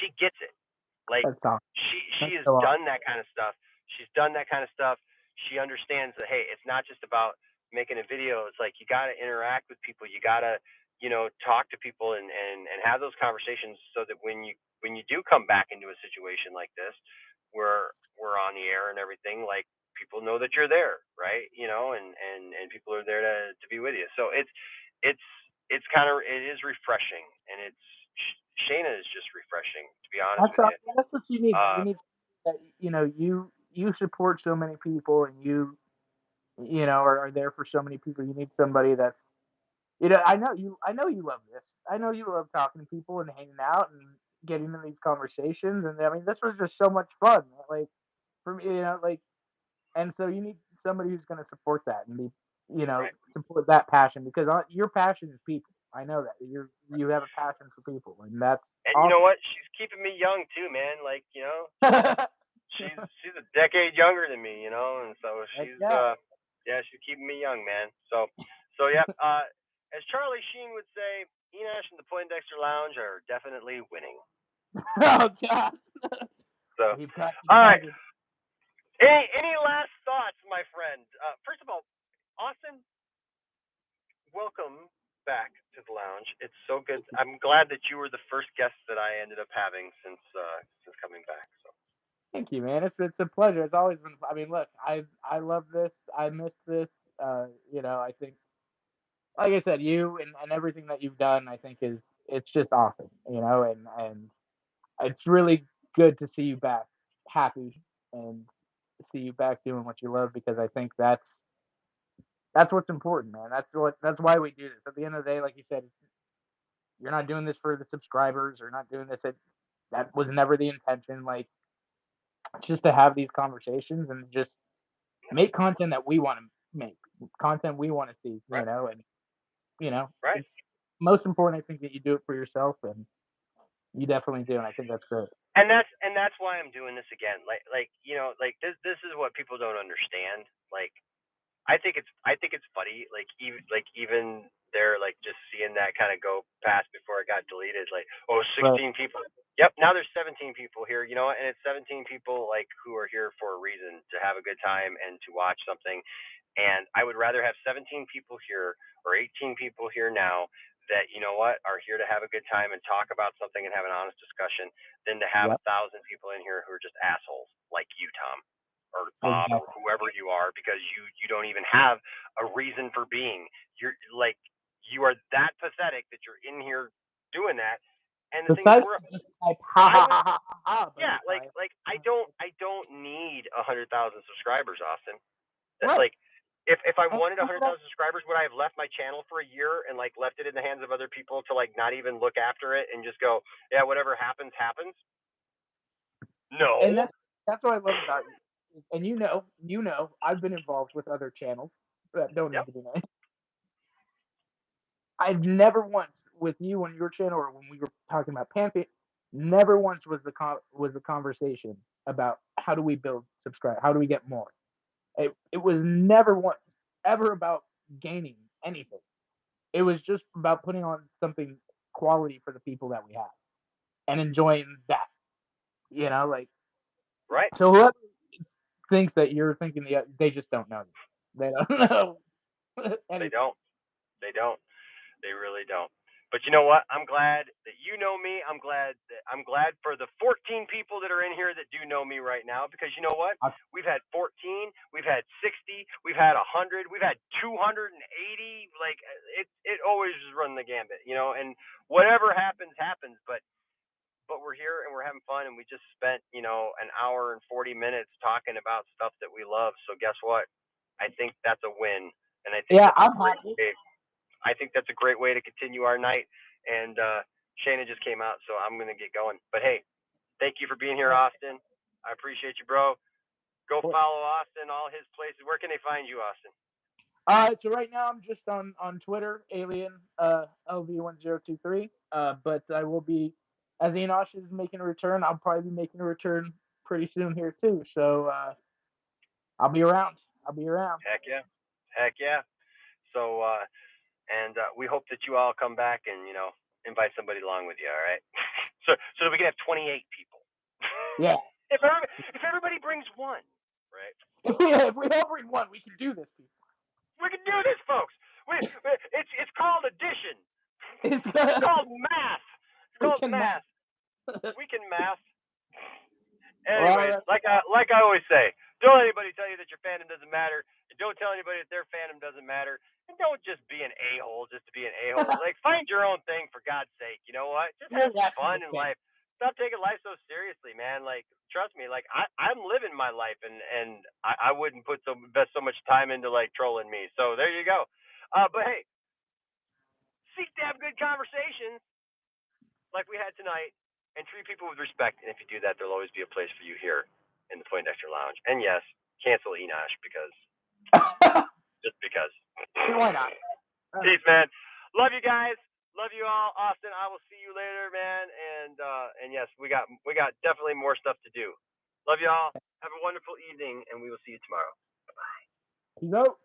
A: She gets it. Like she has done that kind of stuff. She's done that kind of stuff. She understands that hey, it's not just about making a video. It's like you got to interact with people. You got to talk to people and have those conversations so that when you do come back into a situation like this where we're on the air and everything, like people know that you're there, right? And people are there to be with you. So it's kind of it is refreshing, and Shayna is just refreshing, to be honest with you.
B: That's what you need. You need that. You support so many people, and you are there for so many people. You need somebody that's I know you love this. I know you love talking to people and hanging out and getting in these conversations. And I mean, this was just so much fun. Like for me, and so you need somebody who's going to support that and be,
A: right.
B: support that passion because your passion is people. I know that you have a passion for people, and that's.
A: And
B: awesome.
A: You know what? She's keeping me young too, man. Like she's a decade younger than me, and so she's she's keeping me young, man. So yeah. As Charlie Sheen would say, Enash and the Poindexter Lounge are definitely winning.
B: Oh God.
A: So all right. Any last thoughts, my friend? First of all, Austin, welcome back to the lounge. It's so good. I'm glad that you were the first guest that I ended up having since coming back. So.
B: Thank you, man. It's a pleasure. It's always been. I mean, look, I love this. I miss this. I think, like I said, you and everything that you've done, I think it's just awesome. And it's really good to see you back, happy, and see you back doing what you love because I think that's what's important, man. That's why we do this. At the end of the day, like you said, you're not doing this for the subscribers or not doing this. That was never the intention. Like, just to have these conversations and just make content that we want to make, content we want to see,
A: right. Right.
B: It's most important, I think, that you do it for yourself, and you definitely do, and I think that's great.
A: And that's why I'm doing this again. Like this is what people don't understand. Like I think it's funny. Like even they're like just seeing that kind of go past before it got deleted. Like 16 people. Yep. Now there's 17 people here. And it's 17 people like who are here for a reason to have a good time and to watch something. And I would rather have 17 people here or 18 people here now that are here to have a good time and talk about something and have an honest discussion than to have 1,000 people in here who are just assholes like you, Tom, or Bob, or whoever you are, because you don't even have a reason for being. You're like you are that pathetic that you're in here doing that. And the thing is, I don't need 100,000 subscribers, Austin. Like if I wanted 100,000 subscribers, would I have left my channel for a year and like left it in the hands of other people to like not even look after it and just go, yeah, whatever happens, happens? No.
B: And that's what I love about you. And I've been involved with other channels that don't need to be named. I've never once with you on your channel or when we were talking about Never once was the conversation about how do we build subscribe, how do we get more. It was never once ever about gaining anything. It was just about putting on something quality for the people that we have and enjoying that. You know, like
A: Right.
B: so whoever thinks that you're thinking they just don't know you. They don't know.
A: They don't. They don't. They really don't. But you know what? I'm glad that you know me. I'm glad for the 14 people that are in here that do know me right now, because you know what? We've had 14, we've had 60, we've had 100, we've had 280. Like it always is running the gambit, you know. And whatever happens, happens. But we're here and we're having fun, and we just spent, you know, an hour and 40 minutes talking about stuff that we love. So guess what? I think that's a win, and I think
B: Yeah,
A: that's a
B: I'm
A: great
B: happy.
A: way. I think that's a great way to continue our night. And Shayna just came out, so I'm gonna get going. But hey, thank you for being here, Austin. I appreciate you, bro. Go follow Austin, all his places. Where can they find you, Austin?
B: So right now I'm just on Twitter, alien LV1023. But I will be, as Enosh is making a return, I'll probably be making a return pretty soon here too. So I'll be around.
A: Heck yeah, heck yeah. So and we hope that you all come back and, you know, invite somebody along with you. All right. so that we can have 28 people.
B: Yeah.
A: if everybody brings one, right?
B: Yeah, if we all bring one, we can do this, people.
A: We can do this, folks. It's called addition. It's called math. It's called math. We can math. Anyways, like I always say, don't let anybody tell you that your fandom doesn't matter. And don't tell anybody that their fandom doesn't matter. And don't just be an a-hole just to be an a-hole. Like, find your own thing, for God's sake. You know what? Just have some fun in life. Stop taking life so seriously, man. Like, trust me. Like, I'm living my life, and I wouldn't put so much time into like trolling me. So there you go. But hey, seek to have good conversations like we had tonight, and treat people with respect. And if you do that, there'll always be a place for you here in the Poindexter Lounge. And yes, cancel Enosh because just because.
B: Why not?
A: Peace, man. Love you guys. Love you all. Austin, I will see you later, man. And yes, we got definitely more stuff to do. Love you all. Have a wonderful evening, and we will see you tomorrow. Bye-bye.
B: Peace out.